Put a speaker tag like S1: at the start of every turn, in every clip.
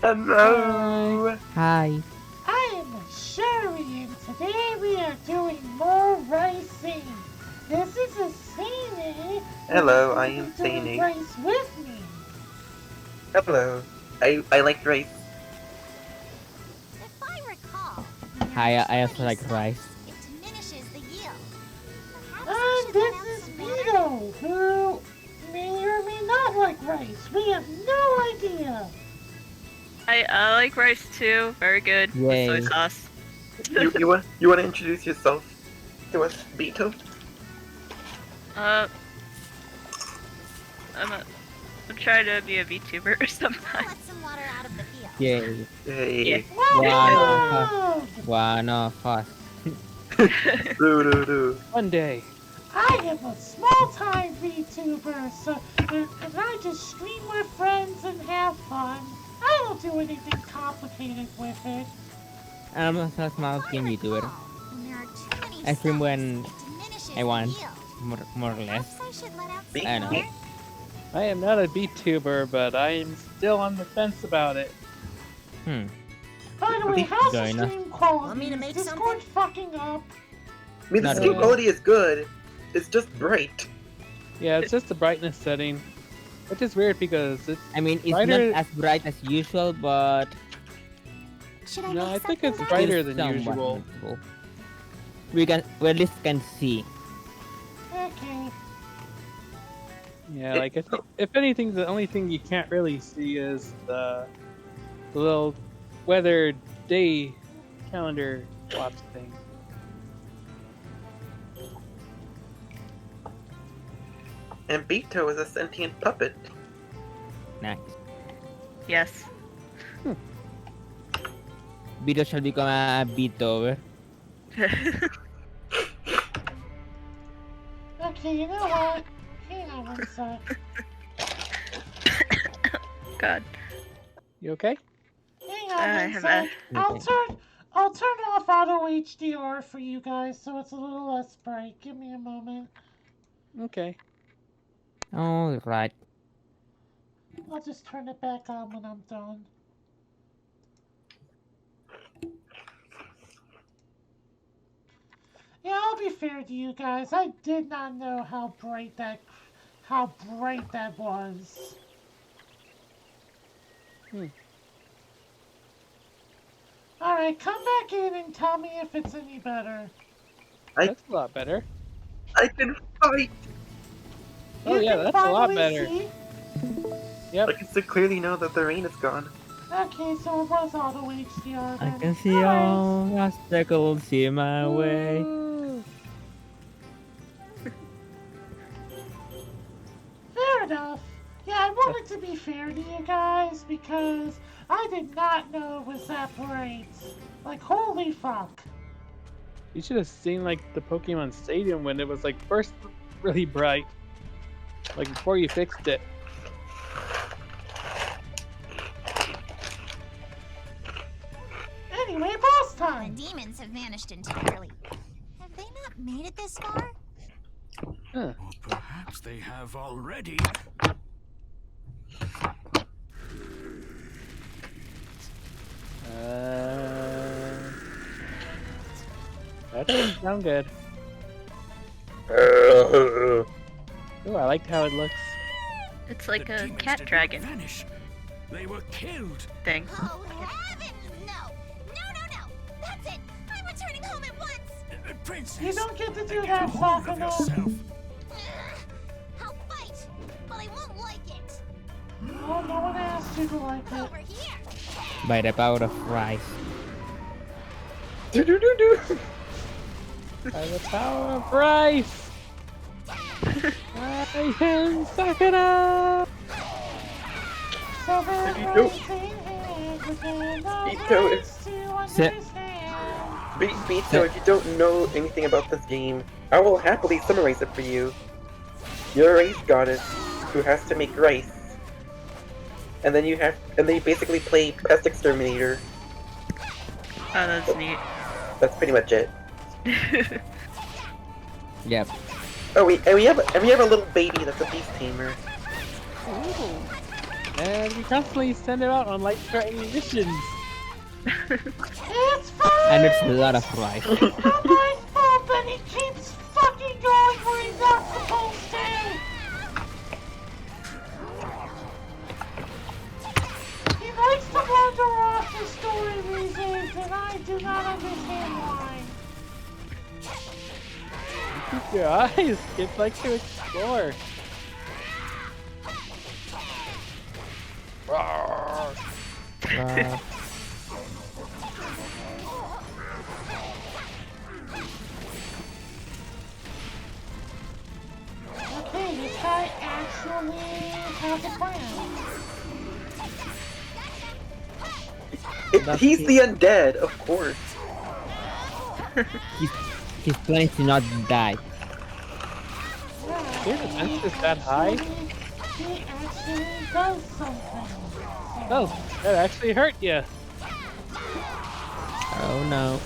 S1: Hello.
S2: Hi.
S3: I am Sherry, and today we are doing more ricing. This is a Sane,
S1: Hello,
S3: who's
S1: I
S3: going to
S1: am
S3: be doing
S1: Sane.
S3: rice with me.
S1: Hello. I like rice.
S4: If I recall,
S2: Hi, I
S4: when
S2: also
S4: there are
S2: like
S4: too many
S2: rice.
S4: steps, it diminishes the yield. Perhaps I
S3: And
S4: should let
S3: this
S4: out
S3: is
S4: some water?
S3: Vito, who may or may not like rice. We have no idea.
S5: I like rice too. Very good with soy
S2: Yay.
S5: sauce.
S1: You want to introduce yourself to us, Beto?
S5: Uh, I'm trying to be a VTuber or something.
S4: I'll let some water out of the field.
S2: Yay.
S1: Hey.
S5: Yeah.
S2: One of us.
S1: Do.
S6: One day.
S3: I am a small-time VTuber, so and I just stream with friends and have fun. I don't do anything complicated with it.
S2: I'm a small
S4: If I
S2: game YouTuber.
S4: recall, when there are too many
S2: I stream
S4: steps,
S2: when
S4: it diminishes
S2: I
S4: the
S2: want,
S4: yield.
S2: more or less.
S4: Perhaps I should let out
S1: Be-
S4: some
S2: I know.
S4: water?
S6: I am not a VTuber, but I am still on the fence about it.
S2: Hmm.
S3: By the way, how's the
S2: Join us.
S3: stream quality?
S4: Want me to
S3: Is
S4: make
S3: Discord fucking up?
S1: I mean, the
S2: Not
S1: stream
S2: really.
S1: quality is good. It's just bright.
S6: Yeah, it's just the brightness setting. Which is weird because it's
S2: I mean, it's
S6: Brighter-
S2: not as bright as usual, but
S4: Should I
S6: No,
S4: make
S6: I think
S4: something
S6: it's
S4: better?
S6: brighter
S2: it's
S6: than
S2: somewhat
S6: usual.
S2: manageable. We at least can see.
S3: Okay.
S6: Yeah, like if anything, the only thing you can't really see is the little weather day calendar watch thing.
S1: And Beto is a sentient puppet.
S2: Nice.
S5: Yes.
S2: Vito shall become a Vitover.
S3: Okay, you know what? Hang on one sec.
S5: God.
S6: You okay?
S3: Hang
S5: I
S3: on one
S5: have
S3: sec.
S5: a-
S3: I'll turn off auto HDR for you guys so it's a little less bright. Give me a moment.
S6: Okay.
S2: Alright.
S3: I'll just turn it back on when I'm done. Yeah, I'll be fair to you guys. I did not know how bright that was.
S6: Hmm.
S3: All right, come back in and tell me if it's any better.
S6: That's a lot better.
S1: I can fight.
S6: Oh
S3: You
S6: yeah,
S3: can
S6: that's a lot
S3: finally
S6: better.
S3: see?
S6: Yep.
S1: I can so clearly know that the rain is gone.
S3: Okay, so it was auto HDR
S2: I
S3: then.
S2: can see
S3: All right.
S2: all obstacles in my way.
S6: Woo!
S3: Fair enough. Yeah, I wanted to be fair to you guys because I did not know it was that bright. Like, holy fuck.
S6: You should have seen like the Pokemon Stadium when it was like first really bright. Like before you fixed it.
S3: Anyway, boss
S4: The
S3: time.
S4: demons have vanished entirely. Have they not made it this far?
S6: Huh.
S7: Or perhaps they have already.
S6: That doesn't sound good.
S1: Uh,
S6: Oh, I liked how it looks.
S5: It's like
S7: The
S5: a
S7: demons
S5: cat
S7: did not
S5: dragon
S7: vanish. They were killed.
S5: thing.
S4: Oh, heavens, no! No, no, no! That's it! I'm returning home at once!
S7: Princess,
S3: You don't get to do
S7: get
S3: that,
S7: hold of
S3: Sakuna.
S7: yourself.
S4: I'll fight, but I won't like it!
S3: Oh, no one asked you to like it.
S4: Over here!
S2: By the power of rice.
S1: do.
S6: By the power of rice! I am Sakuna!
S3: So then,
S1: You don't-
S3: raising hand within the
S1: Vito
S3: race
S1: is-
S3: to
S2: Se-
S3: understand.
S1: Beto, if you don't know anything about this game, I will happily summarize it for you. You're a race goddess who has to make rice. And then you basically play Pest Exterminator.
S5: Oh, that's neat.
S1: That's pretty much it.
S2: Yep.
S1: Oh, we have a little baby that's a beast tamer.
S6: And we constantly send him out on life-threatening missions.
S3: It's fine!
S2: And it's a lot of rice.
S3: It's not my fault that he keeps fucking going where he's not supposed to! He likes to wander off for story reasons, and I do not understand why.
S6: Keep your eyes. Kids like to explore.
S3: Okay, this guy actually has a plan.
S1: He's the undead, of course.
S2: His plan is to not die.
S3: Yeah,
S6: Your defense is that high?
S3: he actually does something.
S6: Oh, that actually hurt you.
S2: Oh no.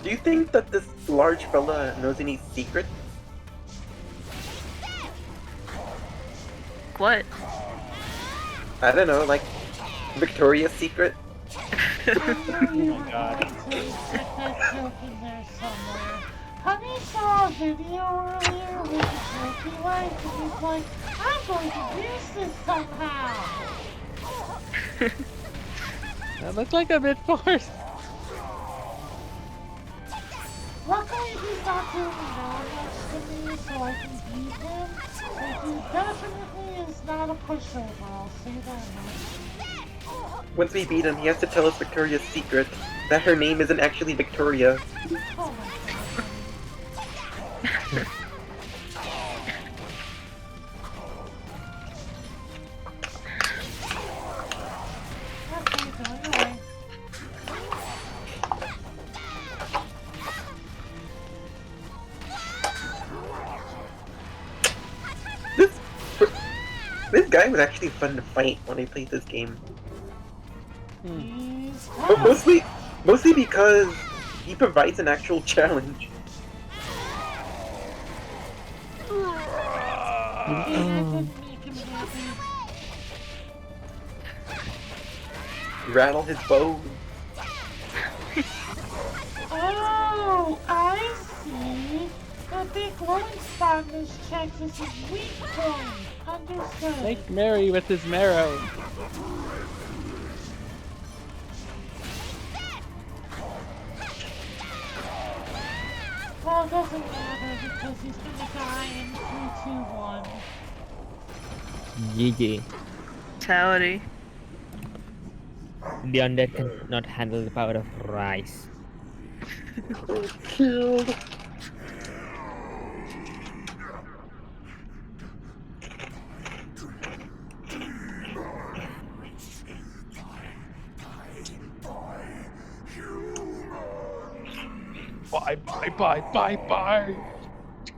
S1: Do you think that this large fella knows any secrets?
S5: What?
S1: I don't know, like Victoria's Secret?
S3: I knew you
S6: Oh my
S3: were
S6: God.
S3: going to stick that joke in there somewhere. Honey saw a video earlier with the jerky leg and he's like, I'm going to use this somehow.
S6: That looked like a bit forced.
S3: Luckily he's not doing that much to me so I can beat him. But he definitely is not a pushover, I'll say that much.
S1: Once we beat him, he has to tell us Victoria's secret. That her name isn't actually Victoria.
S3: Oh my god. Okay, going away.
S1: This this guy was actually fun to fight when I played this game.
S3: He's
S1: But
S3: tough.
S1: mostly because he provides an actual challenge.
S3: That didn't make him happy.
S1: Rattle his bones.
S3: Oh, I see. The big glowing spot in his chest is his weak point. Understood.
S6: Make merry with his marrow.
S3: Well, it doesn't matter because he's gonna die in 3, 2, 1.
S2: GG.
S5: Fatality.
S2: The undead cannot handle the power of rice.
S1: Killed.
S6: Bye, bye, bye, bye, bye.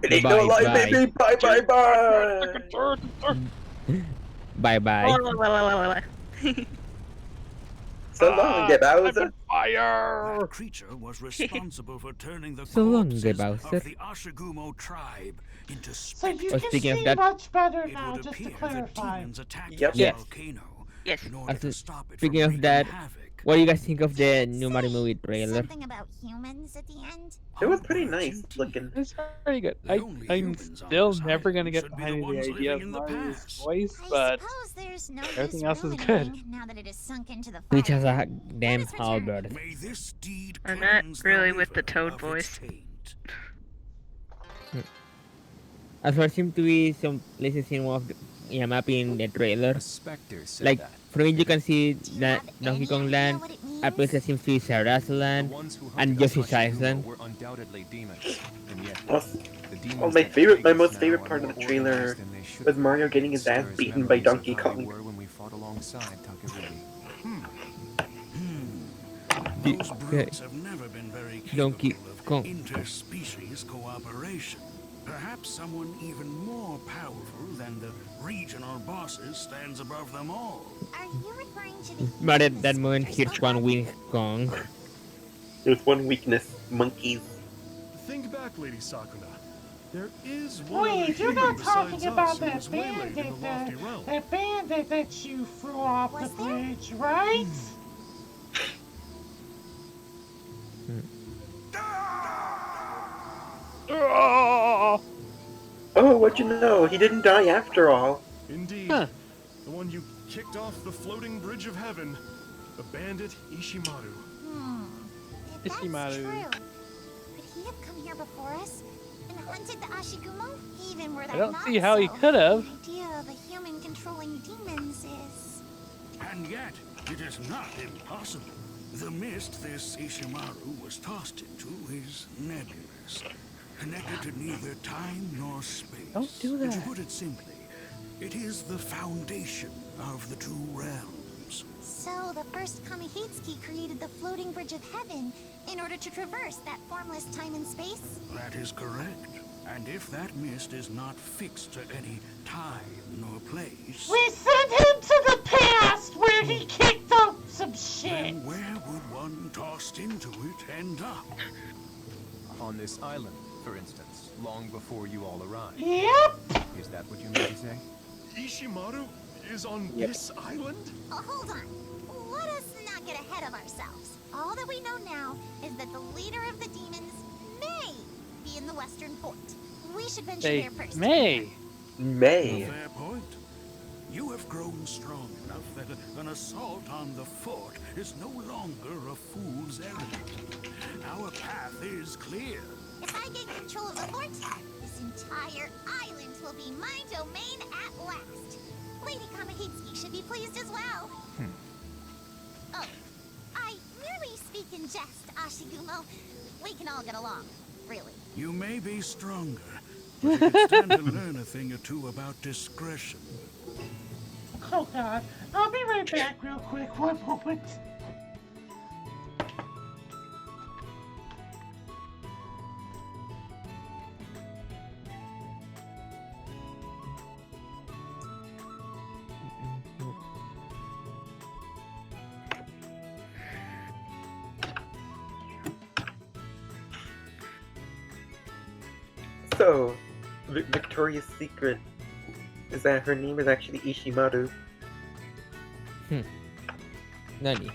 S1: It ain't no lie,
S2: Bye,
S1: baby. Bye, bye, bye.
S2: Bye bye.
S1: So long, get Bowser.
S6: Fire!
S7: That creature was responsible for turning the
S2: So long,
S7: corpses
S2: Bowser.
S7: of the Ashigarumo tribe into
S3: So you
S2: Oh,
S3: can
S2: speaking of
S3: see
S2: that-
S3: much better
S7: It
S3: now,
S7: would
S3: just to
S7: appear that
S3: clarify.
S7: demons attacked
S1: Yep.
S7: the
S2: Yes.
S7: volcano
S5: Yes.
S7: in order
S2: Also,
S7: to stop it
S2: speaking
S7: from
S2: of
S7: wreaking
S2: that,
S7: havoc.
S2: what do you guys think of the new Mario movie trailer?
S4: Something about humans at the end?
S1: It was pretty
S7: Onwards
S1: nice
S7: indeed.
S1: looking.
S6: It's very good.
S7: The only
S6: I'm
S7: humans on
S6: still
S7: this
S6: never gonna
S7: island
S6: get
S7: should be
S6: behind the
S7: ones
S6: idea of
S7: living in the
S6: Mario's
S7: past.
S6: voice,
S4: I
S6: but
S4: suppose there's no
S6: everything
S4: use
S6: else is
S4: ruining
S6: good.
S4: it now that it is sunk into the
S2: Which has
S4: fire.
S2: a damn
S4: Let us return.
S2: halberd.
S7: May this deed
S5: I'm not
S7: cleanse
S5: really
S7: the
S5: with the
S7: river
S5: Toad
S7: of
S5: voice.
S7: its taint.
S2: As there seems to be some places in one of the map in the trailer.
S8: A specter said
S2: Like,
S8: that.
S2: from it you can see
S4: Do you
S2: that
S4: have
S2: Donkey
S4: any
S2: Kong
S4: idea
S2: Land,
S4: what it
S2: a
S4: means?
S2: place that seems to be Sarah's
S8: The
S2: Land,
S8: ones who
S2: and
S8: hunted us
S2: Yoshi's
S8: Hashigumo
S2: Island.
S8: were undoubtedly demons, and yet
S1: Also,
S8: the demons
S1: well, my
S8: that
S1: favorite,
S8: plague
S1: my
S8: us
S1: most
S8: now
S1: favorite
S8: are
S1: part of
S8: more
S1: the trailer
S8: organized than they should
S1: was
S8: be.
S1: Mario getting his ass
S8: Stirs
S1: beaten by
S8: memories of
S1: Donkey
S8: how we
S1: Kong.
S8: were when we fought alongside Takerugi.
S7: Those brutes have never been very
S2: Donkey
S7: capable of
S2: Kong.
S7: interspecies cooperation. Perhaps someone even more powerful than the regional bosses stands above them all.
S4: Are you referring to the
S2: But at
S4: humans
S2: that moment,
S4: as
S2: here's
S4: well?
S2: one Wing Kong.
S1: There's one weakness: monkeys.
S9: Think back, Lady Sakuna.
S7: There is one other
S3: Wait, you're
S7: human
S3: not
S7: besides
S3: talking about
S7: us who
S3: that
S7: was waylaid in
S3: bandit,
S7: the lofty realm.
S3: that bandit that you threw off the
S4: Was there?
S3: bridge, right?
S6: Oh!
S1: Oh, what'd you know? He didn't die after all.
S7: Indeed.
S6: Huh.
S7: The one you kicked off the floating bridge of heaven. The bandit Ishimaru.
S4: If that's
S6: Ishimaru.
S4: true, could he have come here before us and hunted the Ashigumo? Even were that
S6: I don't
S4: not
S6: see how he
S4: so,
S6: could have.
S4: The idea of a human controlling demons is...
S7: And yet, it is not impossible. The mist this Ishimaru was tossed into is nebulous, connected to neither time nor space.
S6: Don't do
S7: To
S6: that.
S7: put it simply, it is the foundation of the two realms.
S4: So the first Kamihitsuki created the floating bridge of heaven in order to traverse that formless time and space?
S7: That is correct. And if that mist is not fixed to any time nor place,
S3: We sent him to the past where he kicked up some shit.
S7: then where would one tossed into it end up?
S8: On this island, for instance, long before you all arrived.
S3: Yep.
S8: Is that what you mean to say?
S7: Ishimaru is on this island?
S4: Oh, hold on. Let us not get ahead of ourselves. All that we know now is that the leader of the demons may be in the western fort. We should venture
S6: They
S4: there first.
S6: may.
S1: May.
S7: A fair point. You have grown strong enough that an assault on the fort is no longer a fool's errand. Our path is clear.
S4: If I gain control of the fort, this entire island will be my domain at last. Lady Kamihitsuki should be pleased as well. Oh, I merely speak in jest, Ashigumo. We can all get along, really.
S7: You may be stronger, but you could stand to learn a thing or two about discretion.
S3: Oh god. I'll be right back real quick. One moment.
S1: So, Victoria's Secret is that her name is actually Ishimaru.
S2: Nani?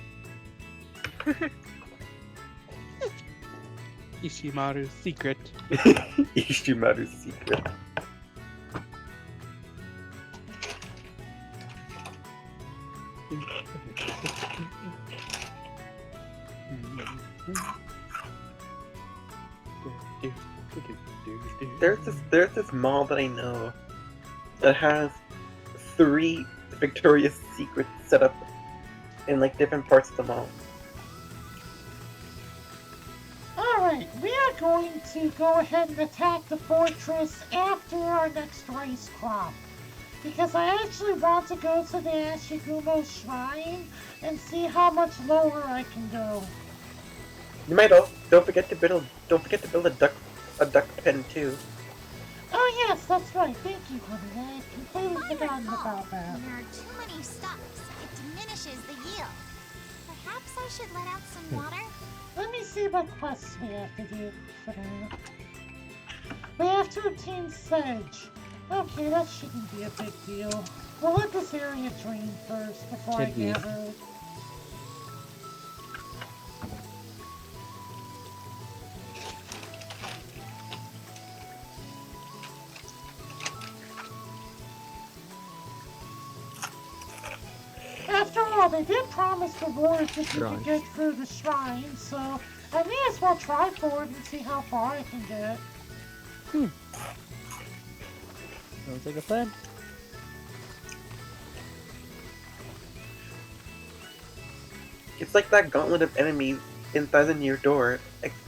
S6: Ishimaru's secret.
S1: Ishimaru's Secret. There's this mall that I know that has 3 Victoria's Secrets set up in like different parts of the mall.
S3: Alright, we are going to go ahead and attack the fortress after our next rice crop. Because I actually want to go to the Ashigumo shrine and see how much lower I can go.
S1: You might also don't forget to build a duck pen too.
S3: Oh yes, that's right. Thank you, honey. I completely
S4: If I
S3: forgotten
S4: recall,
S3: about that.
S4: when there are too many stops, it diminishes the yield. Perhaps I should let out some water?
S3: Let me see what quests we have to do for that. We have to obtain sedge. Okay, that shouldn't be a big deal. We'll let this area drain first before I
S2: Should be.
S3: gather it. After all, they did promise rewards if you could
S2: Right.
S3: get through the shrine, so I may as well try for it and see how far I can get.
S6: Sounds like a plan.
S1: It's like that gauntlet of enemies inside your door,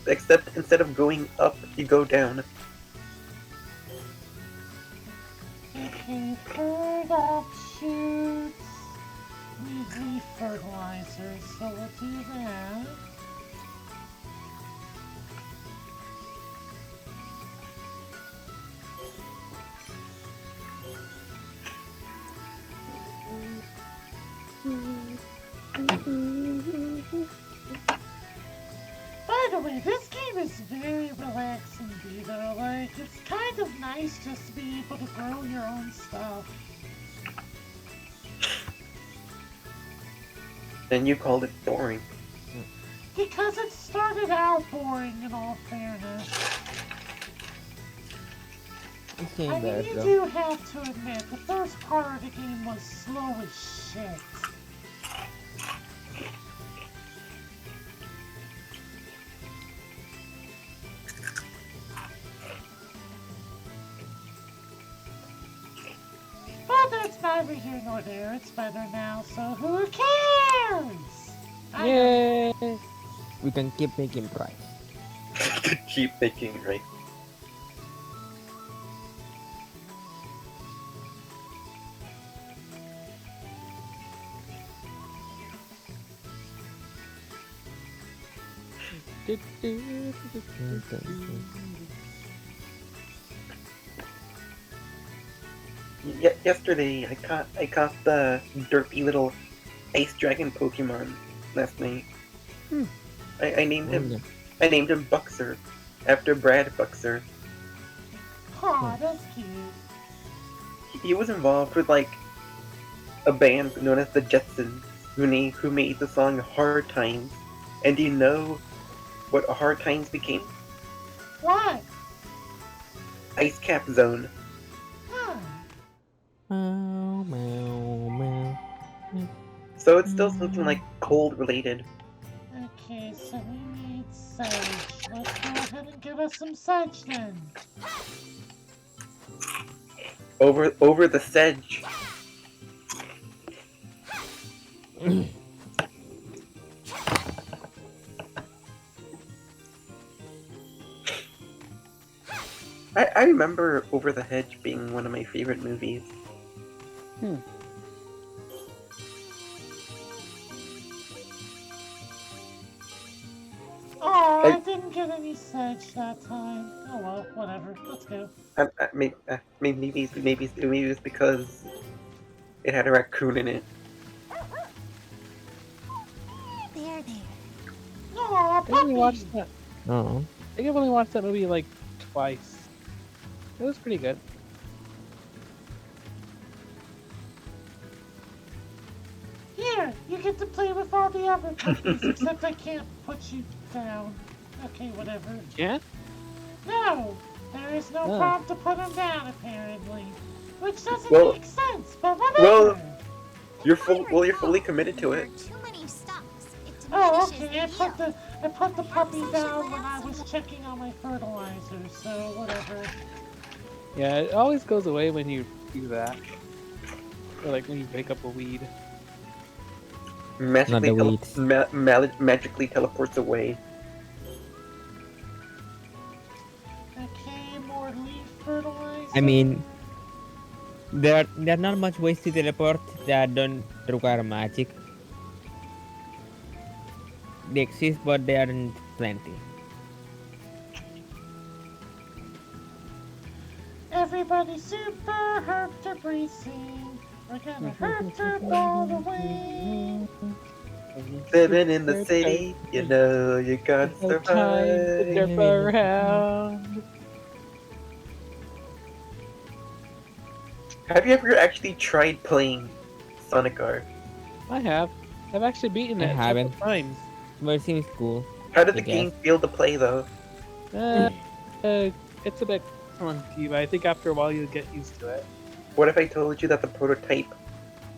S1: except instead of going up, you go down.
S3: Okay, third offshoots need leaf fertilizer, so we'll do that. By the way, this game is very relaxing, Vito. Like, it's kind kind of nice just to be able to grow your own stuff.
S1: And you called it boring.
S3: Because it started out boring, in all fairness.
S2: It's
S3: I
S2: getting
S3: mean,
S2: better
S3: you
S2: though.
S3: do have to admit, the first part of the game was slow as shit. But that's neither here nor there. It's better now, so who cares? I know.
S6: Yay!
S2: We can keep making price.
S1: Keep making right. Yesterday, I caught the derpy little ice dragon Pokemon last night. I named him Buxer, after Brad Buxer.
S3: Aw, that's cute.
S1: He was involved with like a band known as the Jetsons, who made the song Hard Times. And do you know what Hard Times became?
S3: What?
S1: Ice Cap Zone.
S3: Huh.
S2: Meow, meow, meow.
S1: So it's still something like cold related.
S3: Okay, so we need Sedge. Let's go ahead and give us some Sedge then.
S1: Over the sedge. I remember Over the Hedge being one of my favorite movies.
S3: Oh, I didn't get any Sedge that time. Oh well, whatever. Let's go.
S1: Maybe it's because it had a raccoon in it.
S4: There, there.
S3: Aw,
S6: I only
S3: puppy!
S6: watched that.
S2: Oh.
S6: I think I've only watched that movie like twice. It was pretty good.
S3: Here, you get to play with all the other puppies, except I can't put you down. Okay, whatever.
S6: Yeah?
S3: No! There is no
S6: Oh.
S3: prompt to put him down, apparently. Which doesn't
S1: Well-
S3: make sense, but whatever!
S1: You're fully committed to it.
S4: Too many stocks. It
S3: Oh,
S4: diminishes
S3: okay,
S4: the
S3: I put the puppy
S4: Social
S3: down when I
S4: labs
S3: was
S4: and-
S3: checking on my fertilizer, so whatever.
S6: Yeah, it always goes away when you do that. Or like when you pick up a weed.
S1: Magically,
S2: Not the weeds.
S1: magically teleports away.
S3: Okay, more leaf fertilizer.
S2: I mean, there are not much ways to teleport that don't require magic. They exist, but they aren't plenty.
S3: Everybody super herb to breathing. We're gonna herb turb all the way.
S1: Living in the city, you know you gotta
S6: No time to
S1: survive.
S6: derp around.
S1: Have you ever actually tried playing Sonic R?
S6: I have. I've actually beaten
S2: I
S6: it
S2: haven't.
S6: several times.
S2: But it seems cool.
S1: How did the
S2: I guess.
S1: game feel to play though?
S6: It's a bit clunky, but I think after a while you'll get used to it.
S1: What if I told you that the prototype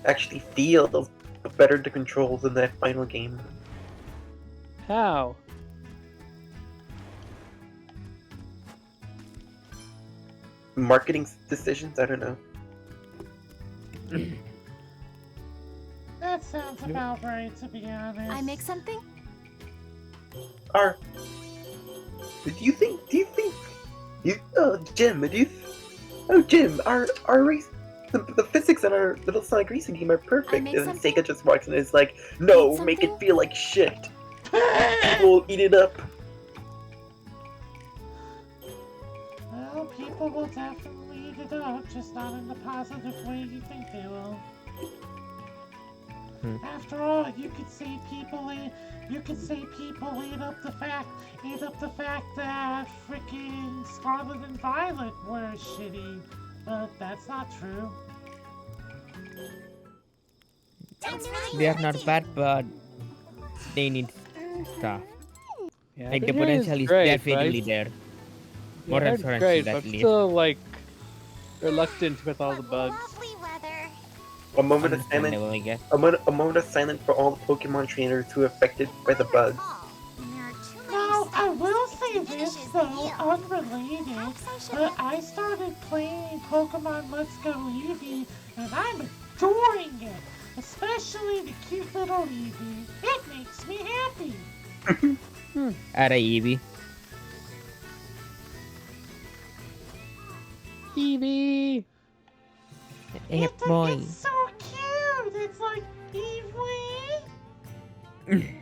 S1: actually feels better to control than that final game?
S6: How?
S1: Marketing decisions? I don't know.
S3: That sounds about right, to be honest.
S4: I make something?
S1: R. Jim, Jim, our race, the physics in our little Sonic racing game are perfect.
S4: make
S1: And then
S4: something?
S1: Sega just walks in and is like, no,
S4: Eat
S1: make it
S4: something?
S1: feel like shit. People will eat it up.
S3: Well, people will definitely eat it up, just not in the positive way you think they will. After all, you could say people ate up the fact that freaking Scarlet and Violet were shitty, but that's not true.
S4: That's right.
S2: They are not bad, but they need stuff.
S6: Yeah,
S2: Like the
S6: hair is
S2: potential is
S6: great,
S2: definitely
S6: but
S2: there.
S6: yeah,
S2: More
S6: hair's
S2: assurance
S6: great,
S2: at
S6: but
S2: least.
S6: still like reluctant with all the
S4: What
S6: bugs.
S4: lovely weather.
S1: A moment of silence.
S2: Understandable, I guess.
S1: A moment of silence for all the Pokemon trainers who are affected by the bugs.
S4: There are too many
S3: Now, I
S4: stones
S3: will
S4: to
S3: say
S4: diminish
S3: this
S4: his
S3: though,
S4: heal.
S3: unrelated,
S4: Perhaps I should
S3: but I started playing Pokemon Let's Go Eevee, and I'm adoring it. Especially the cute little Eevee. It makes me happy.
S2: Ara Eevee.
S6: Eevee!
S2: Boy.
S3: It's so cute. It's like Eevee. Okay,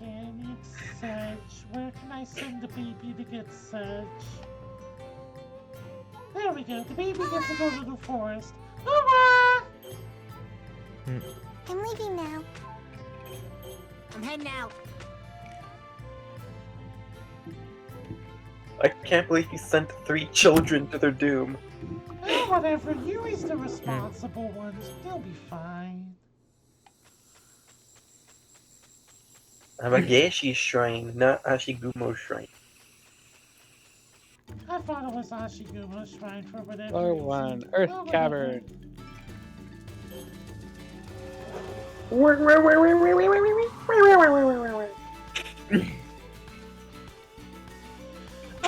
S3: I need Sedge. Where can I send the baby to get Sedge? There we go. The baby gets to go to the forest. Hoorah!
S4: I'm leaving now. I'm heading out.
S1: I can't believe you sent 3 children to their doom.
S3: Oh, whatever. Yui's the responsible one. He'll be fine.
S1: Amagashi's shrine, not Ashigumo's shrine.
S3: I thought it was Ashigumo's shrine for whatever
S6: Floor
S3: reason.
S6: 1, Earth
S3: Oh, whatever.
S6: Cavern.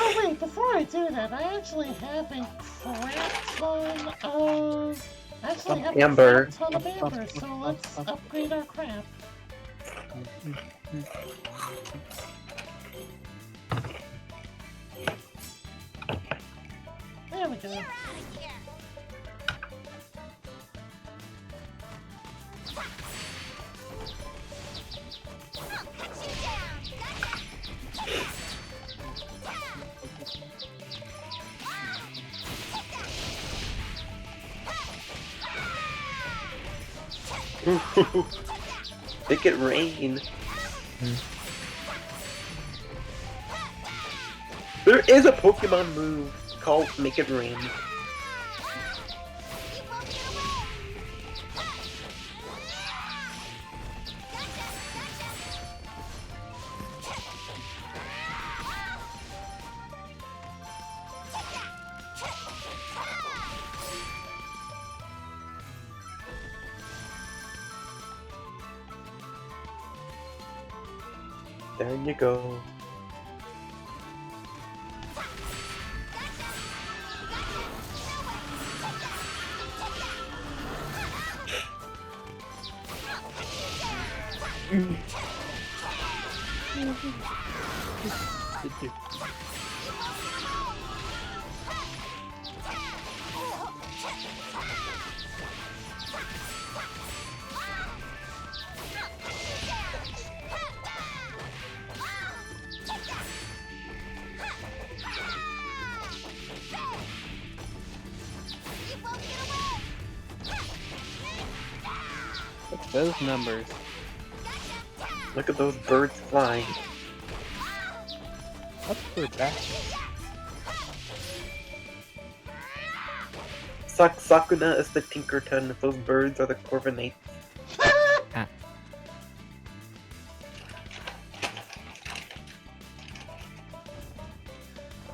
S3: Oh wait, before I do that, I actually have a crap ton of... Actually, I have
S1: Amber.
S3: a crap ton of amber, so let's upgrade our crap. There we go.
S4: You're out of here. I'll cut you down.
S1: Make it rain. There is a Pokemon move called Make It Rain. There you go.
S6: Look at those numbers.
S1: Look at those birds flying.
S6: Up for that.
S1: Sakuna is the Tinkerton. Those birds are the Corviknights.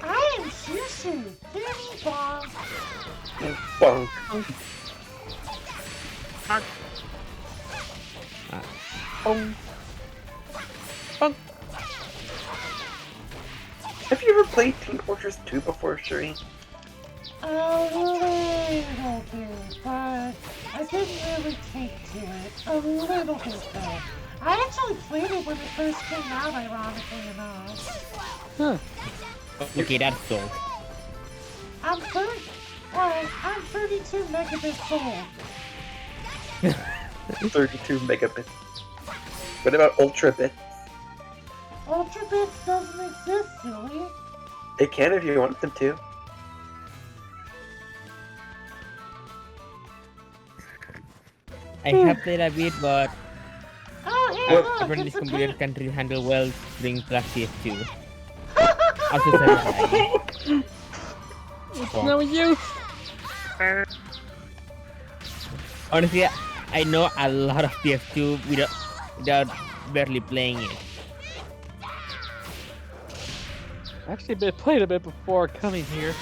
S3: I am Shushu. Give me bonk.
S1: Bonk. Have you ever played Team Fortress 2 before, Shuri?
S3: A little bit, but I didn't really take to it. A little bit, though. I actually played it when it first came out, ironically enough.
S6: Huh.
S2: Okay, that's so.
S3: I'm 32 megabits old.
S1: 32 megabits. What about Ultra Bits?
S3: Ultra bits doesn't exist, silly.
S1: It can if you want them to.
S2: I have played a bit, but
S3: Oh, hey, look,
S2: apparently
S3: it's
S2: this
S3: a
S2: computer
S3: pig.
S2: can't really handle well playing plus PS2. Also satisfying.
S6: It's no use.
S5: Or
S2: Honestly, I know a lot of PS2 without barely playing it.
S6: Actually, played a bit before coming here.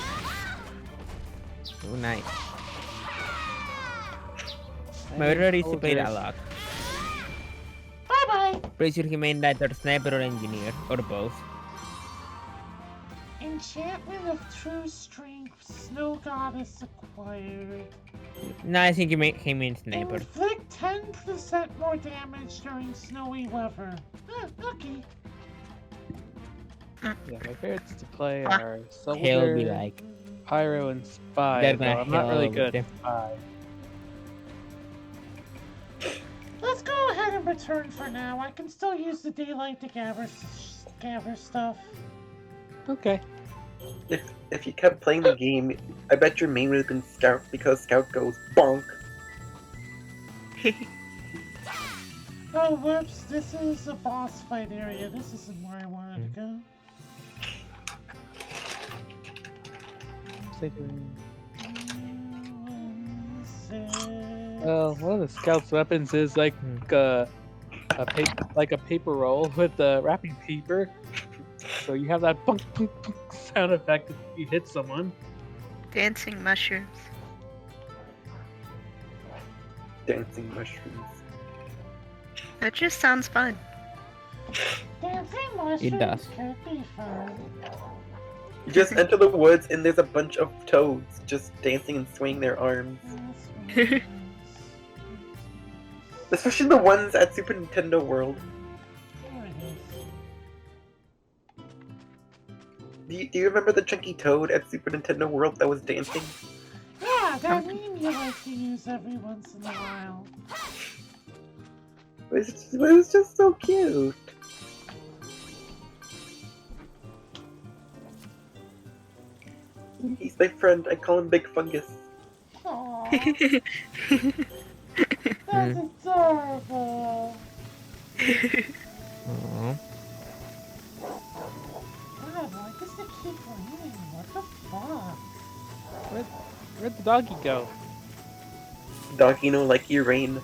S2: Oh, nice.
S6: I
S2: My
S6: need
S2: brother used to play it a
S6: soldiers.
S2: lot.
S3: Bye-bye.
S2: Pretty sure he made either sniper or engineer, or both.
S3: Enchantment of True Strength, Snow Goddess acquired.
S2: No, I think he made sniper.
S3: Inflict 10% more damage during snowy weather. Okay.
S6: Yeah, my favorites to play
S5: Ah.
S6: are
S2: He'll be
S6: soldier,
S2: like,
S6: pyro, and spy.
S2: they're
S6: Though
S2: gonna
S6: I'm not really
S2: hell
S6: good
S2: with
S6: at spy.
S3: Let's go ahead and return for now. I can still use the daylight to gather stuff.
S6: Okay.
S1: If you kept playing the game, I bet your main would have been Scout because Scout goes bonk.
S3: Oh, whoops. This is a boss fight area. This isn't where I wanted to go.
S6: What's they doing?
S3: Six.
S6: Well, one of the scouts' weapons is like a paper roll with the wrapping paper. So you have that punk punk punk sound effect if you hit someone.
S5: dancing mushrooms.
S1: Dancing mushrooms.
S5: That just sounds fun.
S3: Dancing mushrooms
S2: It does.
S3: could be fun.
S1: You just enter the woods and there's a bunch of toads just dancing and swinging their arms. Especially the ones at Super Nintendo World. Do you remember the chunky toad at Super Nintendo World that was dancing?
S3: Yeah, that meme you like to use every once in a while.
S1: It was just so cute. He's my friend. I call him Big Fungus.
S3: Aww, that's adorable.
S2: Aw.
S3: God, why does it keep raining? What the fuck?
S6: Where'd the doggy go?
S1: Doggy no like you rain.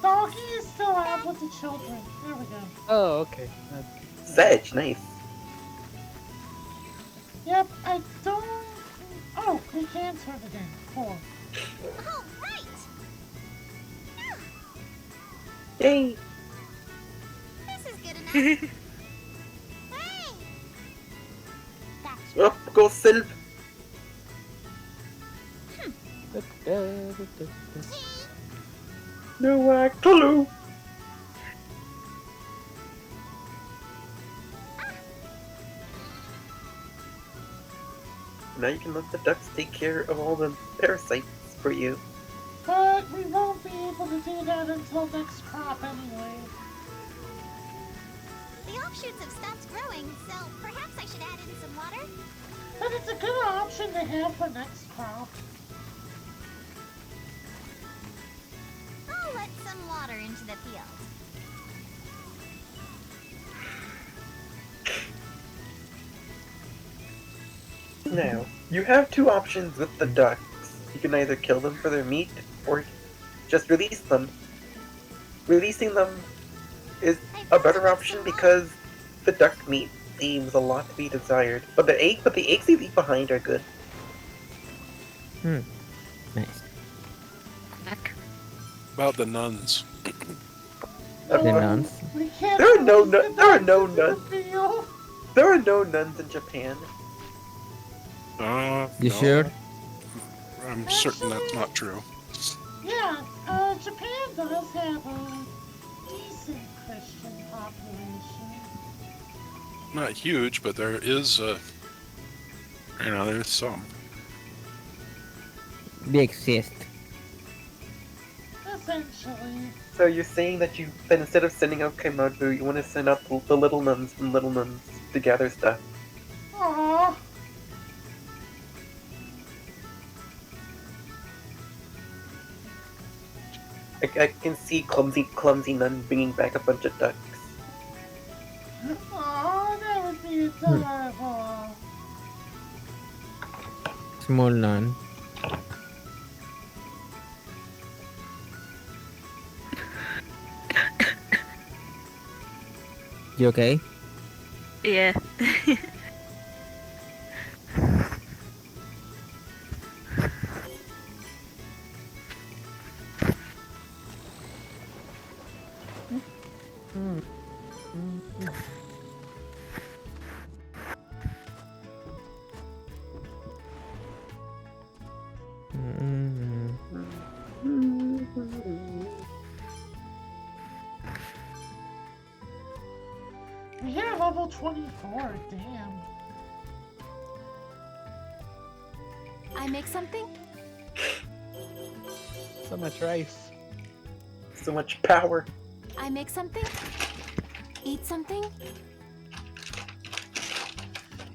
S3: Doggy is still out with the children. There we go.
S6: Oh, okay.
S1: Sedge, nice.
S3: Yep, I don't... Oh, we can turn it in. Cool.
S4: Oh, right!
S1: Yay!
S4: This is good enough. Hey! That's
S1: Up go Sylve. No clue. Now you can let the ducks take care of all the parasites for you.
S3: But we won't be able to do that until next crop anyway.
S4: the offshoots have stopped growing, so perhaps I should add in some water.
S3: But it's a good option to have for next crop.
S4: I'll let some water into the field.
S1: Now, you have two options with the ducks. You can either kill them for their meat, or just release them. Releasing them is a better option because the duck meat leaves a lot to be desired. But the eggs they leave behind are good.
S2: Nice.
S9: About the nuns.
S2: The nuns.
S3: We can't
S1: There are no
S3: release the
S1: there are
S3: ducks
S1: no
S3: into the
S1: nuns.
S3: field.
S1: There are no nuns in Japan.
S2: You
S9: No,
S2: sure?
S9: I'm certain that's not true.
S3: Yeah, Japan does have a decent Christian population.
S9: Not huge, but there is there's some.
S2: They exist.
S3: Essentially.
S1: So you're saying that instead of sending out Kaimaru, you want to send out the little nuns from Little Nuns to gather stuff.
S3: Aww.
S1: I can see clumsy nun bringing back a bunch of ducks.
S3: Oh, that would be adorable.
S2: Small nun. You okay?
S5: Yeah.
S3: We hit level 24, damn.
S4: I make something?
S6: So much rice.
S1: So much power.
S4: I make something? Eat something?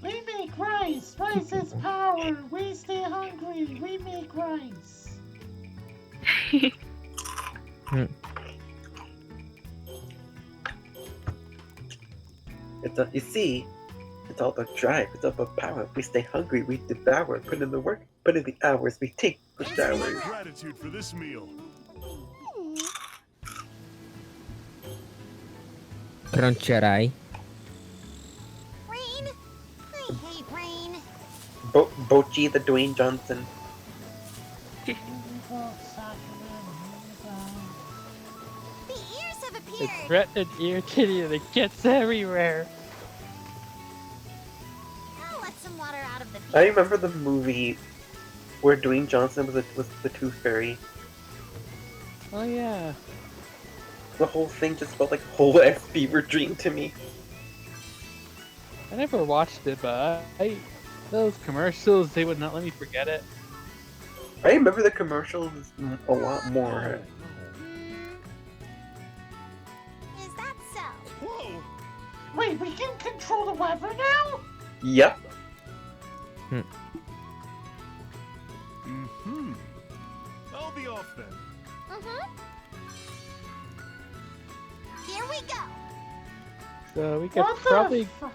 S3: We make rice. Rice is power. We stay hungry. We make rice.
S1: You see, it's all about drive. It's all about power. We stay hungry. We devour. Put in the work. Put in the hours. We take the showers.
S10: Gratitude for this meal.
S2: Crunchy.
S4: Rain? I hate rain.
S1: Bochi the Dwayne Johnson.
S4: The ears have appeared.
S6: It's red and irritating and it gets everywhere.
S4: I'll let some water out of the
S1: I remember the movie where Dwayne Johnson was the Tooth Fairy.
S6: Oh yeah.
S1: The whole thing just felt like a whole ass fever dream to me.
S6: I never watched it, but those commercials, they would not let me forget it.
S1: I remember the commercials a lot more.
S4: Is that so?
S10: Whoa!
S3: Wait, we can control the weather now?
S1: Yep.
S10: Mm-hmm. I'll be off then.
S4: Here we go.
S6: So we could
S3: What
S6: probably...
S3: the fuck?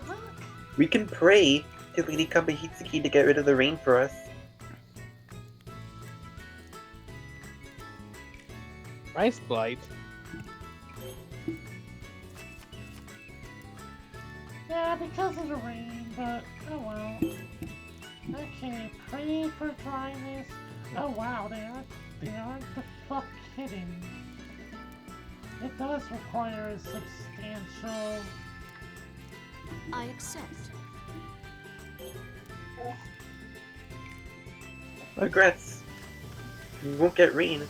S1: We can pray to Lady Kamehitsuki to get rid of the rain for us.
S6: Rice blight.
S3: Yeah, because of the rain, but oh well. Okay, pray for dryness. Oh wow, they aren't the fuck kidding. It does require a substantial...
S4: I accept.
S1: Regrets. You won't get rain.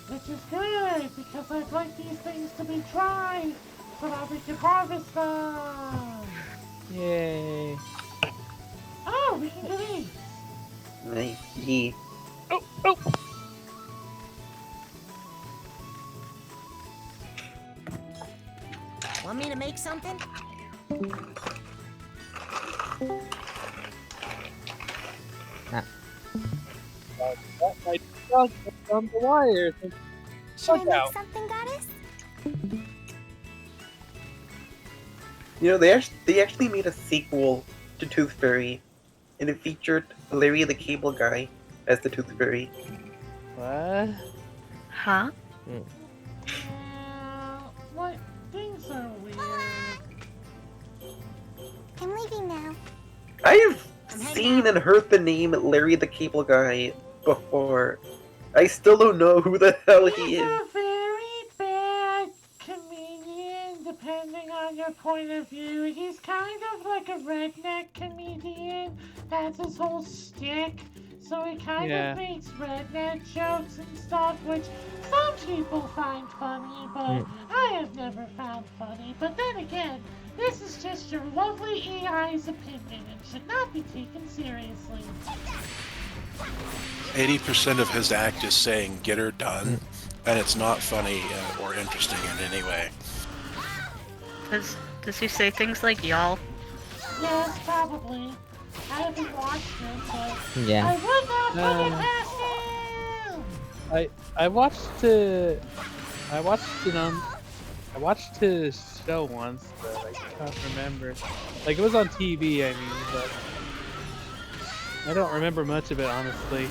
S3: Which is good, because I'd like these things to be dry, so that we can harvest them!
S6: Yay.
S3: Oh, we can do these!
S1: Nice. Yeah.
S6: Oh, oh!
S4: Want me to make something?
S6: That might be from the wires.
S4: Should I
S6: Look
S4: make
S6: out.
S4: something, goddess?
S1: You know, they actually made a sequel to Tooth Fairy, and it featured Larry the Cable Guy as the Tooth Fairy.
S6: What?
S5: Huh?
S3: What? Things are weird.
S4: I'm leaving now.
S1: I've seen and heard the name Larry the Cable Guy before. I still don't know who the hell he
S3: He's
S1: is.
S3: a very bad comedian, depending on your point of view. He's kind of like a redneck comedian. That's his whole shtick. So he kind of makes redneck jokes and stuff, which some people find funny, but I have never found funny. But then again, this is just your lovely AI's opinion and should not be taken seriously.
S9: 80% of his act is saying "get her done," and it's not funny or interesting in any way.
S5: Does he say things like y'all?
S3: Yes, probably. I haven't watched him, but
S2: Yeah.
S3: I would not put it past him!
S6: I watched I watched his show once, but I can't remember. Like it was on TV, I mean, but I don't remember much of it honestly.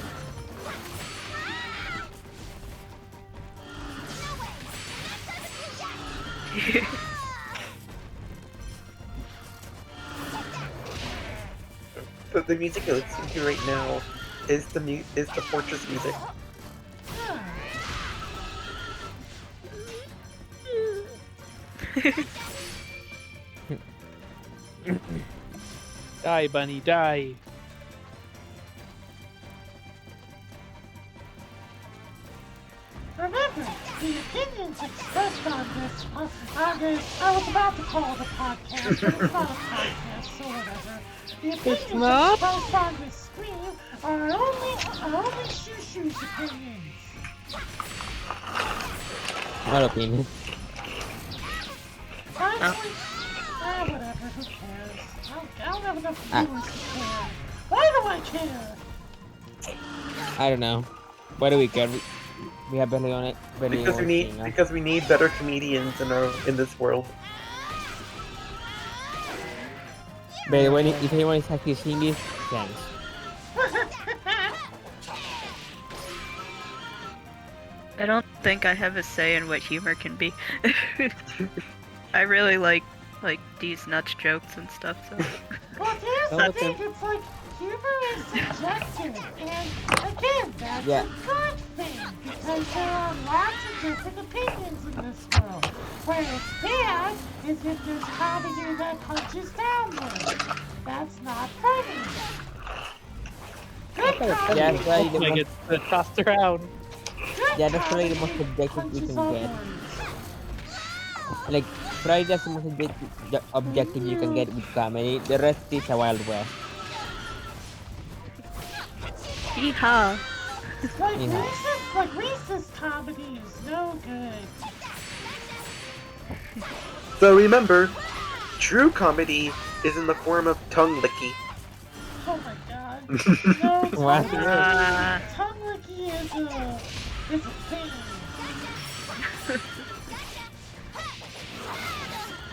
S1: The music you're listening to right now is the Fortress music.
S6: Die, bunny, die.
S3: Remember, the opinions expressed on this, I was about to call it a podcast, but it's not a podcast, so whatever. The opinions expressed on this stream are only Shushu's opinions.
S2: What opinion?
S3: Actually, whatever, who cares? I don't have enough viewers to care. Why do I care?
S2: I don't know. Why do we care? We have barely on it.
S1: Because we need better comedians in this world.
S2: But when if anyone is actually seeing this, thanks.
S5: I don't think I have a say in what humor can be. I really like these nuts jokes and stuff. So.
S3: Well, here's the thing. It's like humor is subjective, and again, that's a good thing because there are lots of different opinions in this world. Where it's bad is if there's comedy that punches downward. That's not funny. Good comedy.
S2: Yeah, that's right.
S6: Like it's tossed around.
S2: Yeah, that's probably the most objective you can get. Like, probably that's the most objective you can get with comedy. The rest is a wild west.
S5: Yeehaw!
S3: Like Reese's comedy is no good.
S1: So remember, true comedy is in the form of tongue licky.
S3: Oh my god. No,
S2: What?
S3: tongue licky is a thing.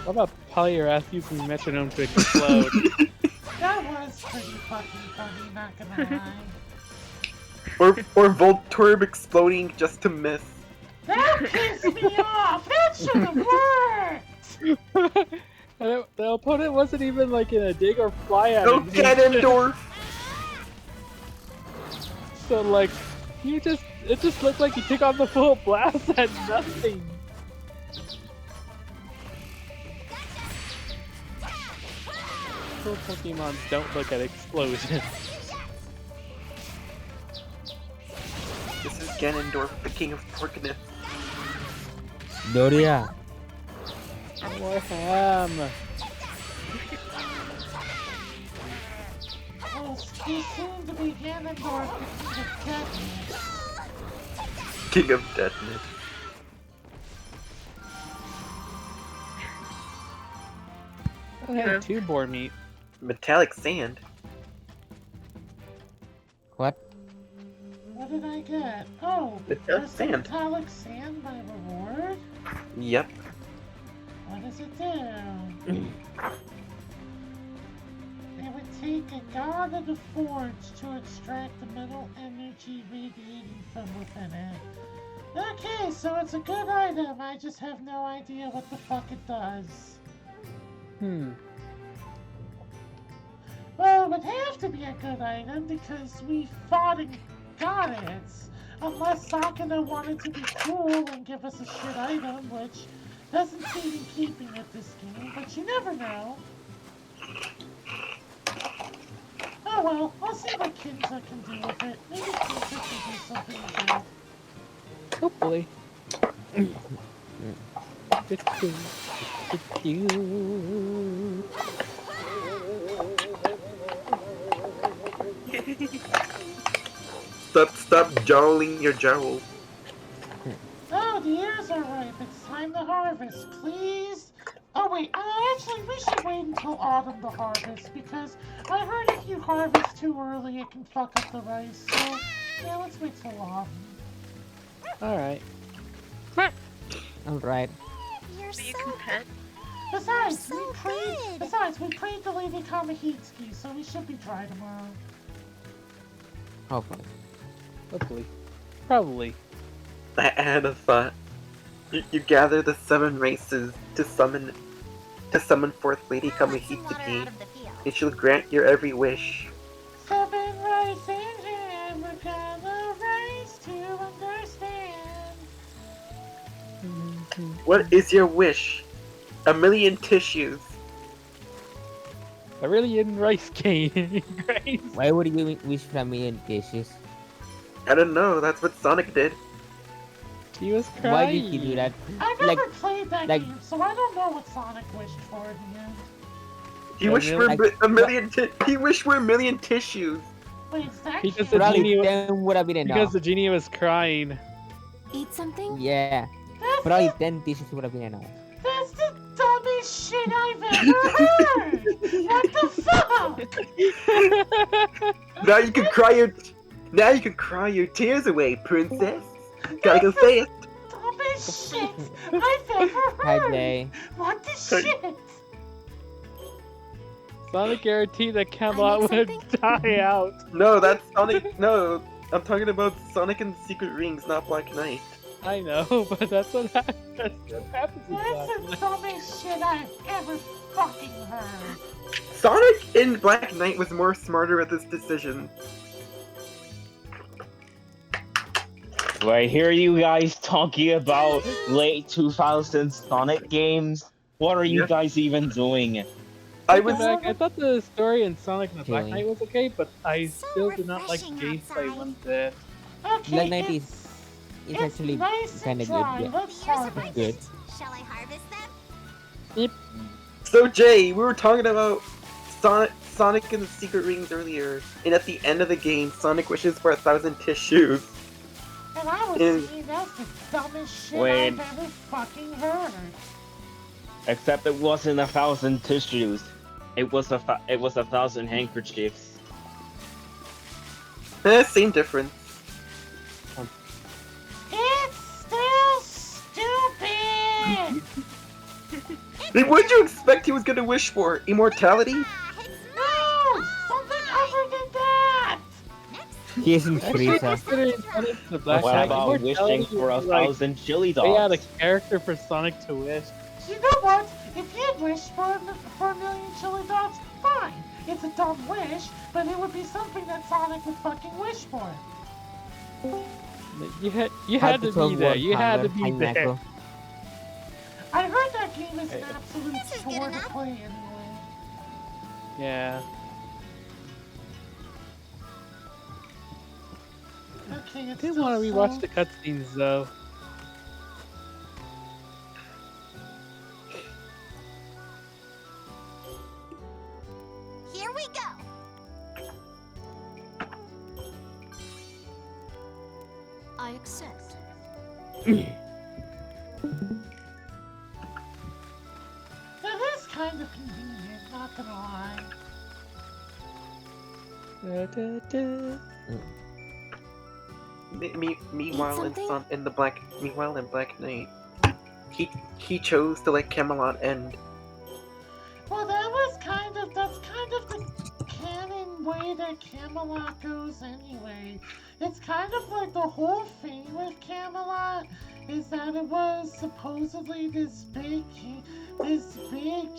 S6: What about Polyrath using metronome to explode?
S3: That was pretty fucking funny, not gonna lie.
S1: Or Voltorb exploding just to miss.
S3: That pissed me off! That should have worked!
S6: And the opponent wasn't even like in a dig or fly at
S1: No
S6: him.
S1: Ganondorf!
S6: So like, it just looked like he took off the full blast at nothing. Cool Pokemon don't look at explosions.
S1: This is Ganondorf, the king of Porkness.
S2: Doria.
S6: More ham.
S3: Well, he seemed to be Ganondorf, the king of deadness.
S1: King of Deadness.
S6: I had 2 boar meat.
S1: Metallic sand.
S2: What?
S3: What did I get? Oh,
S1: Metallic sand.
S3: Metallic sand by reward?
S1: Yep.
S3: What does it do? It would take a god of the forge to extract the metal energy radiating from within it. Okay, so it's a good item, I just have no idea what the fuck it does. Well, it would have to be a good item because we fought and got it. Unless Sakuna wanted to be cool and give us a shit item, which doesn't seem in keeping with this game, but you never know. Oh well, I'll see what Kinza can do with it. Maybe Kinza can do something good.
S6: Hopefully.
S1: Stop jowling your jowl.
S3: Oh, the ears are ripe. It's time to harvest, please. Oh wait, actually we should wait until autumn to harvest because I heard if you harvest too early it can fuck up the rice. So yeah, let's wait till autumn.
S6: Alright.
S2: Alright.
S4: You're
S5: You
S4: so
S5: can pet.
S3: Besides,
S4: You're so good.
S3: we played the Lady Kamahitsuki, so we should be dry tomorrow.
S2: Hopefully.
S6: Hopefully. Probably.
S1: I had a thought. You gather the 7 races to summon forth Lady
S4: Let's some water
S1: Kamahitsuki.
S4: out of the field.
S1: It shall grant your every wish.
S3: 7 rice in hand, we're gonna race to understand.
S1: What is your wish? A million tissues.
S6: I really didn't rice cane. Grace.
S2: Why would you wish for a million dishes?
S1: I don't know, that's what Sonic did.
S6: He was crying.
S2: Why did he do that?
S3: I never
S2: Like,
S3: played that
S2: like-
S3: game, so I don't know what Sonic wished for in the end.
S1: He
S6: Yeah,
S1: wished for
S2: really?
S1: a million he wished for a million tissues.
S3: Wait, is that
S6: Because
S3: canon?
S6: the
S2: probably
S6: genie,
S2: 10 would have been
S6: because
S2: enough.
S6: the genie was crying.
S4: Eat something?
S2: Yeah,
S3: That's
S2: probably
S3: the,
S2: 10 dishes would have been enough.
S3: that's the dumbest shit I've ever heard! What the fuck?
S1: Now you can cry your tears away, princess. Gotta go fast.
S3: Dumbest shit I've ever
S2: Hi,
S3: heard!
S2: Jay.
S3: What the shit?
S6: Sonic guaranteed that Camelot would die out.
S1: No, that's Sonic. No, I'm talking about Sonic and the Secret Rings, not Black Knight.
S6: I know, but that's what happens. That's what happens in
S3: That's
S6: Black
S3: the
S6: Knight.
S3: dumbest shit I've ever fucking heard.
S1: Sonic in Black Knight was more smarter at this decision.
S11: Do I hear you guys talking about late 2000s Sonic games? What are you
S1: Yeah.
S11: guys even doing?
S1: I
S6: Looking
S1: was
S6: back, I thought the story in Sonic and the Black
S2: Killing.
S6: Knight was okay, but I
S4: So
S6: still did not like
S4: refreshing
S6: gameplay
S4: outside.
S6: one bit.
S3: Okay,
S2: Black Knight
S3: it's,
S2: is
S3: it's
S2: actually
S3: nice
S2: kind
S3: and
S2: of good.
S3: dry.
S2: Yeah.
S3: Let's
S4: The years of
S3: harvest.
S2: Good.
S4: Shall I harvest them?
S1: So Jay, we were talking about Sonic and the Secret Rings earlier, and at the end of the game, Sonic wishes for 1,000 tissues.
S3: And I was
S1: In-
S3: thinking that's the dumbest shit
S11: Wait.
S3: I've ever fucking heard.
S11: Except it wasn't 1,000 tissues. It was 1,000 handkerchiefs.
S1: Same difference.
S3: It's still stupid!
S1: Then what'd you expect he was gonna wish for? Immortality?
S4: Ah, it's
S3: No! Something other than that!
S2: He isn't
S6: Actually,
S2: Frieza.
S6: considering Sonic and the Black
S11: What
S6: Knight,
S11: about
S6: immortality
S11: wishing for
S6: is like
S11: 1,000 chili
S6: they had a
S11: dogs?
S6: character for Sonic to wish.
S3: You know what? If he had wished for a million chili dogs, fine. It's a dumb wish, but it would be something that Sonic would fucking wish for.
S6: You had to be there. You had to be there.
S3: I heard that game is an
S6: Hey.
S3: absolute
S4: This is good
S3: chore to
S4: enough.
S3: play anyway.
S6: Yeah.
S3: Okay,
S6: I
S3: it's
S6: did
S3: still
S6: want to rewatch
S3: so-
S6: the cutscenes though.
S4: Here we go. I accept.
S3: That is kind of convenient, not gonna lie.
S6: Da, da, da.
S1: Meanwhile,
S4: something?
S1: meanwhile in Black Knight, he chose to let Camelot end.
S3: Well, that's kind of the canon way that Camelot goes anyway. It's kind of like the whole thing with Camelot is that it was supposedly this big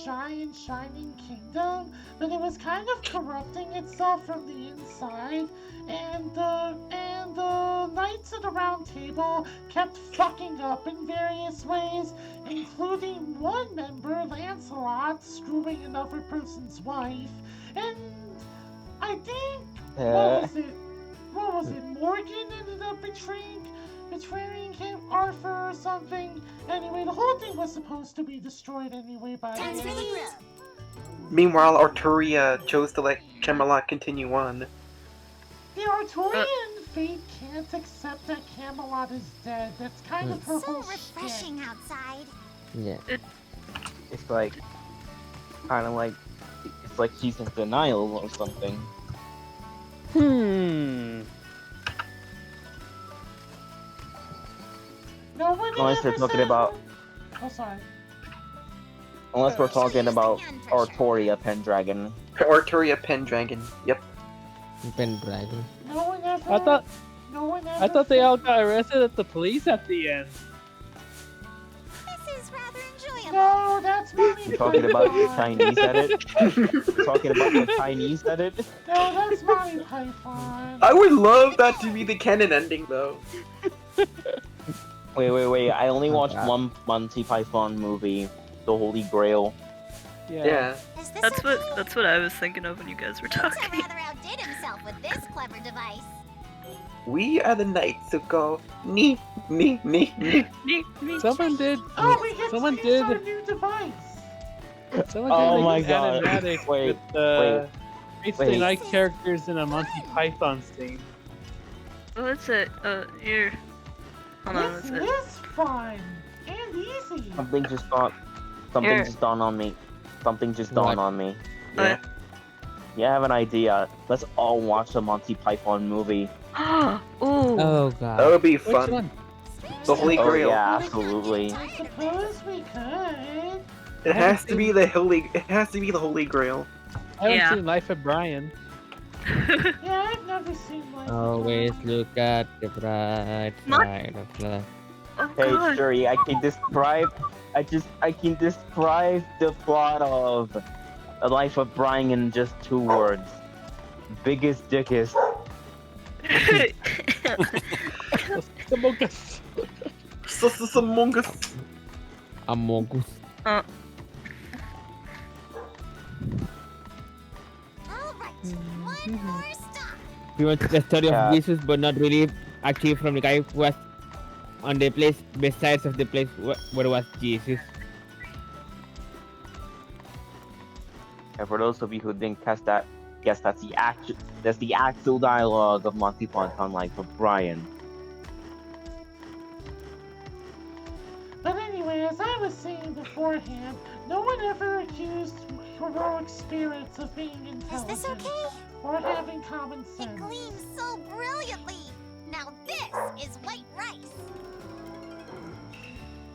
S3: giant shining kingdom, but it was kind of corrupting itself from the inside, and the Knights of the Round Table kept fucking up in various ways, including one member, Lancelot, screwing another person's wife, and I think what was it? Morgan ended up betraying him, Arthur or something. Anyway, the whole thing was supposed to be destroyed anyway by the
S4: Time for the
S3: end.
S4: grub.
S1: Meanwhile, Arturia chose to let Camelot continue on.
S3: The Arturian fate can't accept that Camelot is dead. That's kind of her
S4: So
S3: whole
S4: refreshing
S3: shtick.
S4: outside.
S2: Yeah.
S11: It's like, kind of like, it's like she's in denial or something. Unless they're talking about,
S3: Oh, sorry.
S11: unless we're talking about Artoria Pendragon.
S1: Artoria Pendragon. Yep.
S2: Pendragon.
S3: No one ever.
S6: I thought
S3: No one ever.
S6: I thought they all got arrested at the police at the end.
S4: This is rather enjoyable.
S3: No, that's Monty
S11: You're talking about the
S3: Python.
S11: Chinese edit? Talking about the Chinese edit?
S3: No, that's Monty Python.
S1: I would love that to be the canon ending, though.
S11: Wait. I only watched
S2: God.
S11: one Monty Python movie, The Holy Grail.
S1: Yeah.
S4: Is this
S5: That's
S4: okay?
S5: what I was thinking of when you guys were
S4: Matata
S5: talking.
S4: rather outdid himself with this clever device.
S1: We are the knights who go me.
S6: Someone did.
S3: Oh, we get
S6: Someone
S3: to use our
S6: did.
S3: new device.
S6: Someone
S11: Oh
S6: did
S11: my
S6: like
S11: God.
S6: animatics
S11: Wait,
S6: with Wednesday
S11: wait.
S6: night characters in a Monty Python scene.
S5: Well, that's it. Here. Hold on,
S3: This
S5: that's it.
S3: is fun and easy.
S11: Something just dawned on me. Something just
S2: What?
S11: dawned on me.
S1: Yeah.
S11: Yeah, I have an idea. Let's all watch a Monty Python movie.
S5: Ooh.
S2: Oh
S1: That
S2: god.
S1: would be
S6: Which
S1: fun.
S6: one?
S1: The Holy
S11: Oh
S1: Grail.
S11: yeah, absolutely.
S3: I suppose we could.
S1: It has to be the Holy. It has to be the Holy Grail.
S6: I haven't
S5: Yeah.
S6: seen Life of Brian.
S3: Yeah, I've never seen Life of
S2: Always
S3: Brian.
S2: look at the bright
S5: What?
S2: side of life.
S5: Oh
S11: Hey,
S5: god.
S11: Shuri, I can describe the plot of The Life of Brian in just 2 words. Biggest dickest.
S6: Among Us.
S1: Among Us.
S2: Among Us.
S4: Alright, one more stop.
S2: We want the story
S11: Yeah.
S2: of Jesus, but not really actually from the guy who was on the place besides of the place where was Jesus.
S11: And for those of you who didn't catch that, guess that's the actual dialogue of Monty Python Life of Brian.
S3: But anyway, as I was saying beforehand, no one ever accused heroic spirits of being
S4: Is
S3: intelligent
S4: this okay?
S3: or having common
S4: It
S3: sense.
S4: gleams so brilliantly. Now this is white rice.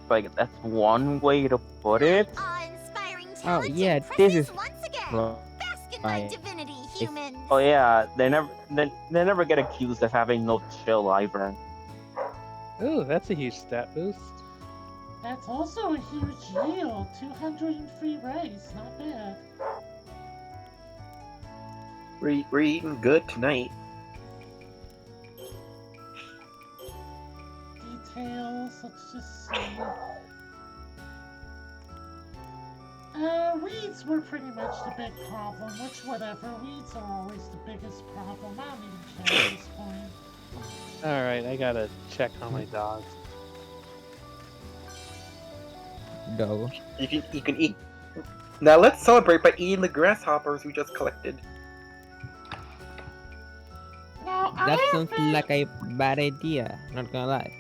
S11: Like, that's one way to put it.
S4: Awe-inspiring
S2: Oh
S4: talent
S2: yeah,
S4: and
S2: this
S4: presence
S2: is
S4: once again.
S2: Well,
S4: Bask in my
S2: right.
S4: divinity, humans.
S11: Oh yeah, they never get accused of having no chill either.
S6: Ooh, that's a huge stat boost.
S3: That's also a huge yield. 200 in free rice, not bad.
S1: We're eating good tonight.
S3: Details, let's just see. Weeds were pretty much the big problem, which whatever. Weeds are always the biggest problem. I don't even care at this point.
S6: Alright, I gotta check on my dogs.
S2: dog.
S1: You can eat. Now let's celebrate by eating the grasshoppers we just collected.
S3: Now,
S2: That sounds like a bad idea, not gonna lie.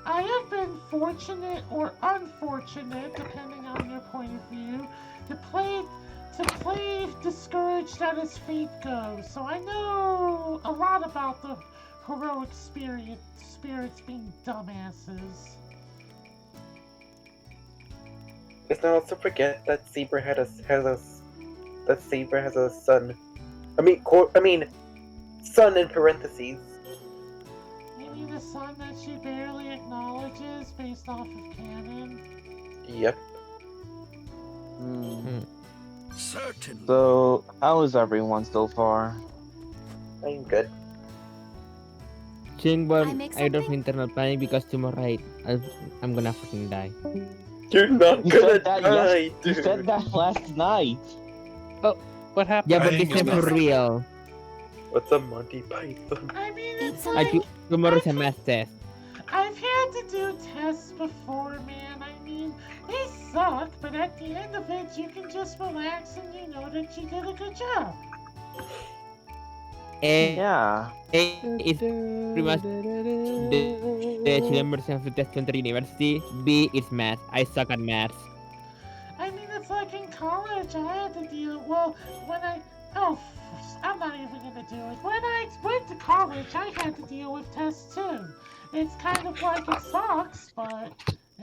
S3: I have been fortunate or unfortunate, depending on your point of view, to play discouraged as his feet go. So I know a lot about the heroic spirits being dumbasses.
S1: Let's not also forget that Zebra Zebra has a son. I mean, son in parentheses.
S3: You mean the son that she barely acknowledges based off of canon?
S1: Yep.
S7: Certainly.
S11: So, how is everyone so far?
S1: I'm good.
S2: Ching, but
S4: I make
S2: I don't have
S4: something?
S2: internal planning because tomorrow I'm gonna fucking die.
S1: You're not
S11: You
S1: gonna
S11: said that
S1: die, dude.
S11: You said that last night.
S6: What happened?
S2: Yeah, but
S9: I
S2: this
S9: think
S2: time
S9: it's
S2: for real.
S1: What's a Monty Python?
S3: I mean, it's
S2: Like,
S3: like
S2: tomorrow's a math test.
S3: I've had to do tests before, man. I mean, they suck, but at the end of it, you can just relax and you know that you did a good job.
S2: A,
S11: Yeah.
S2: is pretty much the children version of the test to enter university. B is math. I suck at math.
S3: I mean, it's like in college, I had to deal. Well, I'm not even gonna do it. When I went to college, I had to deal with tests too. It's kind of like it sucks, but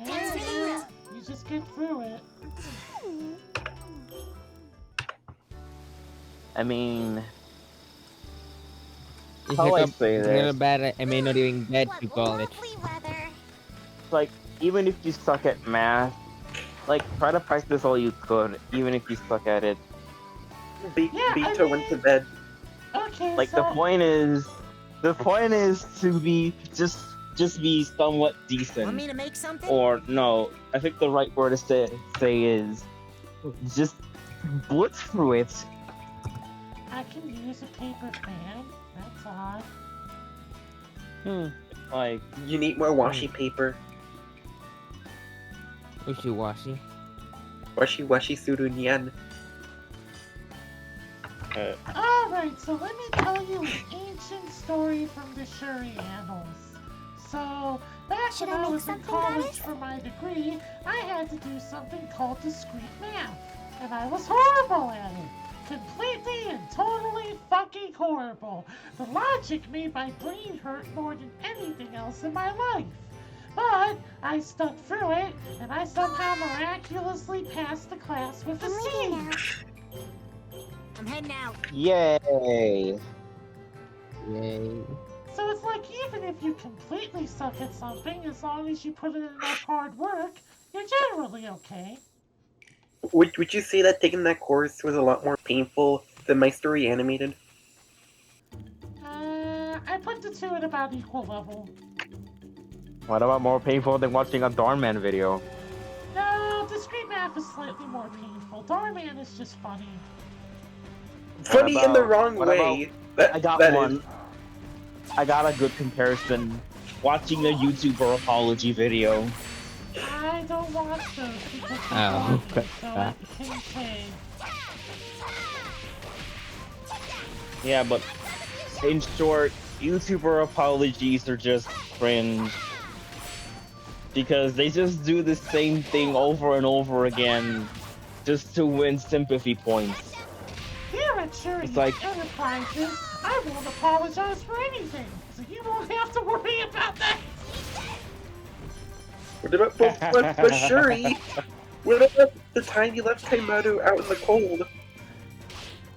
S3: Yeah, you just get through it.
S11: I mean,
S2: It's
S11: how do
S2: like
S11: I
S2: a
S11: say
S2: it's real
S11: this?
S2: bad. I may not even get to
S4: What
S2: college.
S4: lovely weather.
S11: Like, even if you suck at math, like, try to practice all you could, even if you suck at it.
S3: Yeah, I
S1: Beto went to
S3: mean,
S1: bed.
S3: okay,
S11: Like, the
S3: so
S11: point is to be just be somewhat
S4: Want
S11: decent.
S4: me to make something?
S11: Or no, I think the right word to say is just blitz through it.
S3: I can use a paper fan. That's odd.
S11: Like,
S1: You need more washi paper.
S2: Wishy-washy.
S1: Washi suru nyan.
S3: Alright, so let me tell you an ancient story from the Shuri annals. So, back
S4: Should
S3: when
S4: I
S3: I
S4: make
S3: was in
S4: something,
S3: college
S4: Goddess?
S3: for my degree, I had to do something called discrete math. And I was horrible at it. Completely and totally fucking horrible. The logic made my brain hurt more than anything else in my life. But I stuck through it, and I somehow miraculously passed the class with a
S4: I'm leaving
S3: C.
S4: now. I'm heading out.
S11: yay!
S2: Yay.
S3: So it's like even if you completely suck at something, as long as you put in enough hard work, you're generally okay.
S1: Would you say that taking that course was a lot more painful than my story animated?
S3: I put the two at about equal level.
S11: What about more painful than watching a Darman video?
S3: No, discrete math is slightly more painful. Darman is just funny.
S1: Funny in the wrong way.
S11: I got one. I got a good comparison. Watching a YouTuber apology video.
S3: I don't watch those because
S2: Oh,
S3: they're funny, so I can say.
S11: Yeah, but in short, YouTuber apologies are just cringe. Because they just do the same thing over and over again just to win sympathy points.
S3: Here at Shuri
S11: It's like-
S3: Enterprises, I won't apologize for anything, so you won't have to worry about that.
S1: What about but Shuri? What about the time you left Kaimaru out in the cold?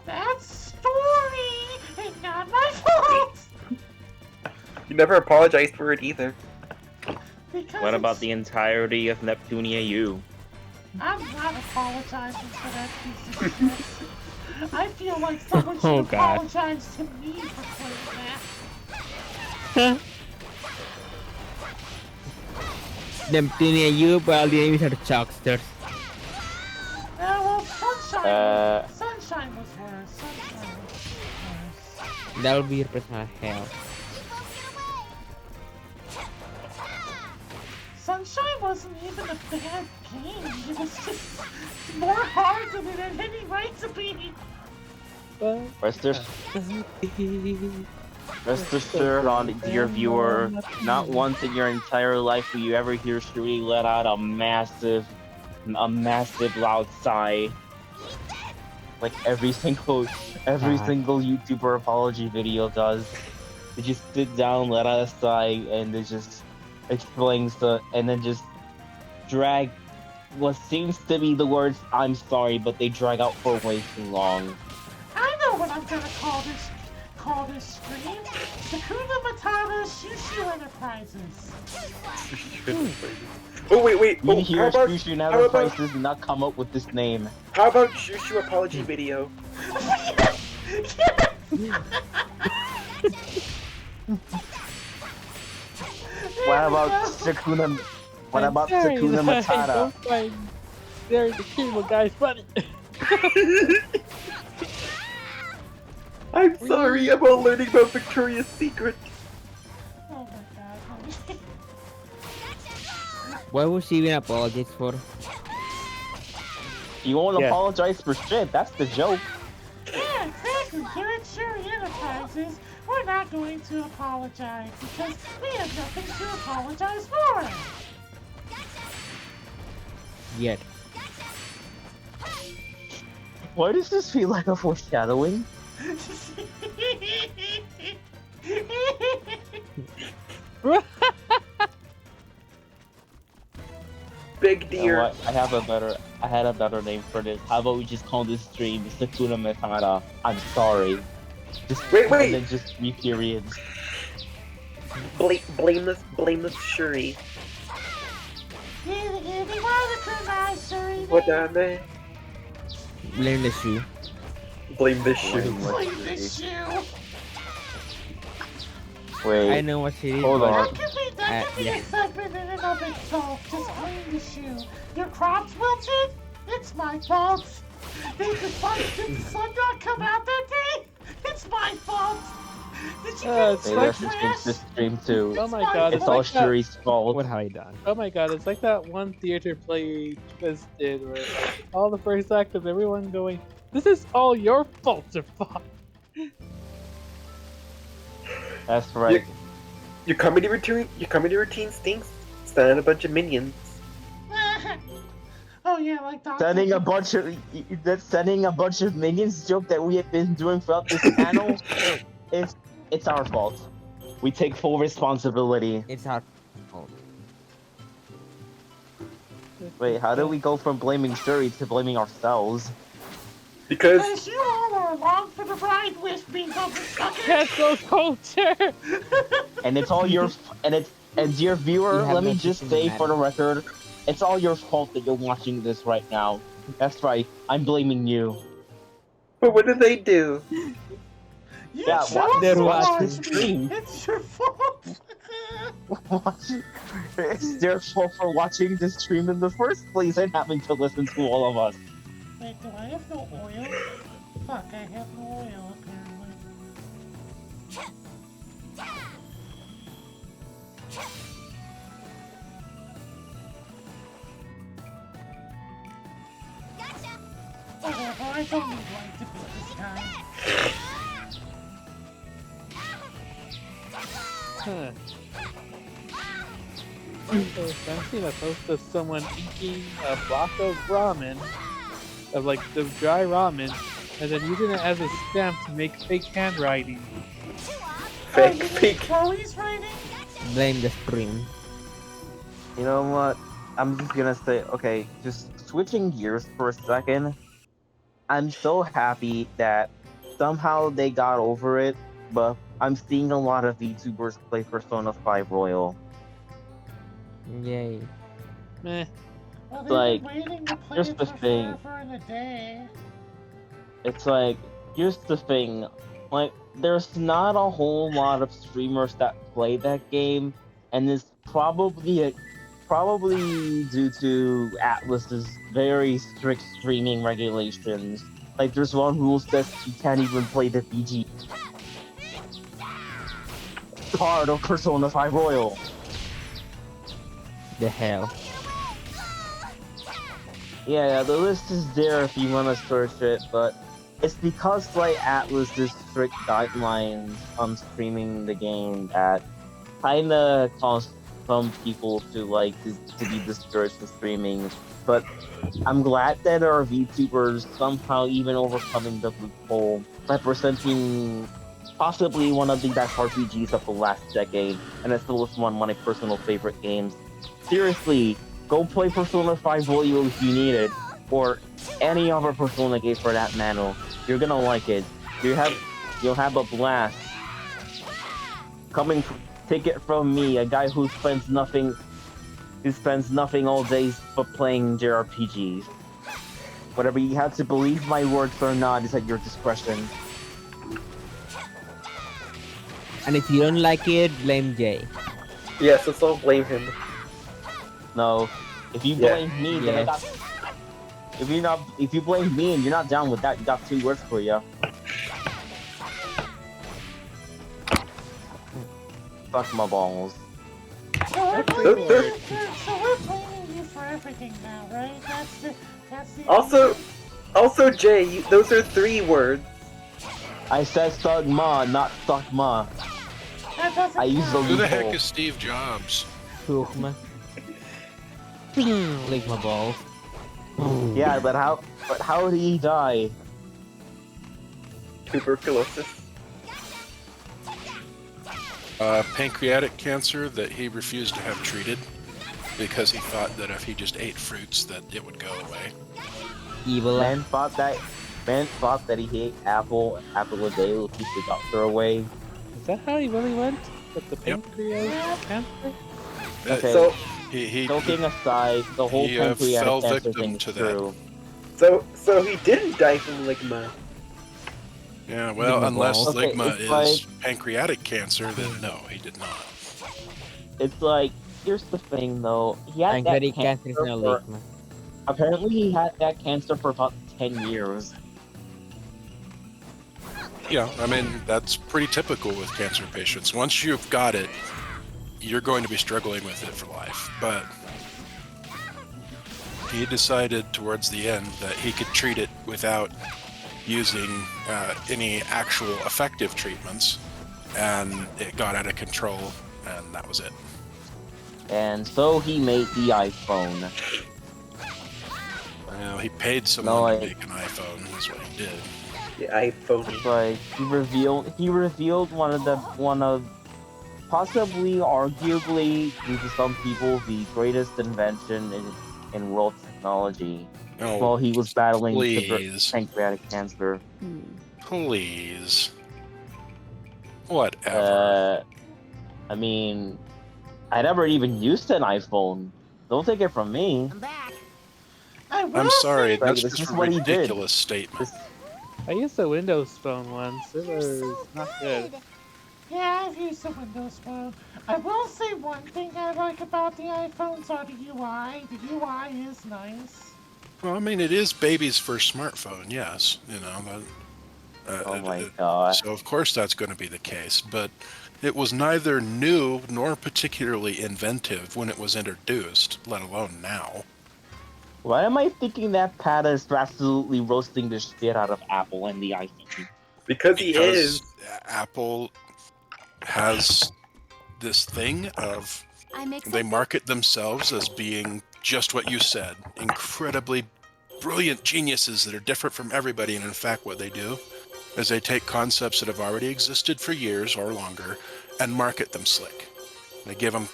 S3: That's story and not my fault.
S1: You never apologized for it either.
S3: Because
S11: What about
S3: it's-
S11: the entirety of Neptunia U?
S3: I'm not apologizing for that piece of shit. I feel like someone should
S2: Oh, God.
S3: apologize to me for playing that.
S2: Neptunia you, but all the enemies are Chalksters.
S3: Well, Sunshine was worse.
S2: That will be your personal hell.
S3: Sunshine wasn't even a bad game. It was just more hard than it had any right to be.
S11: Rest assured, on dear viewer, not once in your entire life will you ever hear Shuri let out a massive loud sigh. Like every single YouTuber apology video does. They just sit down, let out a sigh, and they just explains and then just drag what seems to be the words "I'm sorry," but they drag out for way too long.
S3: I know what I'm gonna call this stream. Sakuna Matata Shushu Enterprises.
S1: Oh wait.
S11: You
S1: Oh,
S11: hear
S1: how about
S11: Shushu Enterprises did not come up with this name.
S1: how about Shushu apology video?
S11: What about Sakuna? What about Sakuna Matata?
S6: There the cable guy's funny.
S1: I'm sorry about learning about Victoria's Secret.
S3: Oh my god, honey.
S2: What was she even apologize for?
S11: You won't apologize for shit. That's the joke.
S3: Yeah, exactly. Here at Shuri Enterprises, we're not going to apologize because we have nothing to apologize for.
S2: Yet.
S11: Why does this feel like a foreshadowing? what? I had a better name for this. How about we just call this stream Sakuna Matata? I'm sorry. Just
S1: Wait.
S11: and then just 3 periods.
S1: Blameless Shuri.
S3: What
S1: Wadame.
S2: Blameless shoe.
S1: Blame this shoe.
S3: Blame this shoe.
S11: Wait.
S2: I know what she is.
S11: Hold
S2: but-
S11: on.
S3: That could be
S2: yeah.
S3: a segment in and of itself. Just blame the shoe. Your crops wilted? It's my fault. Did the sun not come out that day? It's my fault. Did you get
S6: it's
S11: Hey,
S6: like-
S11: this stream too.
S6: Oh my god,
S11: It's
S6: it's
S11: all
S6: like that.
S11: Shuri's fault.
S2: What have I done?
S6: Oh my god, it's like that one theater play Twisted where all the first act of everyone going, "This is all your fault, Fuck."
S11: That's right.
S1: Your comedy routine stinks. Send a bunch of minions.
S3: Oh yeah, like Dr.
S11: Sending a bunch of minions joke that we have been doing throughout this panel. It's our fault. We take full responsibility.
S2: It's our fault.
S11: Wait, how do we go from blaming Shuri to blaming ourselves?
S1: Because
S3: you all are along for the ride with me, motherfucker.
S6: Cancel culture.
S11: And it's all your and dear viewer,
S2: You have
S11: let me
S2: no
S11: just
S2: teaching
S11: say
S2: matter.
S11: for the record, it's all your fault that you're watching this right now. That's right, I'm blaming you.
S1: but what did they do?
S3: You
S11: Yeah,
S3: chose
S2: they're
S3: to
S2: watching
S3: watch me.
S11: stream.
S3: It's your fault.
S11: It's their fault for watching this stream in the first place and having to listen to all of us.
S3: Wait, do I have no oil? Fuck, I have no oil apparently. Whatever, I don't need light to beat this time.
S6: Huh. So I've seen a post of someone eating a block of ramen, of like the dry ramen, and then using it as a stamp to make fake handwriting.
S1: Fake.
S3: Chloe's writing?
S2: Blame the stream.
S11: You know what? I'm just gonna say, okay, just switching gears for a second. I'm so happy that somehow they got over it, but I'm seeing a lot of VTubers play Persona 5 Royal.
S2: Yay.
S6: Meh.
S3: Well,
S11: Like,
S3: they've been waiting to play
S11: here's
S3: it
S11: the
S3: for
S11: thing.
S3: forever and a day.
S11: It's like, here's the thing, like, there's not a whole lot of streamers that play that game, and it's probably due to Atlus's very strict streaming regulations. Like, there's one rule says you can't even play the PG part of Persona 5 Royal.
S2: The hell.
S11: Yeah, the list is there if you want to search it, but it's because like Atlus's strict guidelines on streaming the game that kinda caused some people to be discouraged from streaming. But I'm glad that there are VTubers somehow even overcoming the loophole by presenting possibly one of the best RPGs of the last decade, and it's still one of my personal favorite games. Seriously, go play Persona 5 Royal if you need it, or any other Persona game for that matter. You're gonna like it. You'll have a blast. Take it from me, a guy who spends nothing all day but playing JRPGs. Whatever you have to believe my words or not is at your discretion.
S2: And if you don't like it, blame Jay.
S1: Yes, let's all blame him.
S11: No, if you
S1: Yeah.
S11: blame me, then I got. If you blame me and you're not down with that, you got 2 words for you. Fuck my balls.
S3: So we're blaming you for everything now, right? That's the
S1: Also, Jay, those are 3 words.
S11: I said thug ma, not suck ma.
S3: That doesn't
S11: I use the
S9: Who the heck
S11: loophole.
S9: is Steve Jobs?
S2: Tukma. Lick my balls.
S11: Yeah, but how did he die?
S1: Tuberculosis.
S9: Pancreatic cancer that he refused to have treated. because he thought that if he just ate fruits that it would go away.
S2: Evil.
S11: Man thought that he ate apple a day will keep the doctor away.
S6: Is that how he really went with the
S9: Yep.
S6: pancreas cancer?
S11: Okay.
S1: So
S9: He
S11: Joking aside, the whole
S9: he,
S11: pancreatic
S9: fell
S11: cancer
S9: victim
S11: thing is
S9: to that.
S11: true.
S1: so he didn't die from ligma.
S9: Yeah, well,
S2: Ligma
S9: unless
S2: balls.
S11: Okay,
S9: ligma
S11: it's
S9: is
S11: like-
S9: pancreatic cancer, then no, he did not.
S11: It's like, here's the thing though. He had that
S2: Pancreatic cancer is
S11: cancer
S2: no
S11: for,
S2: ligma.
S11: apparently he had that cancer for about 10 years.
S9: Yeah, I mean, that's pretty typical with cancer patients. Once you've got it, you're going to be struggling with it for life. But he decided towards the end that he could treat it without using any actual effective treatments, and it got out of control, and that was it.
S11: And so he made the iPhone.
S9: Well, he paid someone
S11: No,
S9: to
S11: I-
S9: make an iPhone, that's what he did.
S1: The iPhone.
S11: It's like he revealed one of possibly, arguably, due to some people, the greatest invention in world technology.
S9: Oh,
S11: While he was battling
S9: please.
S11: pancreatic cancer.
S9: Please. Whatever.
S11: I mean, I never even used an iPhone. Don't take it from me.
S4: I'm back.
S9: I'm sorry,
S11: Like,
S9: that's
S11: this
S9: just
S11: is
S9: a
S11: what he did.
S9: ridiculous statement.
S6: I used a Windows phone once. It was not good.
S3: Yeah, I've used a Windows Phone. I will say one thing I like about the iPhones are the UI. The UI is nice.
S9: Well, I mean, it is baby's first smartphone, yes. You know,
S11: Oh my god.
S9: so of course that's going to be the case. But it was neither new nor particularly inventive when it was introduced, let alone now.
S11: Why am I thinking that Pat is absolutely roasting the shit out of Apple and the iPhone?
S1: Because he is.
S9: Apple has this thing of they market themselves as being just what you said, incredibly brilliant geniuses that are different from everybody, and in fact what they do is they take concepts that have already existed for years or longer and market them slick. They give them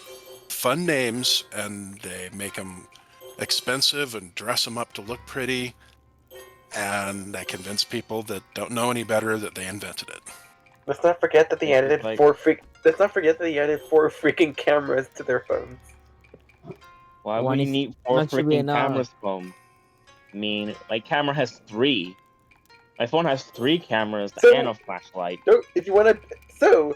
S9: fun names and they make them expensive and dress them up to look pretty, and they convince people that don't know any better that they invented it.
S1: Let's not forget that they added
S11: Like-
S1: Let's not forget that they added 4 freaking cameras to their phones.
S11: Why
S2: One
S11: would you
S2: is-
S11: need 4
S2: one should be
S11: freaking
S2: enough.
S11: cameras, phone? I mean, my camera has 3. My phone has 3 cameras
S1: So-
S11: and a flashlight.
S1: So if you want to,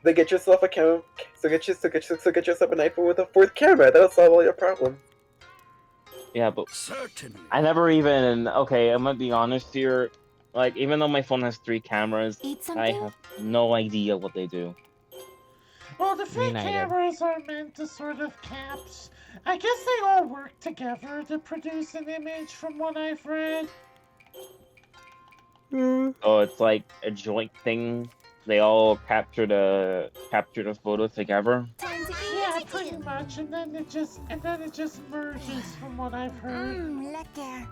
S1: then get yourself a camera. So get yourself an iPhone with a 4th camera. That'll solve all your problems.
S11: Yeah, but
S7: Certainly.
S11: I never even... Okay, I'm gonna be honest here. Like, even though my phone has 3 cameras,
S4: Eat
S11: I
S4: something?
S11: have no idea what they do.
S3: Well, the free
S2: neither.
S3: cameras are meant to sort of caps. I guess they all work together to produce an image from what I've read.
S11: Oh, it's like a joint thing. They all capture the photo together.
S4: Time to eat.
S3: Yeah, pretty much, and then it just merges from what I've heard.
S4: Lecker.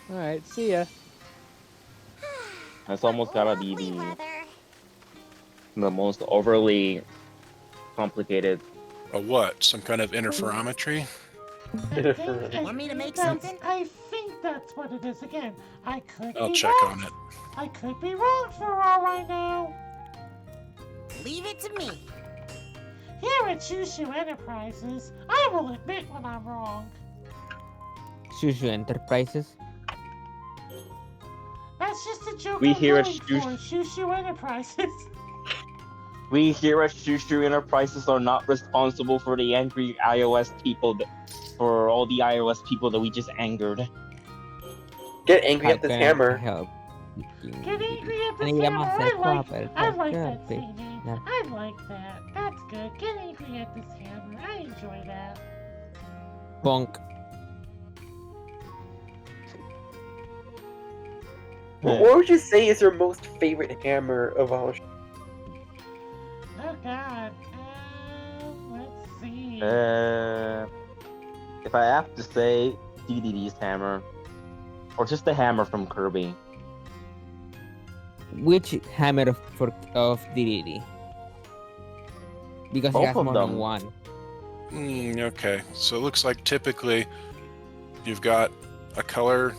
S6: Alright, see ya.
S11: That's almost gotta be
S4: Lovely
S11: the
S4: weather.
S11: most overly complicated.
S9: A what? Some kind of interferometry?
S4: Want me to make
S3: that's-
S4: something?
S3: I think that's what it is. Again, I could
S9: I'll
S3: be
S9: check
S3: wrong.
S9: on it.
S3: I could be wrong for all I know.
S4: Leave it to me.
S3: Here at Shushu Enterprises, I will admit when I'm wrong.
S2: Shushu Enterprises.
S3: That's just a joke
S11: We
S3: I'm
S11: here at
S3: going for. Shushu Enterprises.
S11: We here at Shushu Enterprises are not responsible for the angry iOS people, for all the iOS people that we just angered.
S1: Get angry
S2: How
S1: at this
S2: can I
S1: hammer.
S2: help?
S3: Get angry at the
S2: Need a
S3: hammer.
S2: master
S3: I like
S2: proper,
S3: that
S2: perfect.
S3: scene.
S2: Yeah.
S3: I like that. That's good. Get angry at this hammer. I enjoy that.
S2: Bonk.
S1: What would you say is your most favorite hammer of all?
S3: Oh God. Let's see.
S11: If I have to say, DDD's hammer, or just the hammer from Kirby.
S2: which hammer of DDD? Because it
S11: Both
S2: has
S11: of
S2: more than
S11: them.
S2: one.
S9: Okay, so it looks like typically you've got a color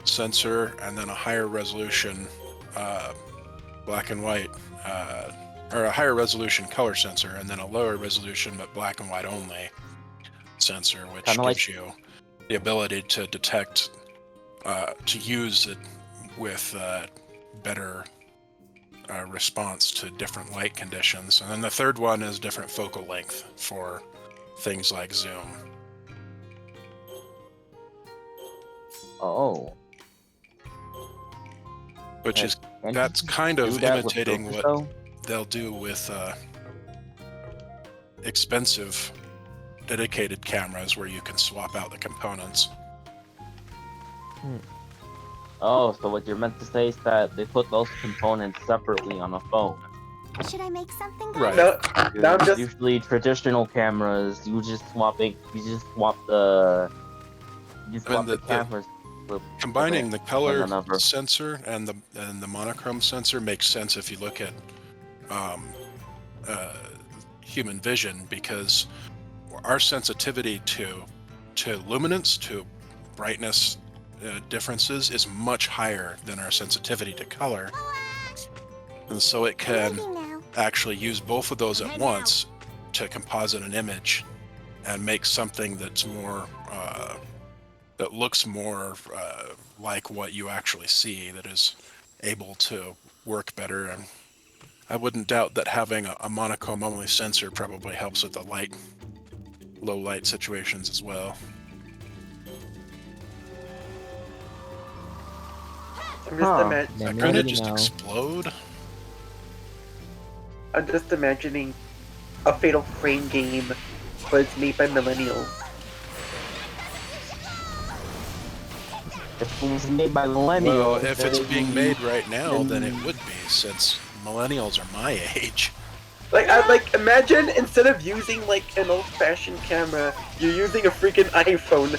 S9: sensor and then a higher resolution black and white, or a higher resolution color sensor and then a lower resolution but black and white only sensor, which
S11: Kinda
S9: gives you the ability to detect, to use it with better response to different light conditions. And then the third one is different focal length for things like zoom.
S11: Oh.
S9: Which is,
S11: Can't
S9: that's
S11: you
S9: kind
S11: do
S9: of
S11: that with
S9: imitating
S11: filters,
S9: what
S11: though?
S9: they'll do with expensive dedicated cameras where you can swap out the components.
S11: Oh, so what you're meant to say is that they put those components separately on a phone.
S4: Should I make something,
S9: Right.
S4: guys?
S1: No, I'm just
S11: Usually traditional cameras, you just swap the cameras.
S9: Combining the color
S11: another.
S9: sensor and the monochrome sensor makes sense if you look at human vision, because our sensitivity to luminance, to brightness differences is much higher than our sensitivity to color, and so it can actually use both of those at once to composite an image and make something that's more that looks more like what you actually see, that is able to work better. And I wouldn't doubt that having a monochrome only sensor probably helps with the low light situations as well.
S1: I'm just
S9: Sakuna just explode?
S1: I'm just imagining a Fatal Frame game, but it's made by millennials.
S11: If it was made by millennials,
S9: Well, if it's being made right now, then it would be, since millennials are my age.
S1: Like, imagine instead of using like an old-fashioned camera, you're using a freaking iPhone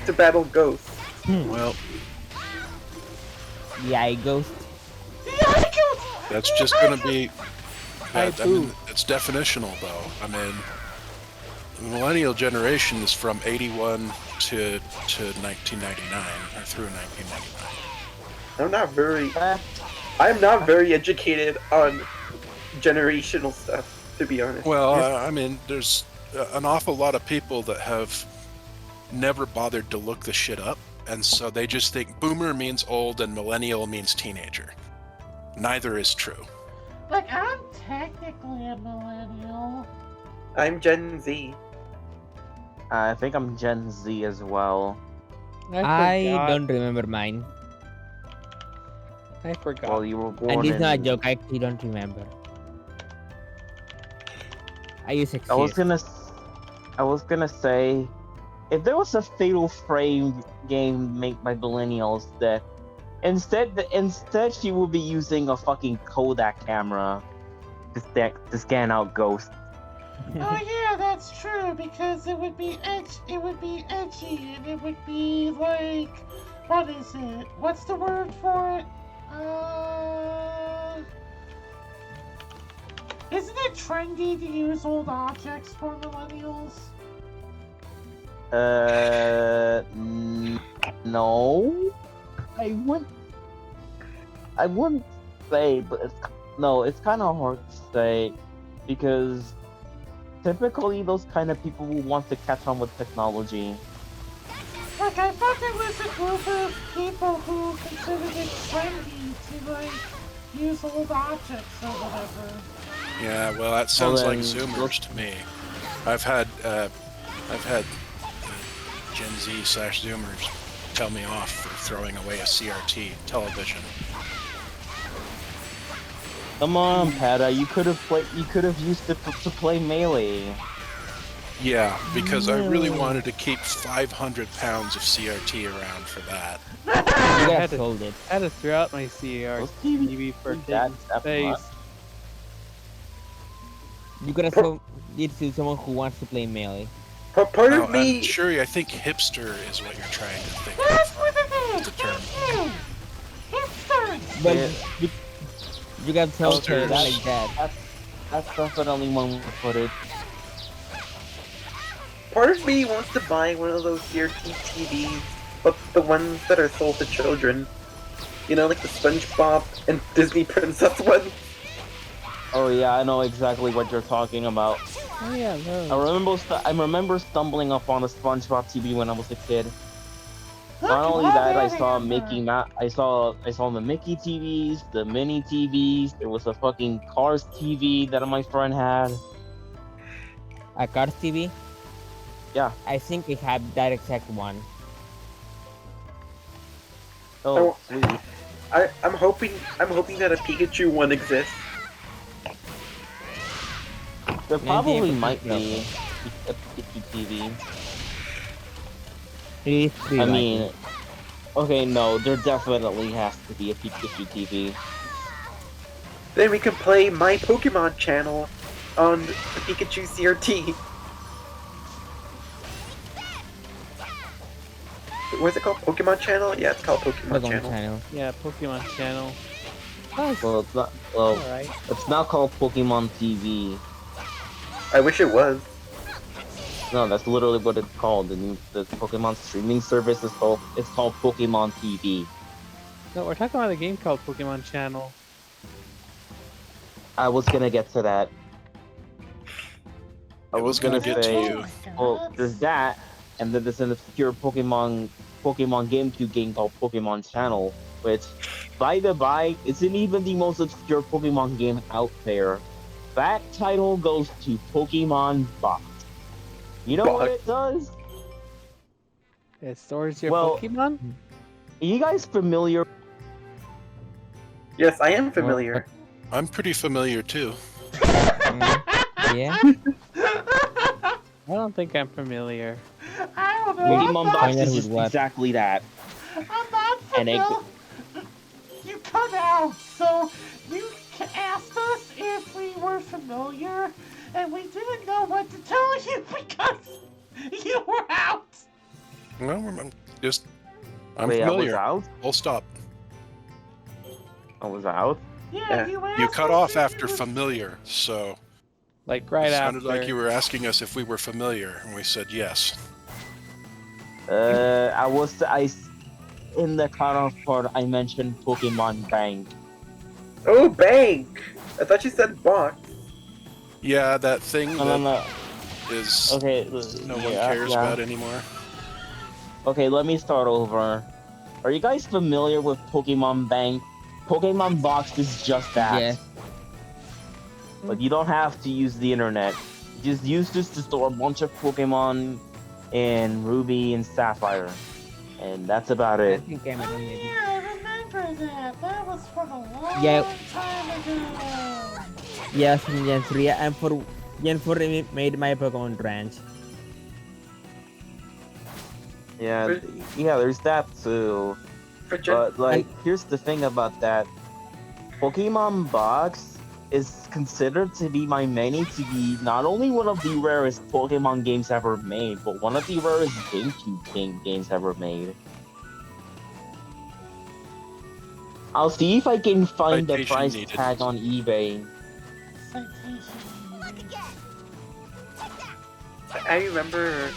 S1: to battle ghosts.
S9: Well,
S2: Yeah, ghost.
S9: that's just gonna be. I mean, it's definitional, though. I mean, the millennial generation is from 81 to 1999, or through 1999.
S1: I'm not very educated on generational stuff, to be honest.
S9: Well, I mean, there's an awful lot of people that have never bothered to look the shit up, and so they just think boomer means old and millennial means teenager. Neither is true.
S3: Like, I'm technically a millennial.
S1: I'm Gen Z.
S11: I think I'm Gen Z as well.
S2: I don't remember mine.
S6: I forgot.
S11: Well, you were born
S2: And it's not a
S11: in...
S2: joke, I actually don't remember. I use
S11: I was gonna say, if there was a Fatal Frame game made by millennials, that instead she would be using a fucking Kodak camera to scan out ghosts.
S3: Oh yeah, that's true, because it would be edgy, and it would be like, what is it? What's the word for it? Isn't it trendy to use old objects for millennials?
S11: No. I wouldn't say, but it's kind of hard to say, because typically those kind of people will want to catch on with technology.
S3: Like, I thought there was a group of people who considered it trendy to, like, use old objects or whatever.
S9: Yeah, well, that sounds like Zoomers to me. I've had Gen Z/Zoomers tell me off for throwing away a CRT television.
S11: Come on, Pata, you could have used it to play Melee.
S9: Yeah, because I really wanted to keep 500 pounds of CRT around for that.
S6: I had to throw out my CRT for taking space.
S2: You gotta show it to someone who wants to play Melee.
S1: Part of me...
S9: I'm sure, I think hipster is what you're trying to think
S3: That's
S9: of.
S3: what it is!
S9: It's a term.
S3: Thank you! Hipsters!
S2: Well,
S11: Yeah.
S2: you can tell
S11: Okay,
S2: something like that.
S11: that's definitely one way to put it.
S1: Part of me wants to buy one of those CRT TVs, but the ones that are sold to children. You know, like the SpongeBob and Disney Princess ones.
S11: Oh yeah, I know exactly what you're talking about.
S6: Oh yeah,
S11: I remember stumbling upon a SpongeBob TV when I was a kid.
S3: Look
S11: Not
S3: at
S11: only
S3: all
S11: that, I
S3: that
S11: saw
S3: hammer.
S11: I saw the Mickey TVs, the mini TVs. There was a fucking Cars TV that my friend had.
S2: A Cars TV?
S11: Yeah.
S2: I think I have that exact one.
S11: Oh, sweet.
S1: I'm hoping that a Pikachu one exists.
S11: There probably
S2: 98%
S11: might
S2: sure.
S11: be a Pikachu TV.
S2: It is pretty
S11: I
S2: likely.
S11: mean, okay, no, there definitely has to be a Pikachu TV.
S1: Then we can play My Pokemon channel on the Pikachu CRT. What's it called? Pokemon channel? Yeah, it's called Pokemon channel.
S6: Yeah, Pokemon Channel.
S11: Well, it's not. Well,
S6: Alright.
S11: it's not called Pokemon TV.
S1: I wish it was.
S11: No, that's literally what it's called. The Pokemon streaming service is called Pokemon TV.
S6: No, we're talking about a game called Pokemon Channel.
S11: I was gonna get to that.
S9: I was gonna get to you.
S11: Well, there's that, and then there's an obscure Pokemon GameCube game called Pokemon Channel, which, by the by, isn't even the most obscure Pokemon game out there. That title goes to Pokemon Box. You know what it does?
S6: It stores your Pokemon?
S11: Are you guys familiar?
S1: Yes, I am familiar.
S9: I'm pretty familiar too.
S2: Yeah?
S6: I don't think I'm familiar.
S3: I don't know.
S11: Pokemon Box
S2: Find out
S11: is
S2: who's
S11: just
S2: what.
S11: exactly that.
S3: I'm not
S11: And it,
S3: familiar. You cut out, so you asked us if we were familiar, and we didn't know what to tell you because you were out.
S9: No, I'm just. I'm
S11: Wait, I was
S9: familiar.
S11: out?
S9: Full stop.
S11: I was out?
S3: Yeah, you asked
S9: You cut
S3: us
S9: off
S3: if
S9: after
S3: you were-
S9: familiar, so
S6: Like right
S9: it
S6: after.
S9: sounded like you were asking us if we were familiar, and we said yes.
S11: In the cutoff part, I mentioned Pokemon Bank.
S1: Oh, bank! I thought you said box.
S9: Yeah, that thing
S11: No.
S9: is
S11: Okay,
S9: no one cares about anymore.
S11: Okay, let me start over. Are you guys familiar with Pokemon Bank? Pokemon Box is just that.
S2: Yeah.
S11: But you don't have to use the internet. You just use this to store a bunch of Pokemon in Ruby and Sapphire. And that's about
S2: I
S11: it.
S2: think I remember maybe.
S3: Yeah, I remember that. That was from a long
S2: Yeah.
S3: time ago.
S2: Yes, in Gen 3. And for Gen 4, I made my Pokemon Ranch.
S11: Yeah, there's that too. But like, here's the thing about that. Pokemon Box is considered to be by many to be not only one of the rarest Pokemon games ever made, but one of the rarest GameCube games ever made. I'll see if I can find the
S9: Citation
S11: price
S9: needed.
S11: tag on eBay.
S1: I remember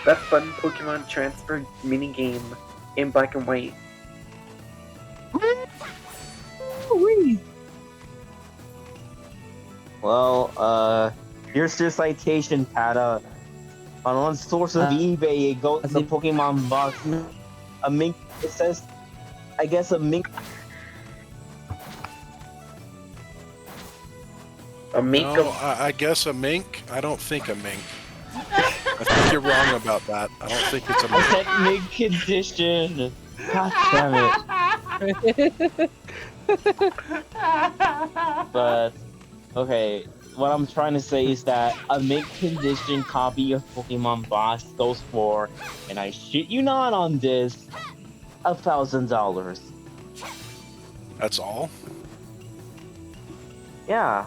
S1: that fun Pokemon transfer minigame in black and white.
S11: Well, here's your citation, Pata. On one source of eBay, it goes the Pokemon Box. A mink. It says, I guess a mink.
S1: A mink?
S9: No, I guess a mink. I don't think a mink. I think you're wrong about that. I don't think it's a
S11: I
S9: mink.
S11: said mink condition. God damn it. But okay, what I'm trying to say is that a mint condition copy of Pokemon Box goes for, and I shit you not on this, $1,000.
S9: That's all.
S11: Yeah,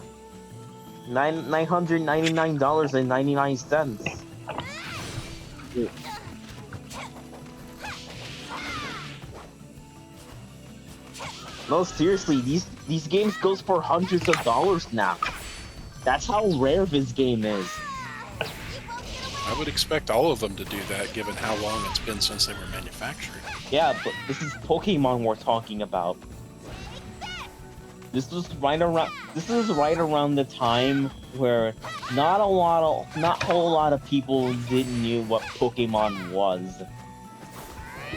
S11: $999.99. No, seriously, these games goes for hundreds of dollars now. That's how rare this game is.
S9: I would expect all of them to do that, given how long it's been since they were manufactured.
S11: Yeah, but this is Pokemon we're talking about. This was right around the time where not a whole lot of people didn't knew what Pokemon was.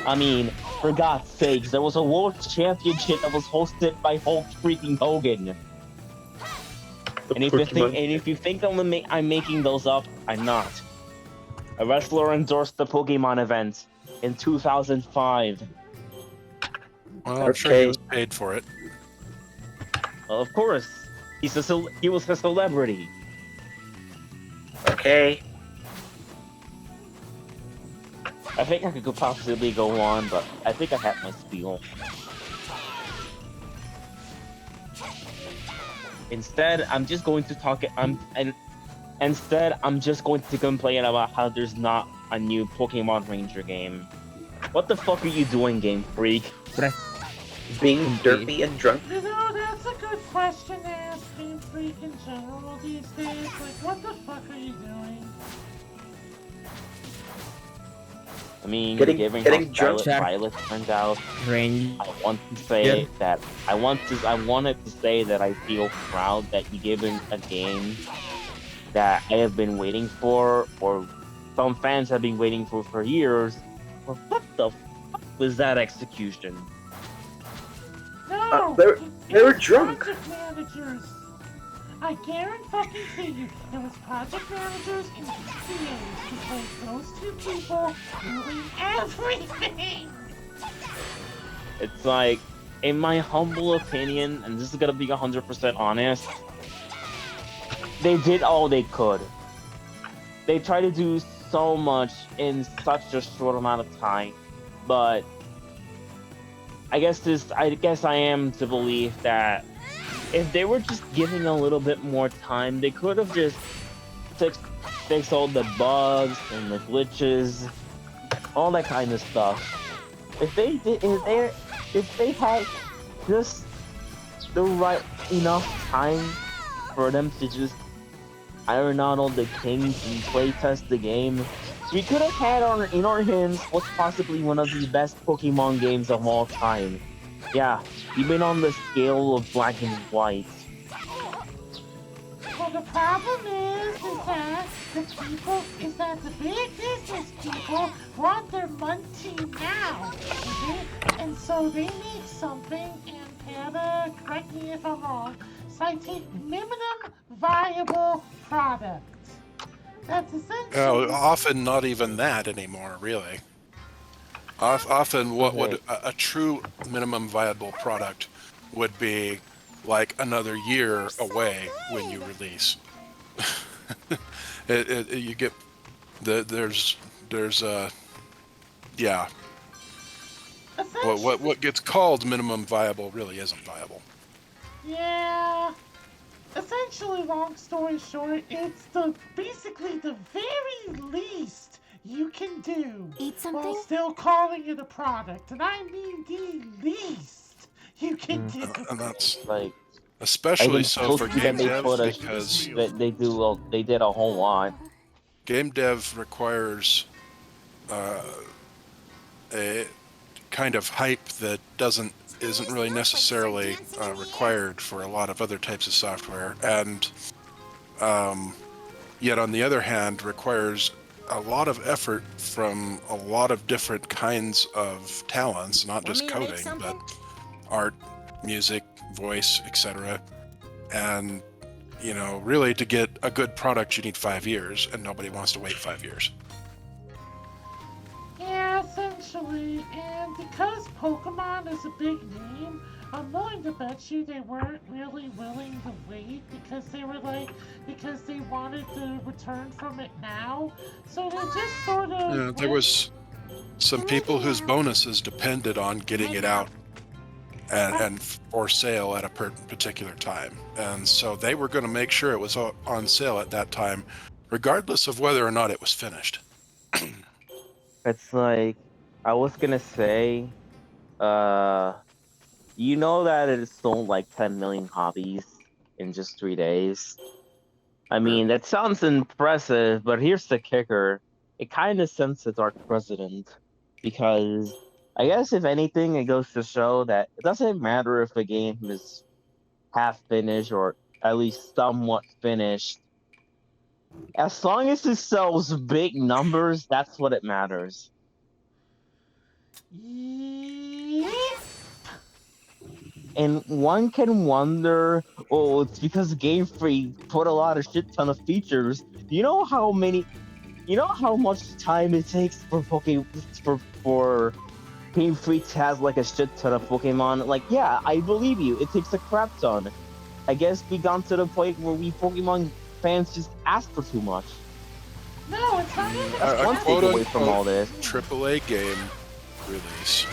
S11: I mean, for God's sakes, there was a world championship that was hosted by Hulk freaking Hogan. And if you think I'm making those up, I'm not. A wrestler endorsed the Pokemon event in 2005.
S9: Well, I'm sure he was paid for it.
S11: Well, of course, he was a celebrity.
S1: Okay.
S11: I think I could possibly go on, but I think I had my spiel. Instead, I'm just going to complain about how there's not a new Pokemon Ranger game. What the fuck are you doing, Game Freak?
S1: Being derpy and drunk?
S3: You know, that's a good question to ask Game Freak in general these days. Like, what the fuck are you doing?
S11: I mean,
S1: getting
S11: how Violet turned out. I wanted to say that I feel proud that you gave him a game that I have been waiting for, or some fans have been waiting for years. Well, what the fuck was that execution?
S3: No!
S1: They were drunk!
S3: Project managers! I guarantee you, there was project managers and CAs because those two people doing everything!
S11: It's like, in my humble opinion, and this is gonna be 100% honest, they did all they could. They tried to do so much in such a short amount of time, but I guess I am to believe that if they were just giving a little bit more time, they could have just fixed all the bugs and the glitches, all that kind of stuff. If they had just the right enough time for them to just iron out all the kinks and playtest the game, we could have had in our hands what's possibly one of the best Pokemon games of all time. Yeah, even on the scale of Black and White.
S3: Well, the problem is that the big business people want their money now, okay? And so they make something, and Panda, correct me if I'm wrong, citing minimum viable product. That's essentially...
S9: often not even that anymore, really. Often what would a true minimum viable product would be like another year away when you release. You get there's yeah. What gets called minimum viable really isn't viable.
S3: Yeah. Essentially, long story short, it's basically the very least you can do while still calling it a product, and I mean the least you can do.
S9: And that's
S11: like,
S9: especially so for game devs because
S11: they did a whole lot.
S9: Game dev requires a kind of hype that isn't really necessarily required for a lot of other types of software, and yet on the other hand requires a lot of effort from a lot of different kinds of talents, not just coding, but art, music, voice, etc. And, you know, really to get a good product you need 5 years, and nobody wants to wait 5 years.
S3: Yeah, essentially, and because Pokemon is a big name, I'm willing to bet you they weren't really willing to wait because they wanted to return from it now. So they just sort of...
S9: Yeah, there was some people whose bonuses depended on getting it out and for sale at a particular time. And so they were going to make sure it was on sale at that time, regardless of whether or not it was finished.
S11: It's like, I was gonna say, You know that it sold like 10 million copies in just 3 days. I mean, that sounds impressive, but here's the kicker. It kind of sends a dark precedent because I guess if anything, it goes to show that it doesn't matter if a game is half finished or at least somewhat finished. As long as it sells big numbers, that's what it matters.
S3: Yep.
S11: And one can wonder, oh, it's because Game Freak put a lot of shit ton of features. You know how much time it takes for for Game Freak to have like a shit ton of Pokemon? Like, yeah, I believe you. It takes a crap ton. I guess we gone to the point where we Pokemon fans just ask for too much.
S3: No, it's not even
S11: That's one takeaway from all this.
S9: AAA game release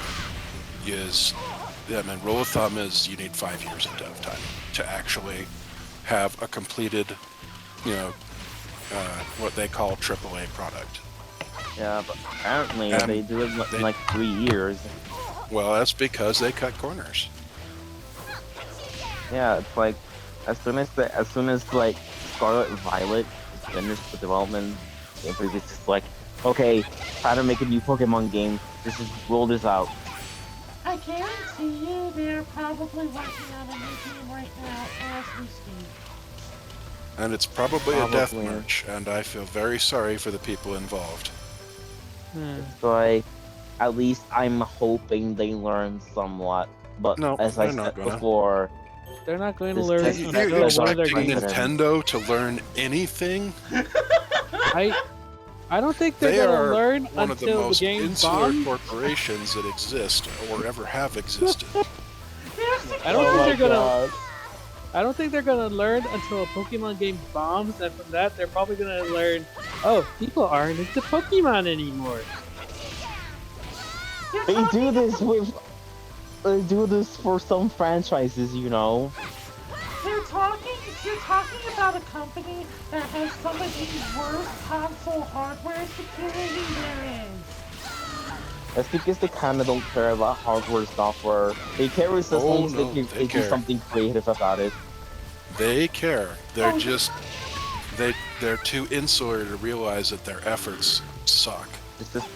S9: is, yeah, man, rule of thumb is you need 5 years of dev time to actually have a completed, what they call AAA product.
S11: Yeah, but apparently they do it in like 3 years.
S9: Well, that's because they cut corners.
S11: Yeah, it's like as soon as like Scarlet and Violet is finished with development, it's just like, okay, try to make a new Pokemon game. Just roll this out.
S3: I guarantee you they're probably working on a new game right now as we speak.
S9: And it's probably a death march, and I feel very sorry for the people involved.
S11: So at least I'm hoping they learn somewhat. But
S9: no,
S11: as I said before,
S6: they're not going to learn.
S9: You're expecting Nintendo to learn anything?
S6: I don't think they're going to learn
S9: one of the
S6: until
S9: most
S6: the game
S9: insular
S6: bombs.
S9: corporations that exist or ever have existed.
S6: I don't think they're gonna learn until a Pokemon game bombs, and from that they're probably gonna learn, oh, people aren't into Pokemon anymore.
S11: They do this for some franchises, you know.
S3: You're talking about a company that has some of the worst console hardware security there is.
S11: That's because they kind of don't care about hardware, software. They care as long as they do something creative about it.
S9: They care. They're just they're too insular to realize that their efforts suck.
S11: It's just,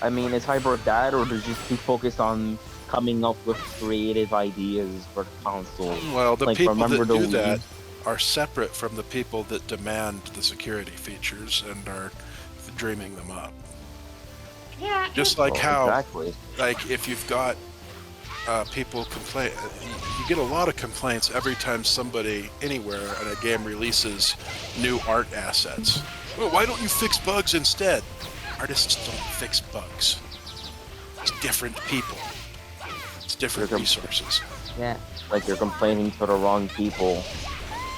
S11: I mean, it's either that or they're just too focused on coming up with creative ideas for the console.
S9: Well, the
S11: like,
S9: people that do
S11: Wii?
S9: that are separate from the people that demand the security features and are dreaming them up.
S3: Yeah.
S9: Just like how,
S11: exactly.
S9: like if you've got people complain, you get a lot of complaints every time somebody anywhere in a game releases new art assets. Well, why don't you fix bugs instead? Artists don't fix bugs. It's different people. It's different resources.
S11: Yeah. Like you're complaining to the wrong people.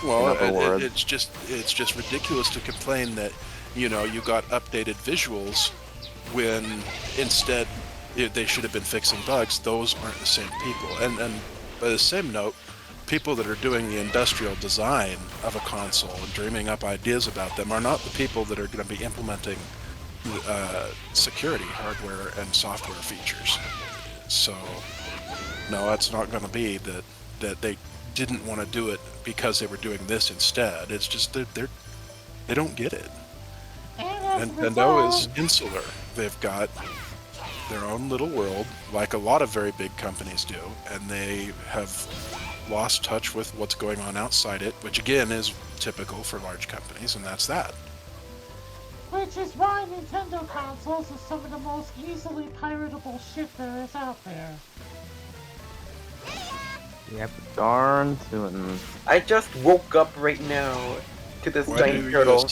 S9: Well, it's just ridiculous to complain that, you got updated visuals when instead they should have been fixing bugs. Those aren't the same people. And by the same note, people that are doing the industrial design of a console and dreaming up ideas about them are not the people that are going to be implementing security hardware and software features. So, no, that's not going to be that they didn't want to do it because they were doing this instead. It's just they don't get it. And Nintendo is insular. They've got their own little world, like a lot of very big companies do, and they have lost touch with what's going on outside it, which again is typical for large companies, and that's that.
S3: Which is why Nintendo consoles are some of the most easily piratable shit there is out there.
S11: Yep, darn tootin'.
S1: I just woke up right now to this giant turtle.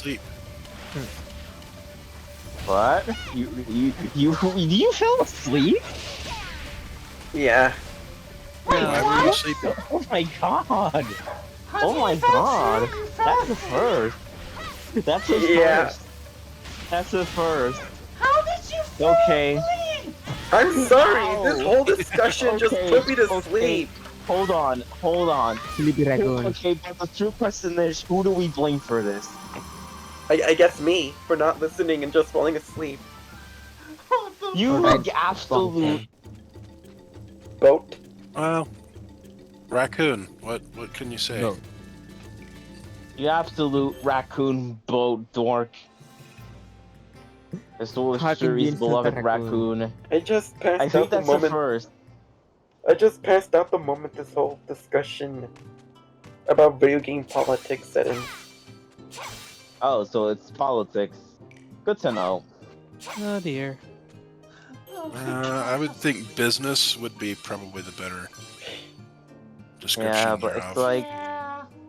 S11: What? You fell asleep?
S1: Yeah.
S9: Why were you sleeping?
S11: Oh my god! Oh my god! That's the first. That's the first. That's the first.
S3: How did you fall asleep?
S1: I'm sorry. This whole discussion just put me to sleep.
S11: Hold on.
S2: Sleepy raccoon.
S11: Okay, but the true question is, who do we blame for this?
S1: I guess me, for not listening and just falling asleep.
S11: You absolute
S1: boat.
S9: Well, Raccoon. What can you say?
S2: Go.
S11: You absolute raccoon boat dork. It's
S2: How can you
S11: Shuri's
S2: insult a
S11: beloved
S2: raccoon?
S11: raccoon.
S1: I just
S11: I
S1: passed
S11: think
S1: out the
S11: that's the
S1: moment.
S11: first.
S1: I just passed out the moment this whole discussion about video game politics set in.
S11: Oh, so it's politics. Good to know.
S6: Oh dear.
S9: I would think business would be probably the better description
S11: Yeah, but
S9: thereof.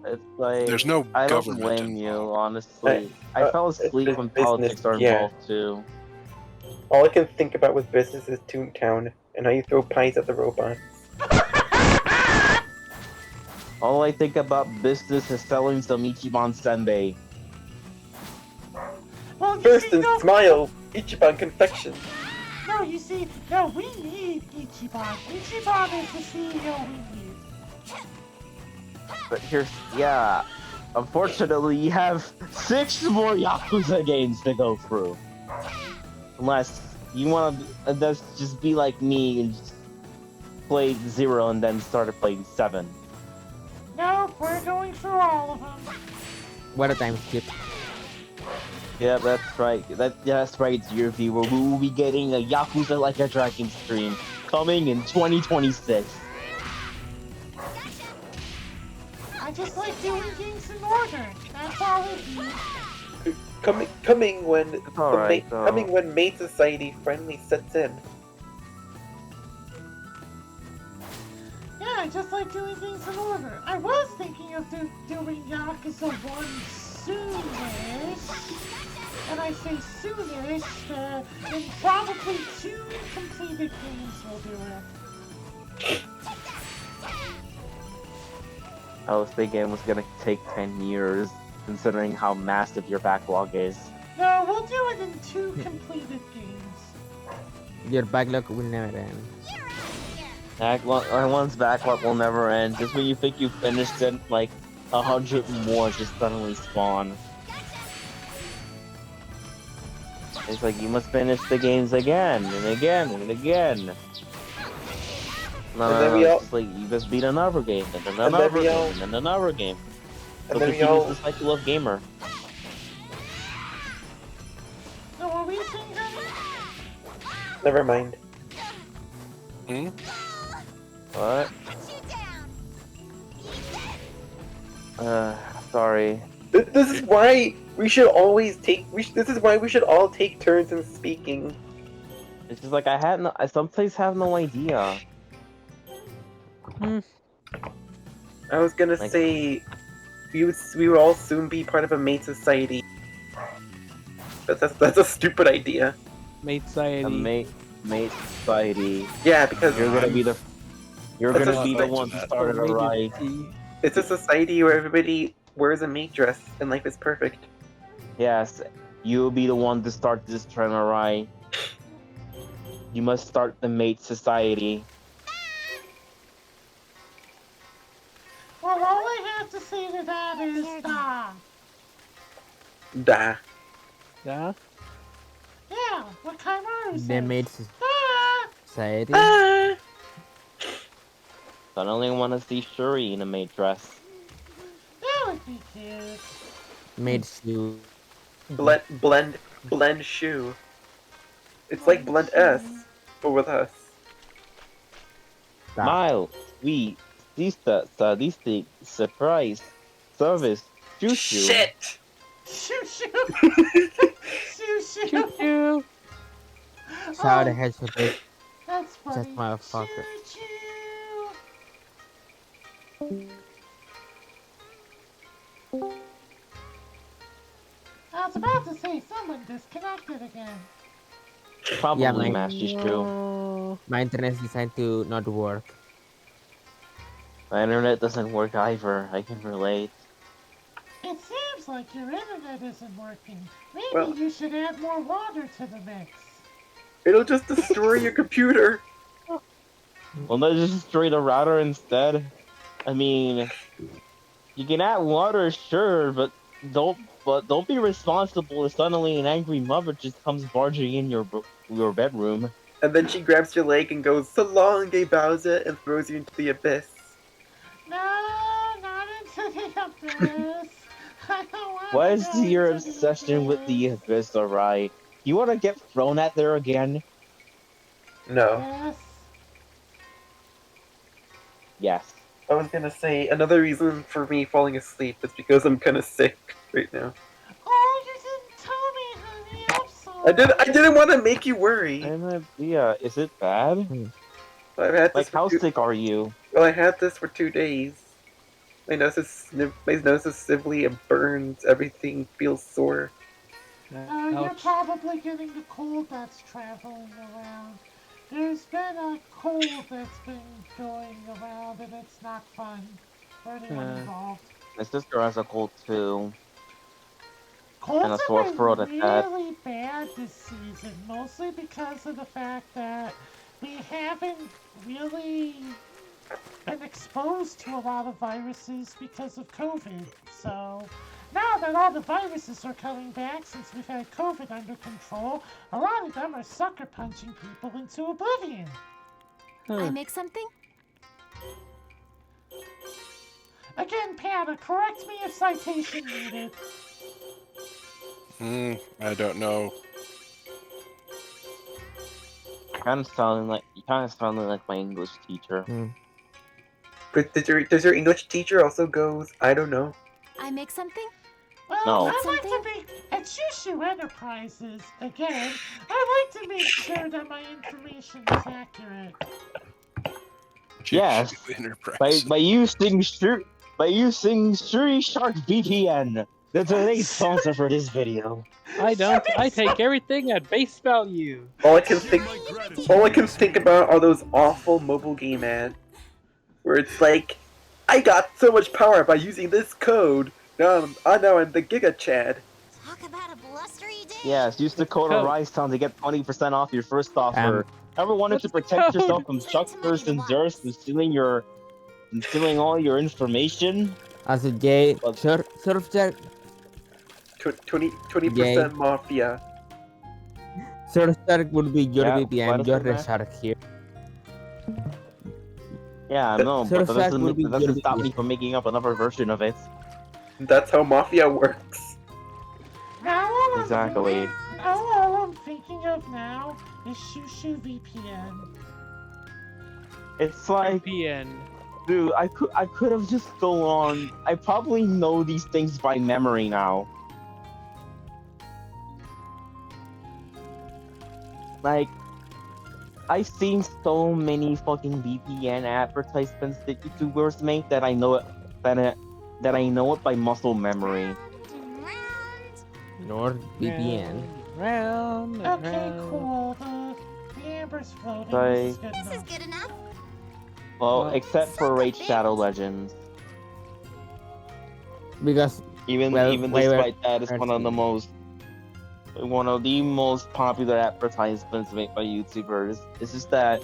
S11: it's like
S9: There's no
S11: I don't
S9: government
S11: blame you,
S9: involved.
S11: honestly. I fell asleep when
S1: business,
S11: politics are
S1: yeah.
S11: involved too.
S1: All I can think about with business is Toontown and how you throw pies at the robots.
S11: All I think about business is selling some Ichiban Senbei.
S3: Well, you
S1: First
S3: see,
S1: and Smile, Ichiban Confection.
S3: No, you see, no, we need Ichiban. Ichiban is the CEO we need.
S11: But yeah. Unfortunately, you have 6 more Yakuza games to go through. Unless you want to just be like me and just play 0 and then start playing 7.
S3: No, we're going through all of them.
S2: What a time skip.
S11: Yeah, that's right. That's right, dear viewer. We will be getting a Yakuza Like a Dragon stream coming in 2026.
S3: I just like doing things in order. That's all it means.
S1: Coming when
S11: alright,
S1: coming when Maid Society finally sets in.
S3: Yeah, I just like doing things in order. I was thinking of doing Yakuza 1 soonish. And I say soonish, in probably 2 completed games will do it.
S11: I was thinking it was gonna take 10 years, considering how massive your backlog is.
S3: No, we'll do it in 2 completed games.
S2: Your backlog will never end.
S11: One's backlog will never end. Just when you think you finished it, like 100 more just suddenly spawn. It's like you must finish the games again and again and again. No, it's like you just beat another game and then another game and then another game. So continues the cycle of gamer.
S3: So what were you saying, honey?
S1: Never mind.
S9: Hmm?
S11: What? Sorry.
S1: This is why we should always take. This is why we should all take turns in speaking.
S11: It's just like I sometimes have no idea.
S1: I was gonna say, we would all soon be part of a Maid Society. But that's a stupid idea.
S6: Maid Society.
S11: Maid Society.
S1: Yeah, because
S11: you're gonna be the one who started a riot.
S1: It's a society where everybody wears a maid dress and life is perfect.
S11: Yes, you'll be the one to start this trend, alright? You must start the Maid Society.
S3: Well, all I have to say to that is, da.
S1: Da.
S6: Yeah?
S3: Yeah, what Kaimaru says.
S2: They made society.
S11: I only want to see Shuri in a maid dress.
S3: That would be cute.
S2: Made shoe.
S1: Blend shoe. It's like Blend S, but with us.
S11: Smile, sweet, sadistic, surprise, service, shoo shoo.
S1: Shit!
S3: Shoo shoo! Shoo shoo!
S2: Shoo. Shower the head so big.
S3: That's funny.
S2: Just motherfucker.
S3: Choo choo! I was about to say someone disconnected again.
S11: Probably
S2: Yeah,
S11: Master Shoo.
S2: My internet is designed to not work.
S11: My internet doesn't work either. I can relate.
S3: It seems like your internet isn't working. Maybe you should add more water to the mix.
S1: It'll just destroy your computer.
S11: Well, let's just destroy the router instead. I mean, you can add water, sure, but don't be responsible if suddenly an angry mother just comes barging in your bedroom.
S1: And then she grabs your leg and goes, "So long, gay Bowser," and throws you into the abyss.
S3: Abyss. I don't want
S11: What
S3: to
S11: is
S3: go
S11: your
S3: into the
S11: obsession with the
S3: Abyss.
S11: Abyss, alright? You wanna get thrown at there again?
S1: No.
S3: Yes.
S11: Yes.
S1: I was gonna say another reason for me falling asleep is because I'm kind of sick right now.
S3: Oh, you didn't tell me, honey. I'm sorry.
S1: I didn't want to make you worry.
S11: I have no idea. Is it bad?
S1: I've had this
S11: Like,
S1: for
S11: how
S1: two.
S11: sick are you?
S1: Well, I had this for 2 days. My nose is snivelly and burns. Everything feels sore.
S3: You're
S6: Ouch.
S3: probably getting the cold that's traveling around. There's been a cold that's been going around, and it's not fun for anyone involved.
S11: My sister has a cold too. And
S3: Colds
S11: a sore
S3: have
S11: throat
S3: been
S11: at that.
S3: really bad this season, mostly because of the fact that we haven't really been exposed to a lot of viruses because of COVID. So now that all the viruses are coming back since we've had COVID under control, a lot of them are sucker punching people into oblivion.
S12: I make something?
S3: Again, Panda, correct me if citation needed.
S9: I don't know.
S11: You kind of sounded like my English teacher.
S1: But does your English teacher also goes, I don't know?
S12: I make something?
S3: Well,
S11: No.
S3: I like to make at Shushu Enterprises. Again, I like to make sure that my information is accurate.
S11: Yes. By using Shuri Shark VPN. That's today's sponsor for this video.
S6: I don't. I take everything at base value.
S1: All I can think about are those awful mobile game ads, where it's like, I got so much power by using this code. Now I'm the Giga Chad.
S4: Talk about a blustery day.
S11: Yes, use the code Town to get 20% off your first offer. Ever wanted to protect yourself from Chucksters and Zers from stealing all your information?
S2: As a gay surfshark.
S1: 20% Mafia.
S2: Surfshark would be your
S11: Yeah,
S2: VPN, your shark here.
S11: Yeah, I know, but that doesn't stop me from making up another version of it.
S1: That's how Mafia works.
S3: Now
S11: Exactly.
S3: all I'm thinking of now is Shushu VPN.
S11: It's like,
S6: VPN.
S11: dude, I could have just gone on. I probably know these things by memory now. Like, I've seen so many fucking VPN advertisements that YouTubers make that I know it by muscle memory.
S2: NordVPN.
S3: Okay, cool. The amber's floating.
S11: Like,
S4: This is good enough.
S11: well, except for Raid Shadow Legends.
S2: Because
S11: Even despite that, it's one of the most popular advertisements made by YouTubers. It's just that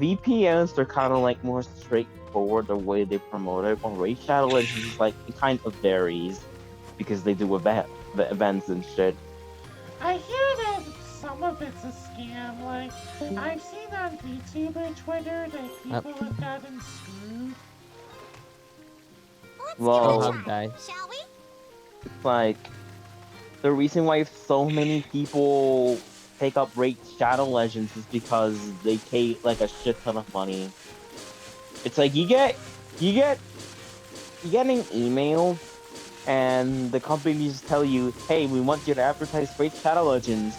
S11: VPNs are kind of like more straightforward the way they promote it. On Raid Shadow Legends, it's like it kind of varies because they do the events and shit.
S3: I hear that some of it's a scam. Like, I've seen on YouTube and Twitter that people have gotten screwed.
S11: Well,
S4: Shall we?
S11: it's like the reason why so many people take up Raid Shadow Legends is because they pay like a shit ton of money. It's like you get an email and the company just tell you, hey, we want you to advertise Raid Shadow Legends.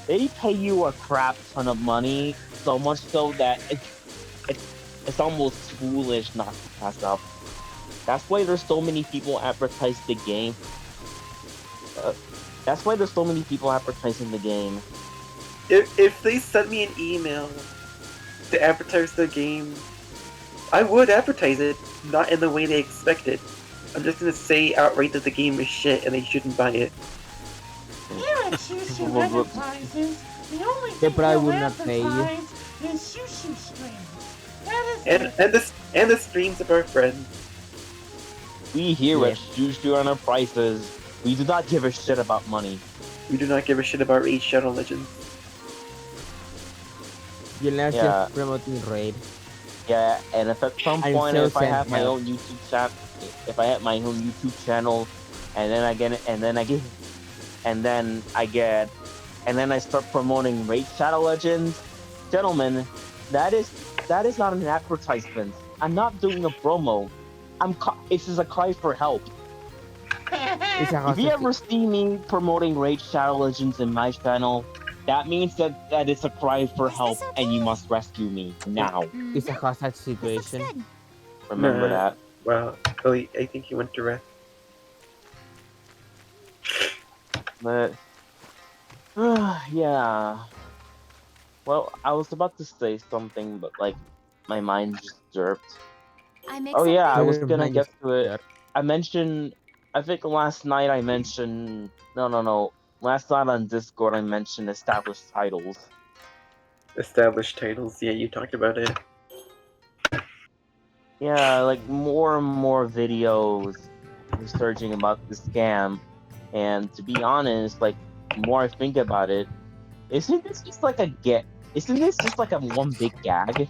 S11: They pay you a crap ton of money, so much so that it's almost foolish not to pass up. That's why there's so many people advertise the game. That's why there's so many people advertising the game.
S1: If they sent me an email to advertise the game, I would advertise it, not in the way they expected. I'm just gonna say outright that the game is shit and they shouldn't buy it.
S3: Here at Shushu Enterprises, the only thing
S2: but I
S3: we'll
S2: would not pay you.
S3: advertise is Shushu streams. That is
S1: And the streams of our friends.
S11: We here at Shushu Enterprises, we do not give a shit about money.
S1: We do not give a shit about Raid Shadow Legends.
S2: You're not
S11: Yeah.
S2: just promoting Raid.
S11: Yeah, and if at some
S2: I'm
S11: point
S2: so
S11: if I have my
S2: sentimental.
S11: own if I have my own YouTube channel, and then I get and then I start promoting Raid Shadow Legends, gentlemen, that is not an advertisement. I'm not doing a promo. This is a cry for help.
S2: Isa
S11: If you
S2: cosa
S11: ever see me promoting Raid Shadow Legends in my channel, that means that it's a cry for help, and you must rescue me now.
S2: It's a hostage
S12: This looks
S2: situation.
S12: good.
S11: Remember
S1: Nah.
S11: that.
S1: Well, Billy, I think he went to rest.
S11: But yeah. Well, I was about to say something, but like my mind just jerked.
S12: I make
S11: Oh yeah, I
S12: something.
S11: was
S2: Your
S11: gonna
S2: mind
S11: get
S2: is
S11: to it.
S2: there.
S11: I mentioned. I think last night I mentioned. No. Last night on Discord I mentioned established titles.
S1: Established titles. Yeah, you talked about it.
S11: Yeah, like more and more videos researching about the scam, and to be honest, like the more I think about it, isn't this just like a get? Isn't this just like a one big gag?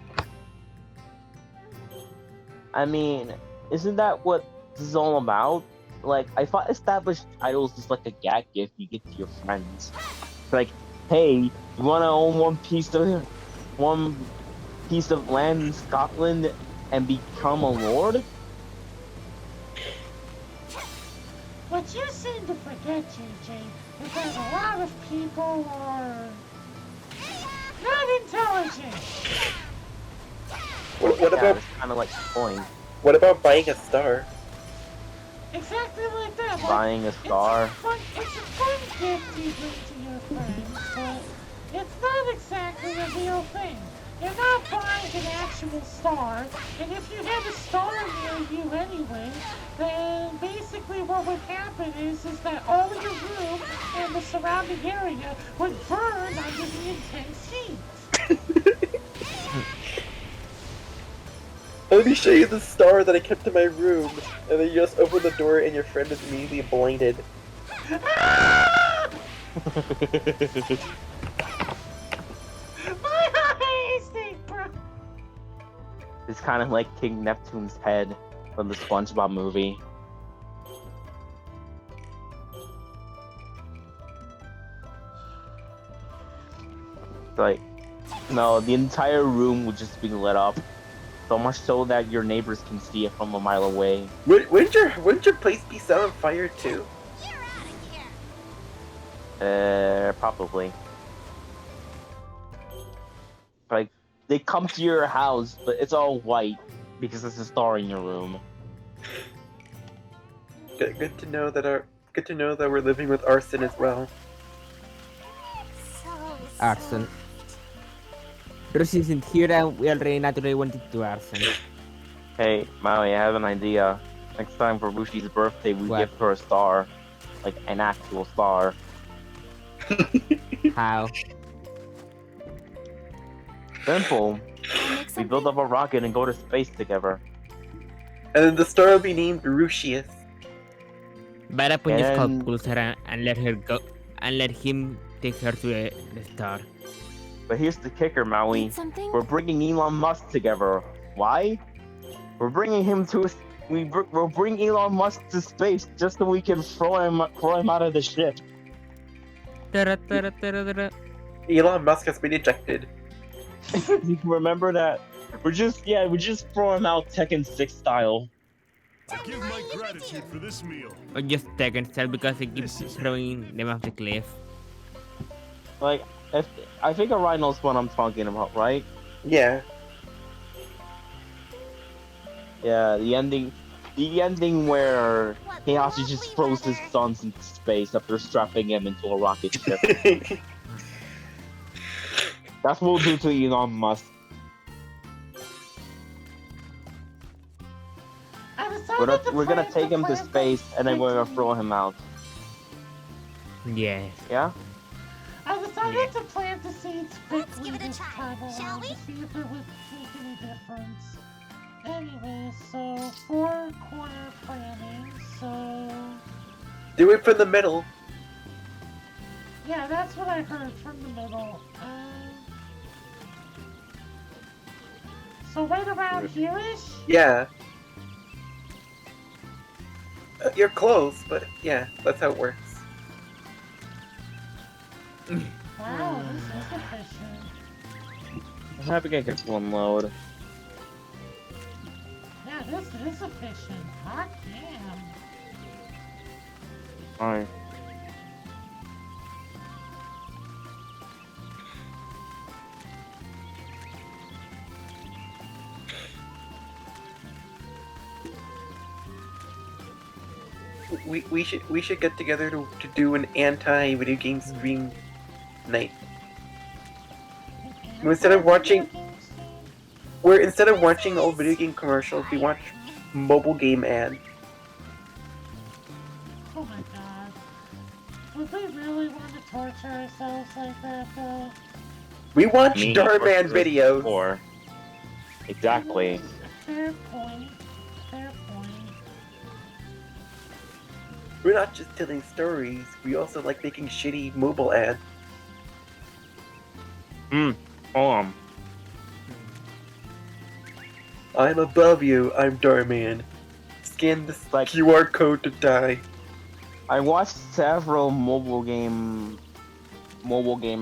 S11: I mean, isn't that what this is all about? Like, I thought established titles is like a gag gift you get to your friends. Like, hey, you want to own one piece of land in Scotland and become a lord?
S3: What you seem to forget, JJ, is that a lot of people are not intelligent.
S11: Well,
S1: What
S11: yeah,
S1: about
S11: that's kind of like the point.
S1: what about buying a star?
S3: Exactly like that.
S11: Buying a star.
S3: It's a fun gift you bring to your friends, but it's not exactly a real thing. You're not buying an actual star, and if you had a star near you anyway, then basically what would happen is that all your room and the surrounding area would burn under the intense heat.
S1: Let me show you the star that I kept in my room. And then you just open the door and your friend is immediately blinded.
S11: It's kind of like King Neptune's head from the SpongeBob movie. Like, no, the entire room would just be lit up. So much so that your neighbors can see it from a mile away.
S1: Wouldn't your place be set on fire too?
S11: Probably. Like, they come to your house, but it's all white because there's a star in your room.
S1: Good to know that we're living with arson as well.
S2: Arson. Bruce isn't here and we already naturally wanted to arson.
S11: Hey, Maui, I have an idea. Next time for Bushi's birthday, we give her a star. Like, an actual star.
S2: How?
S11: Simple. We build up a rocket and go to space together.
S1: And then the star will be named Rusius.
S2: Better put just call her and let her go and let him take her to the star.
S11: But here's the kicker, Maui. We're bringing Elon Musk together. Why? We're bringing him to we'll bring Elon Musk to space just so we can throw him out of the ship.
S1: Elon Musk has been ejected.
S11: You remember that? We're just throw him out Tekken 6 style.
S10: I give my gratitude for this meal.
S2: Or just Tekken style because they keep throwing them off the cliff.
S11: Like, I think Orion knows what I'm talking about, right?
S1: Yeah.
S11: Yeah, the ending where Heihachi just throws his sons into space after strapping him into a rocket ship. That's what we'll do to Elon Musk. We're gonna take him to space and then we're gonna throw him out.
S2: Yes.
S11: Yeah?
S3: I decided to plant the seeds quickly this time around to see if it would make any difference. Anyway, so 4 corner planting, so...
S1: Do it from the middle.
S3: Yeah, that's what I heard from the middle. So So right around here-ish?
S1: Yeah. You're close, but yeah, that's how it works.
S3: Wow, this is efficient.
S11: I'm happy I get one load.
S3: Yeah, this is efficient. Hot damn.
S11: Alright.
S1: We should get together to do an anti-video game stream night. Instead of watching old video game commercials, we watch mobile game ads.
S3: Oh my god. Would we really want to torture ourselves like that, though?
S1: We watch Starman videos.
S11: Before. Exactly.
S3: Fair point. Fair point.
S1: We're not just telling stories, we also like making shitty mobile ads. I'm above you, I'm Darman. Scan this QR code to die.
S11: I watched several mobile game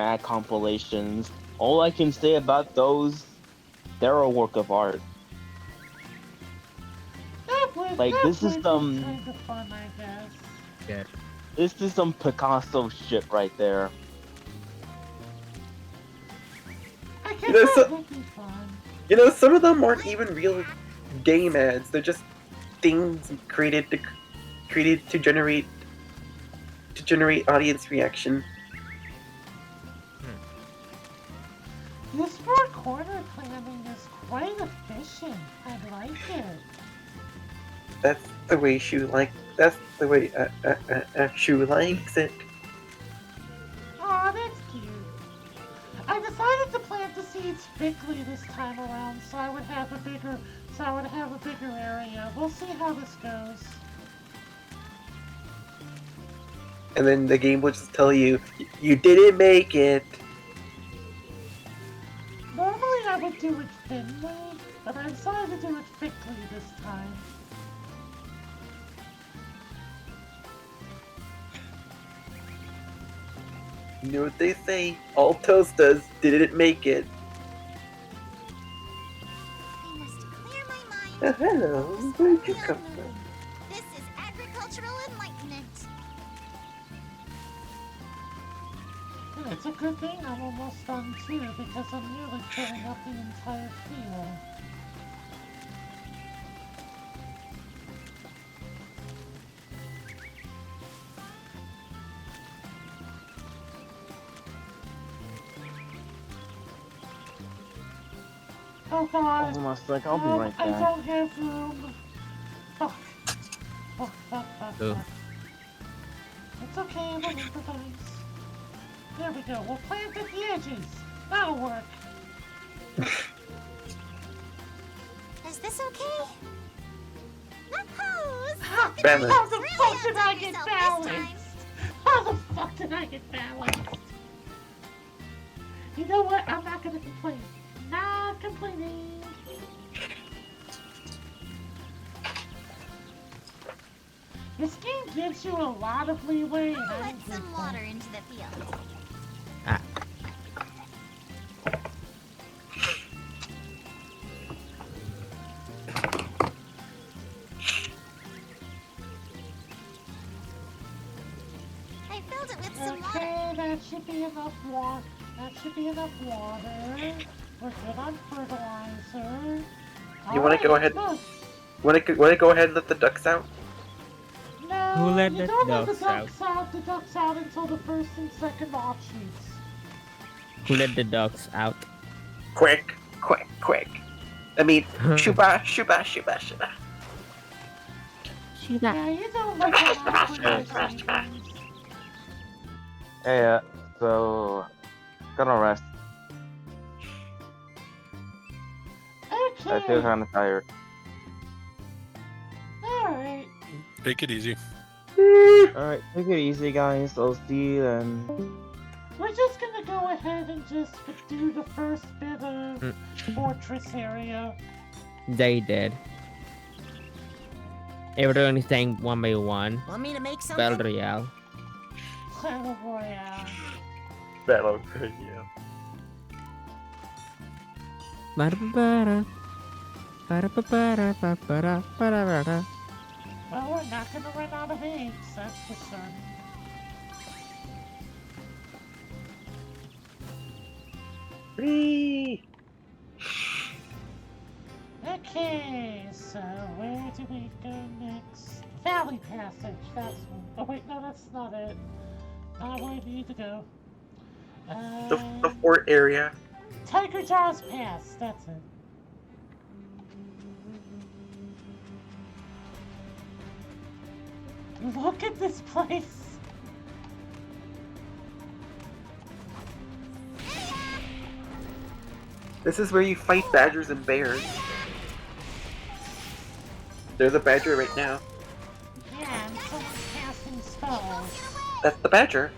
S11: ad compilations. All I can say about those, they're a work of art. This is some
S3: kind of fun, I guess.
S2: Yeah.
S11: This is some Picasso shit right there.
S3: I guess that would be fun.
S1: You know, some of them aren't even real game ads. They're just things created to generate audience reaction.
S3: This four-corner planning is quite efficient. I like it.
S1: That's the way Shu likes it.
S3: Aw, that's cute. I decided to plant the seeds thickly this time around, so I would have a bigger area. We'll see how this goes.
S1: And then the game will just tell you, you didn't make it.
S3: Normally I would do it thinly, but I decided to do it thickly this time.
S1: You know what they say? All toastas didn't make it.
S4: I must clear my mind.
S1: Hello, where'd you come from?
S4: This is agricultural enlightenment.
S3: Yeah, it's a good thing I'm almost done too, because I'm nearly filling up the entire field. Oh god.
S11: Hold on a sec, I'll be right
S3: I
S11: back.
S3: don't have room. Fuck. Fuck.
S2: Oh.
S3: It's okay, we'll improvise. There we go, we'll plant at the edges. That'll work.
S4: Is this okay? Pose!
S1: Balance.
S3: How the fuck did I get balanced? How the fuck did I get balanced? You know what? I'm not gonna complain. Not complaining. This game gives you a lot of leeway.
S4: I'll let some water into the field. I filled it with some water.
S3: Okay, that should be enough water. We're good on fertilizer.
S1: You want to go ahead? Want to go ahead and let the ducks out?
S3: No,
S2: Who let
S3: you
S2: the
S3: don't let the
S2: ducks
S3: ducks out. The ducks out until the first and second offshoots.
S2: Who let the dogs out?
S1: Quick. I mean, shuba.
S3: Yeah, you don't let them out when they're sleeping.
S11: Hey, so gonna rest.
S3: Okay.
S11: I feel kind of tired.
S3: Alright.
S9: Take it easy.
S11: Alright, take it easy, guys. I'll see you then.
S3: We're just gonna go ahead and just do the first bit of fortress area.
S2: They did. Everyone is dying one by one.
S4: Want me to make
S2: Battle
S4: something?
S2: Royale.
S3: Battle Royale.
S1: Battle Royale.
S2: Ba-da-ba-ba-da. Ba-da-ba-ba-da-ba-ba-da.
S3: Well, we're not gonna run out of eggs, that's for certain.
S1: Whee!
S3: Okay, so where do we go next? Valley Passage, that's one. Oh wait, no, that's not it. Not where we need to go.
S1: The fort area.
S3: Tiger Jaws Pass, that's it. Look at this place.
S1: This is where you fight badgers and bears. There's a badger right now.
S3: Yeah, and someone's casting spells.
S1: That's the badger.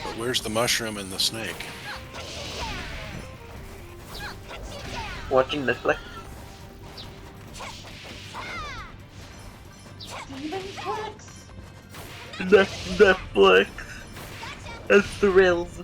S9: But where's the mushroom and the snake?
S1: Watching Netflix. Netflix. It's thrills.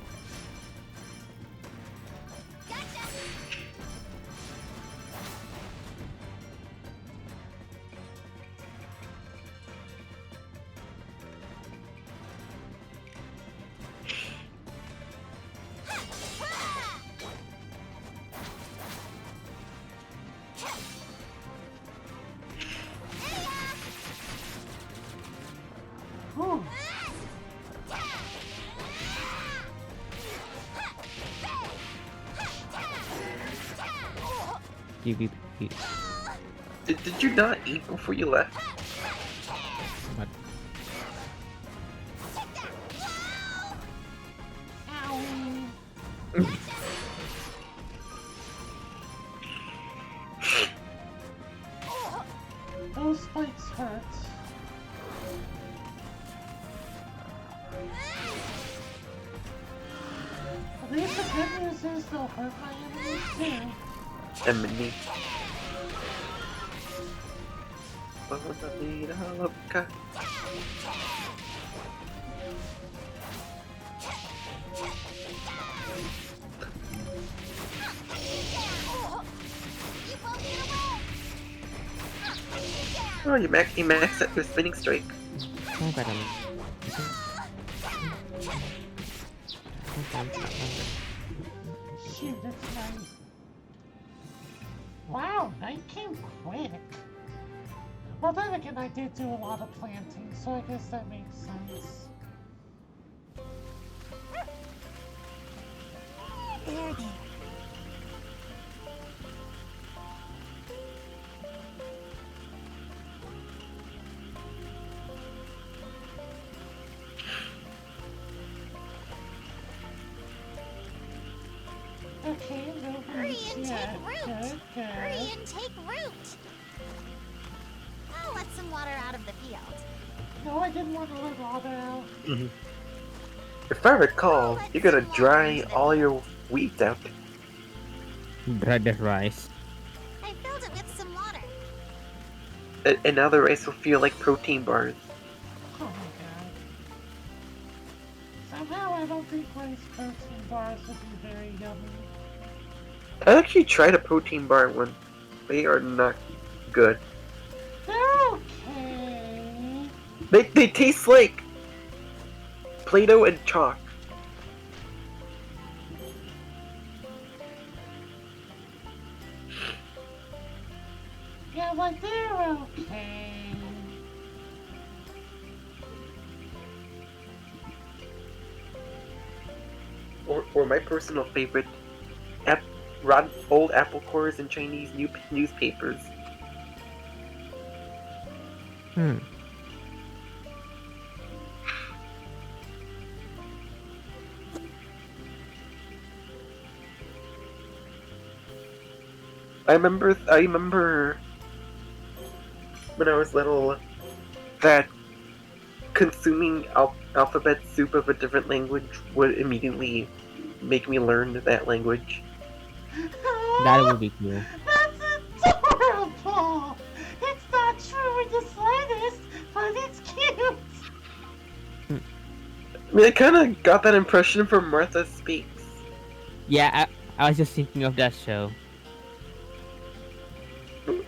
S2: PvP.
S1: Did you not eat before you left?
S2: What?
S3: Those spikes hurt. At least the good news is they'll hurt my enemies too.
S1: Emily. Vamos a vida loca. Oh, you max at your spinning strike.
S2: Oh, God,
S3: Shoot, that's nice. Wow, night came quick. Well, then again, I did do a lot of planting, so I guess that makes sense.
S4: There.
S3: Okay, no
S4: Hurry
S3: roots
S4: and
S3: yet.
S4: take root.
S3: Good, good.
S4: Hurry and take root. I'll let some water out of the field.
S3: No, I didn't want to let water out.
S1: If I recall, you're gonna dry all your weeds out.
S2: Bread and rice.
S4: I filled it with some water.
S1: And now the rice will feel like protein bars.
S3: Oh my god. Somehow I don't think rice protein bars would be very yummy.
S1: I actually tried a protein bar once. They are not good.
S3: They're okay.
S1: They taste like Play-Doh and chalk.
S3: Yeah, like they're okay.
S1: Or my personal favorite, old apple cores in Chinese newspapers. I remember when I was little that consuming alphabet soup of a different language would immediately make me learn that language.
S2: That would be cool.
S3: That's adorable! It's not true in the slightest, but it's cute!
S1: I mean, I kind of got that impression from Martha Speaks.
S2: Yeah, I was just thinking of that show.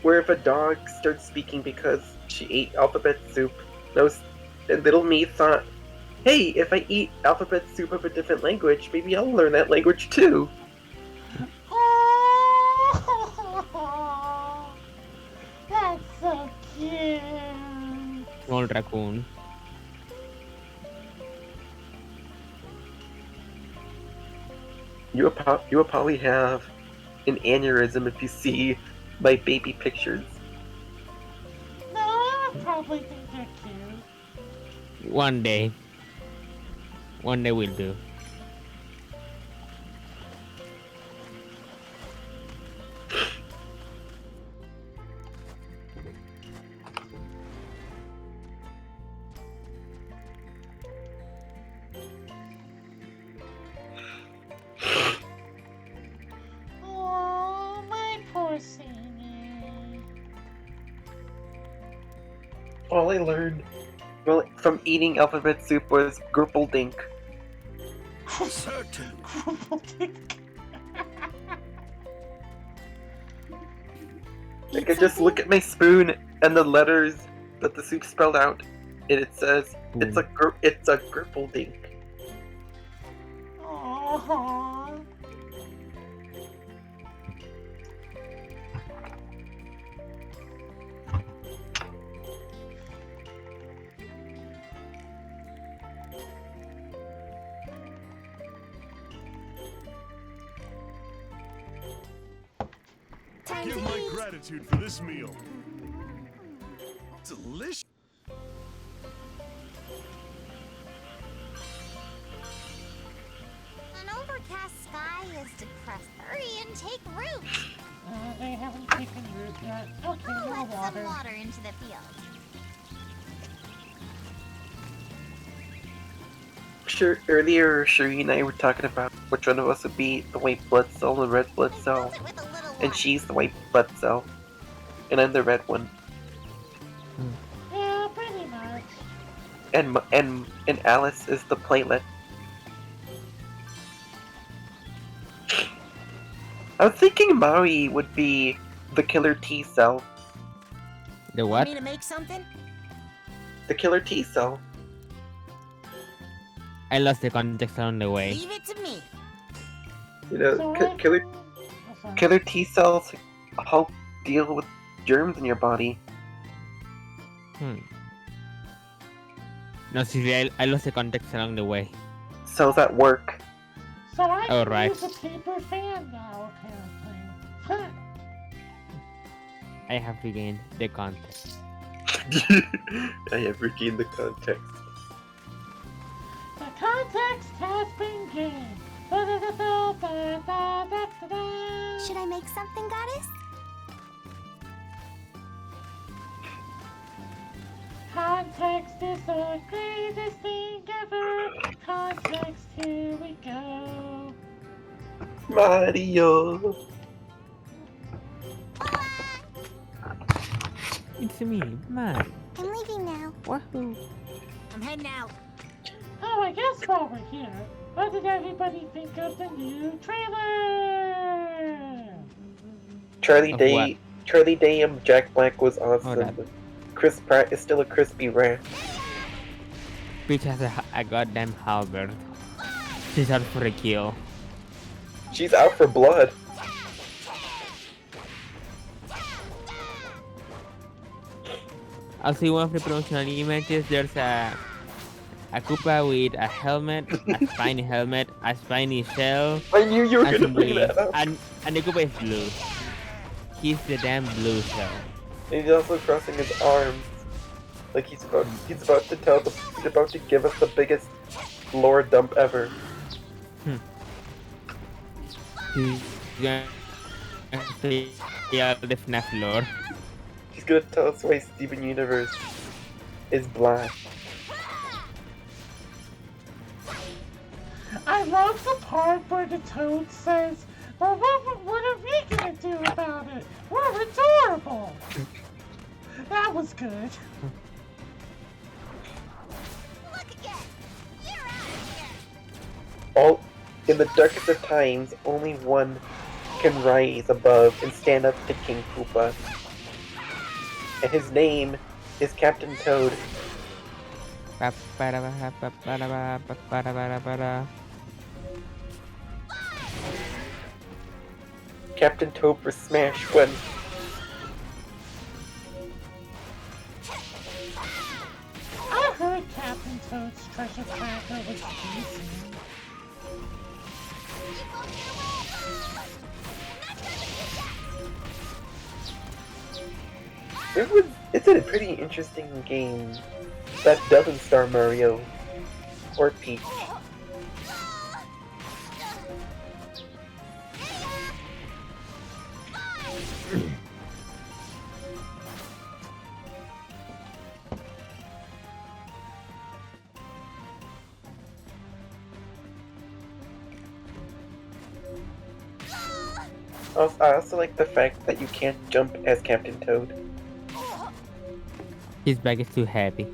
S1: Where if a dog starts speaking because she ate alphabet soup, and little me thought, hey, if I eat alphabet soup of a different language, maybe I'll learn that language too.
S3: Oh, that's so cute!
S2: Small raccoon.
S1: You will probably have an aneurysm if you see my baby pictures.
S3: No, I would probably think they're cute.
S2: One day. One day we'll do.
S3: Oh, my poor Sammy.
S1: All I learned from eating alphabet soup was Gurpledink.
S7: Certainly.
S1: I could just look at my spoon and the letters that the soup spelled out, and it says it's a Gurpledink.
S3: Aww.
S10: Give my gratitude for this meal. Delicious.
S4: An overcast sky is depressed. Hurry and take root.
S3: They haven't taken root yet. Okay,
S4: I'll
S3: no
S4: let
S3: water.
S4: some water into the field.
S1: Sure, earlier Sheree and I were talking about which one of us would be the white blood cell and the red blood cell. And she's the white blood cell. And I'm the red one.
S3: Yeah, pretty much.
S1: And Alice is the platelet. I was thinking Maui would be the killer T cell.
S2: The what?
S13: Want me to make something?
S1: The killer T cell.
S2: I lost the context along the way.
S13: Leave it to me.
S1: You know, killer T cells help deal with germs in your body.
S2: No, seriously, I lost the context along the way.
S1: Cells at work.
S3: So I can
S2: right.
S3: use a paper fan now, apparently.
S2: I have regained the context.
S1: I have regained the context.
S3: The context has been gained.
S4: Should I make something, goddess?
S3: Context is the greatest thing ever. Context, here we go.
S1: Mario.
S2: It's me, man.
S4: I'm leaving now.
S2: Wahoo.
S13: I'm heading out.
S3: Oh, I guess while we're here, what did everybody think of the new trailer?
S1: Charlie
S2: Of
S1: Day and Jack Black was awesome.
S2: that.
S1: Chris Pratt is still a crispy rat.
S2: Peach has a goddamn halberd. She's out for a kill.
S1: She's out for blood.
S2: Also, in one of the promotional images, there's a Koopa with a helmet, a spiny helmet, a spiny shell.
S1: I knew you were
S2: and
S1: gonna
S2: some
S1: bring
S2: wings.
S1: that up.
S2: And the Koopa is blue. He's the damn blue shell.
S1: And he's also crossing his arms, like he's about to give us the biggest lore dump ever.
S2: He's gonna say all the FNAF lore.
S1: He's gonna tell us why Steven Universe is black.
S3: I love the part where the Toad says, well, what are we gonna do about it? We're adorable! That was good.
S1: All in the darkest of times, only one can rise above and stand up to King Koopa. And his name is Captain Toad. Captain Toad for Smash when
S3: I heard Captain Toad's treasure cracker was decent.
S1: it's a pretty interesting game that doesn't star Mario or Peach. I also like the fact that you can't jump as Captain Toad.
S2: His bag is too heavy.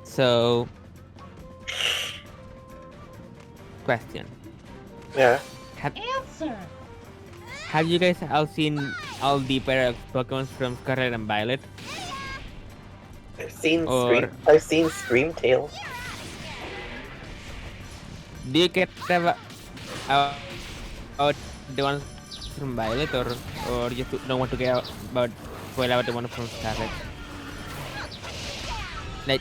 S2: So, question.
S1: Yeah.
S3: Answer!
S2: Have you guys all seen all the paradox Pokemon from Scarlet and Violet?
S1: I've seen Screamtail.
S2: Do you care about the ones from Violet, or you don't want to care about the one from Scarlet? Like,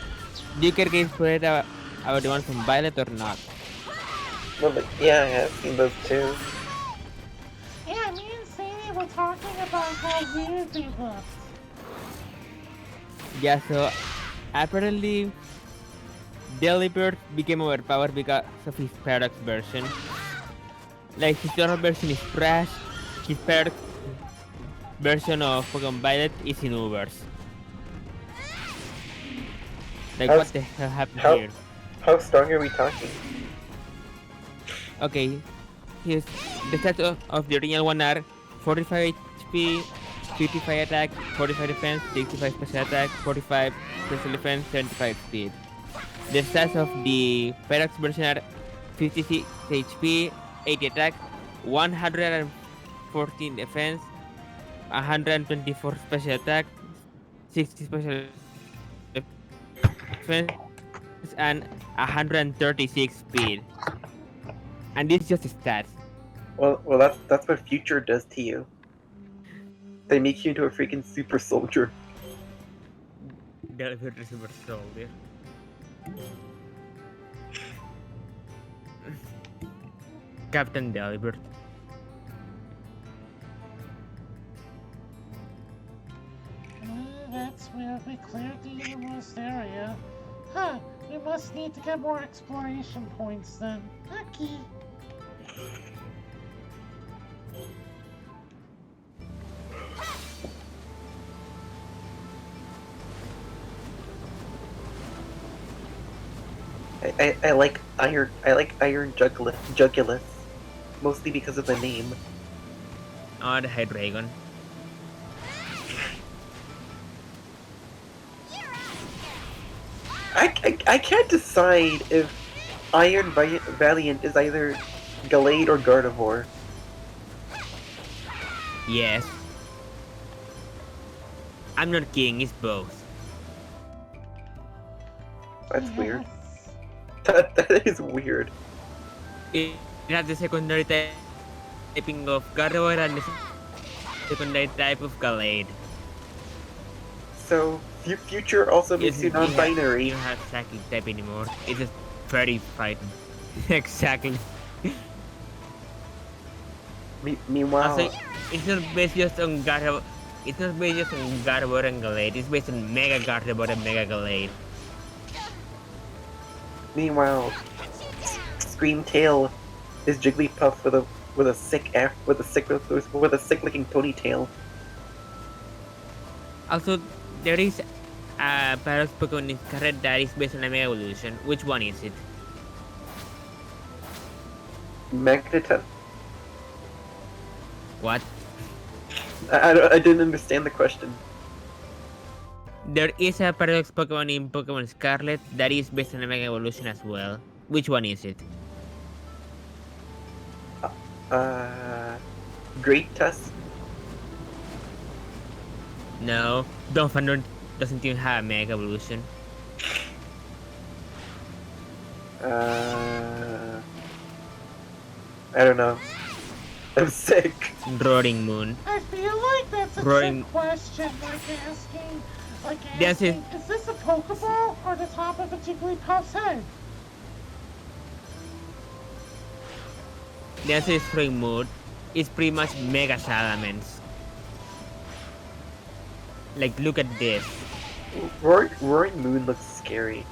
S2: do you care about the one from Violet or not?
S1: Well, but yeah, I have seen those too.
S3: Yeah, me and Sadie were talking about how weird they looked.
S2: Yeah, so apparently Delibird became overpowered because of his paradox version. Like, his normal version is trash, his paradox version of Pokemon Violet is in Ubers. Like, what the hell happened here?
S1: How strong are we talking?
S2: Okay, the stats of the original one are 45 HP, 55 attack, 45 defense, 65 special attack, 45 special defense, 75 speed. The stats of the paradox version are 56 HP, 80 attack, 114 defense, 124 special attack, 60 special defense, and 136 speed. And this is just stats.
S1: Well, that's what Future does to you. They make you into a freaking super soldier.
S2: Delivered super soldier. Captain Delibird.
S3: That's where we cleared the innermost area. Huh, we must need to get more exploration points then. Okay.
S1: I like Iron Jugulus, mostly because of the name.
S2: Oh, the Hydreigon.
S1: I can't decide if Iron Valiant is either Gallade or Gardevoir.
S2: Yes. I'm not kidding, it's both.
S1: That's weird. That is weird.
S2: It has the secondary typing of Gardevoir and the secondary type of Gallade.
S1: So, Future also makes you non-binary.
S2: You don't have psychic type anymore. It's just fairy fighting. Exactly.
S1: Meanwhile,
S2: Also, it's not based just on Gardevoir. It's not based just on Gardevoir and Gallade. It's based on Mega Gardevoir and Mega Gallade.
S1: meanwhile, Screamtail is Jigglypuff with a sick looking ponytail.
S2: Also, there is a Paradox Pokemon in Scarlet that is based on a Mega Evolution. Which one is it?
S1: Matata.
S2: What?
S1: I didn't understand the question.
S2: There is a Paradox Pokemon in Pokemon Scarlet that is based on a Mega Evolution as well. Which one is it?
S1: Great Tusk.
S2: No, Donphan doesn't even have a Mega Evolution.
S1: I don't know. I'm sick.
S2: Roaring Moon.
S3: I feel like that's a trick question, asking, is this a Pokeball or the top of a Jigglypuff's head?
S2: The answer is Roaring Moon. It's pretty much Mega Salamence. Like, look at this.
S1: Roaring Moon looks scary.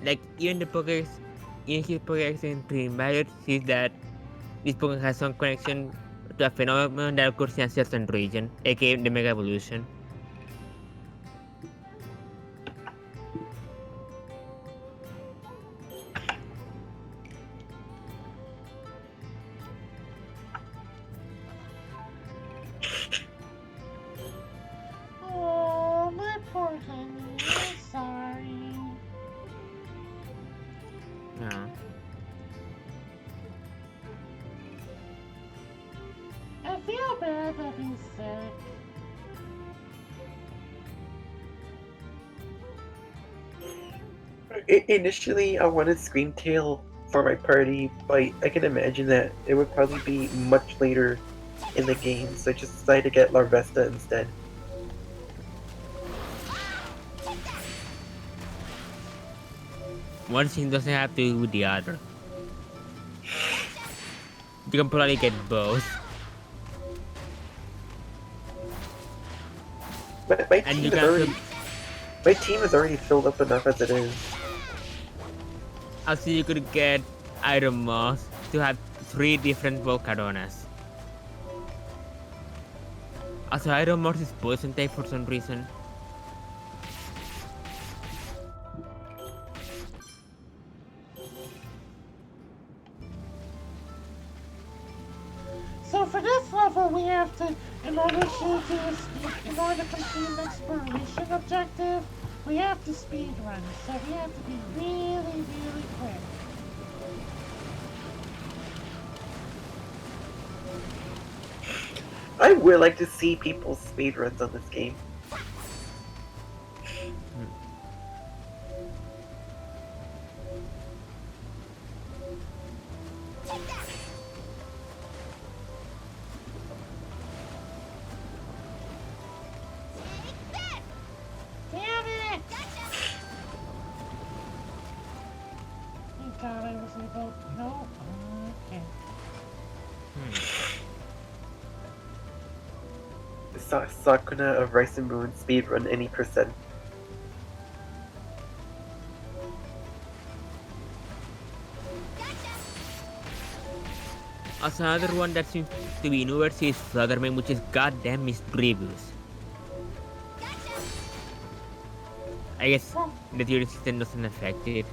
S2: Like, even his Pokédex in Violet sees that this Pokemon has some connection to a phenomenon that occurs in a certain region, aka the Mega Evolution.
S3: Oh, my poor honey. I'm sorry.
S2: No.
S3: I feel bad that he's sick.
S1: Initially, I wanted Screamtail for my party, but I can imagine that it would probably be much later in the game, so I just decided to get Larvesta instead.
S2: One thing doesn't have to do with the other. You can probably get both.
S1: My team is already filled up enough as it is.
S2: Also, you could get Iron Moss to have 3 different Volcaronas. Also, Iron Moss is poison type for some reason.
S3: So for this level, we have to, in order to complete an exploration objective, we have to speed run. So we have to be really, really quick.
S1: I would like to see people's speedruns on this game.
S3: Damn it! Thank God I was able. No. Okay.
S1: Sakuna of Rice and Moon speedrun any percent.
S2: Also, another one that seems to be newer is Flutterman, which is goddamn mischievous. I guess the theory system doesn't affect it.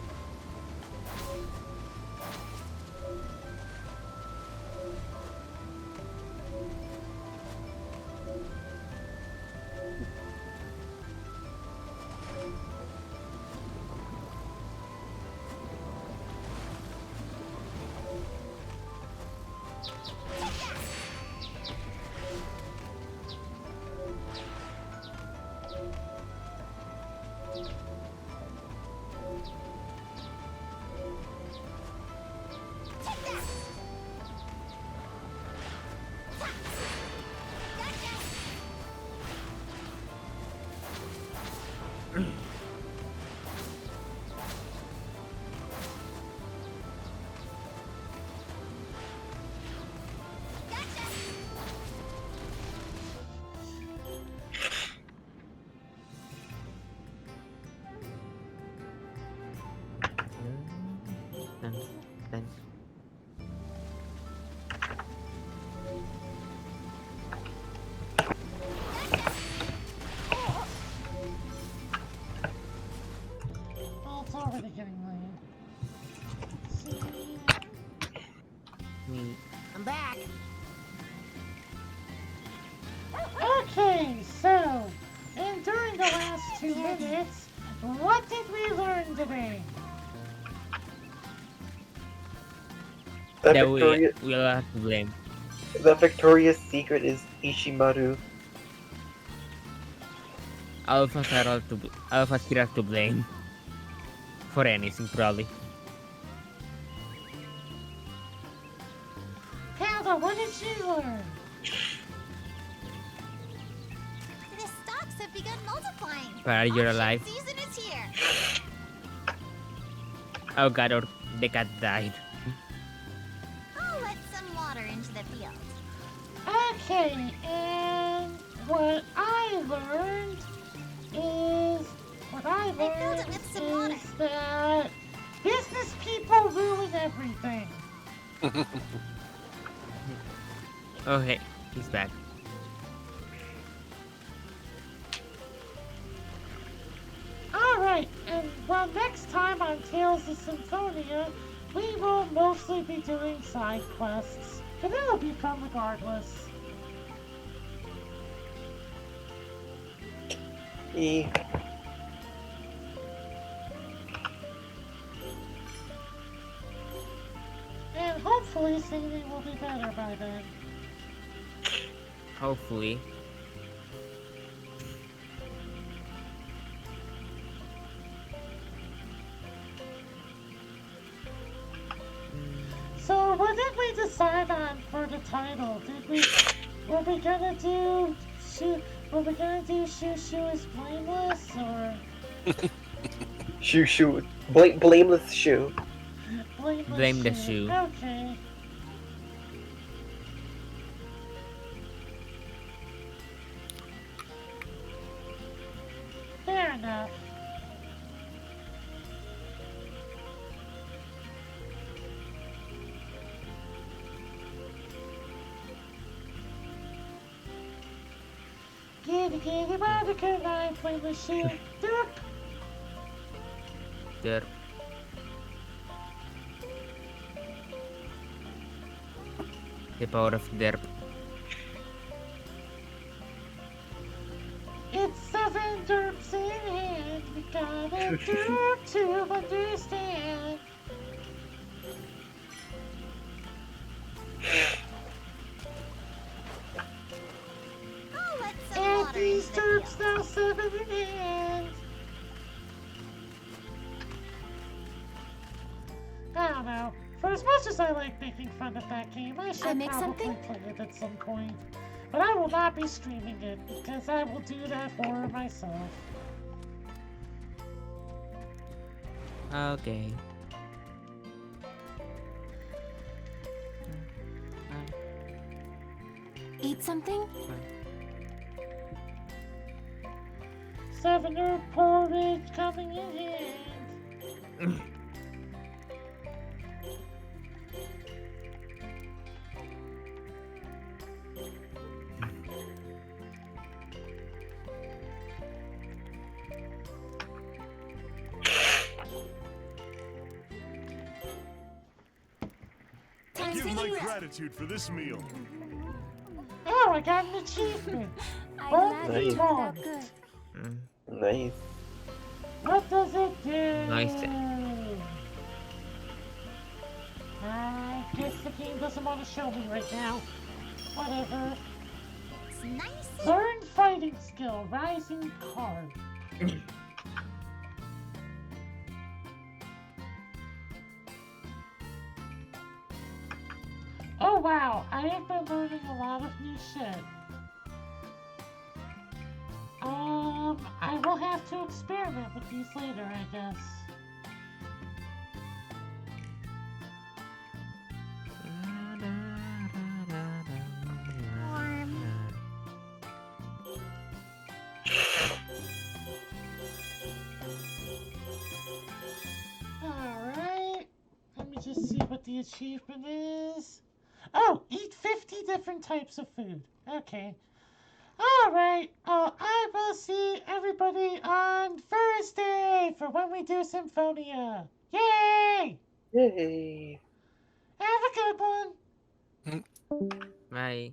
S3: Well, it's already getting late. See?
S13: I'm back.
S3: Okay, so, and during the last 2 minutes, what did we learn today?
S1: The
S2: That
S1: victorious,
S2: we all have to blame.
S1: the victorious secret is Ishimaru.
S2: All of us are all of us here are to blame for anything, probably.
S3: Panda, what did you learn?
S4: The stocks have begun multiplying.
S2: But you're alive.
S4: Season is here.
S2: Oh god, or the cat died.
S4: I'll let some water into the field.
S3: Okay, and what I learned is that business people ruin everything.
S2: Oh hey, he's back.
S3: Alright, and well, next time on Tales of Symphonia, we will mostly be doing side quests, but it'll be fun regardless. And hopefully Sadie will be better by then.
S2: Hopefully.
S3: So what did we decide on for the title? Were we gonna do Shoo Shoo is Blameless or
S1: Shoe. Blameless shoe.
S2: Blame the shoe.
S3: Okay. Fair enough. Kitty, Monica, I play the shoe. Derp.
S2: There. The power of derp.
S3: It's 7 derps in hand. We gotta derp to understand.
S4: I'll let some
S3: And
S4: water
S3: these
S4: into the
S3: derps
S4: field.
S3: now 7 in hand. I don't know. For as much as I like making fun of that game, I should
S12: make
S3: probably
S12: something?
S3: play it at some point. But I will not be streaming it because I will do that for myself.
S2: Okay.
S12: Eat something?
S3: 7 herb porridge coming in hand.
S10: Give my gratitude for this meal.
S3: Oh, I got an achievement.
S12: I'm
S3: Both
S12: glad it turned
S3: wrong.
S12: out good.
S1: Nice.
S3: What does it do?
S2: Nice.
S3: I guess the game doesn't want to show me right now. Whatever.
S4: It's nice and
S3: Learn fighting skill, rising card. Oh wow, I have been learning a lot of new shit. I will have to experiment with these later, I guess. Alright, let me just see what the achievement is. Oh, different types of food. Okay. Alright, I will see everybody on Thursday for when we do Symphonia. Yay!
S1: Yay!
S3: Have a good one!
S2: Bye.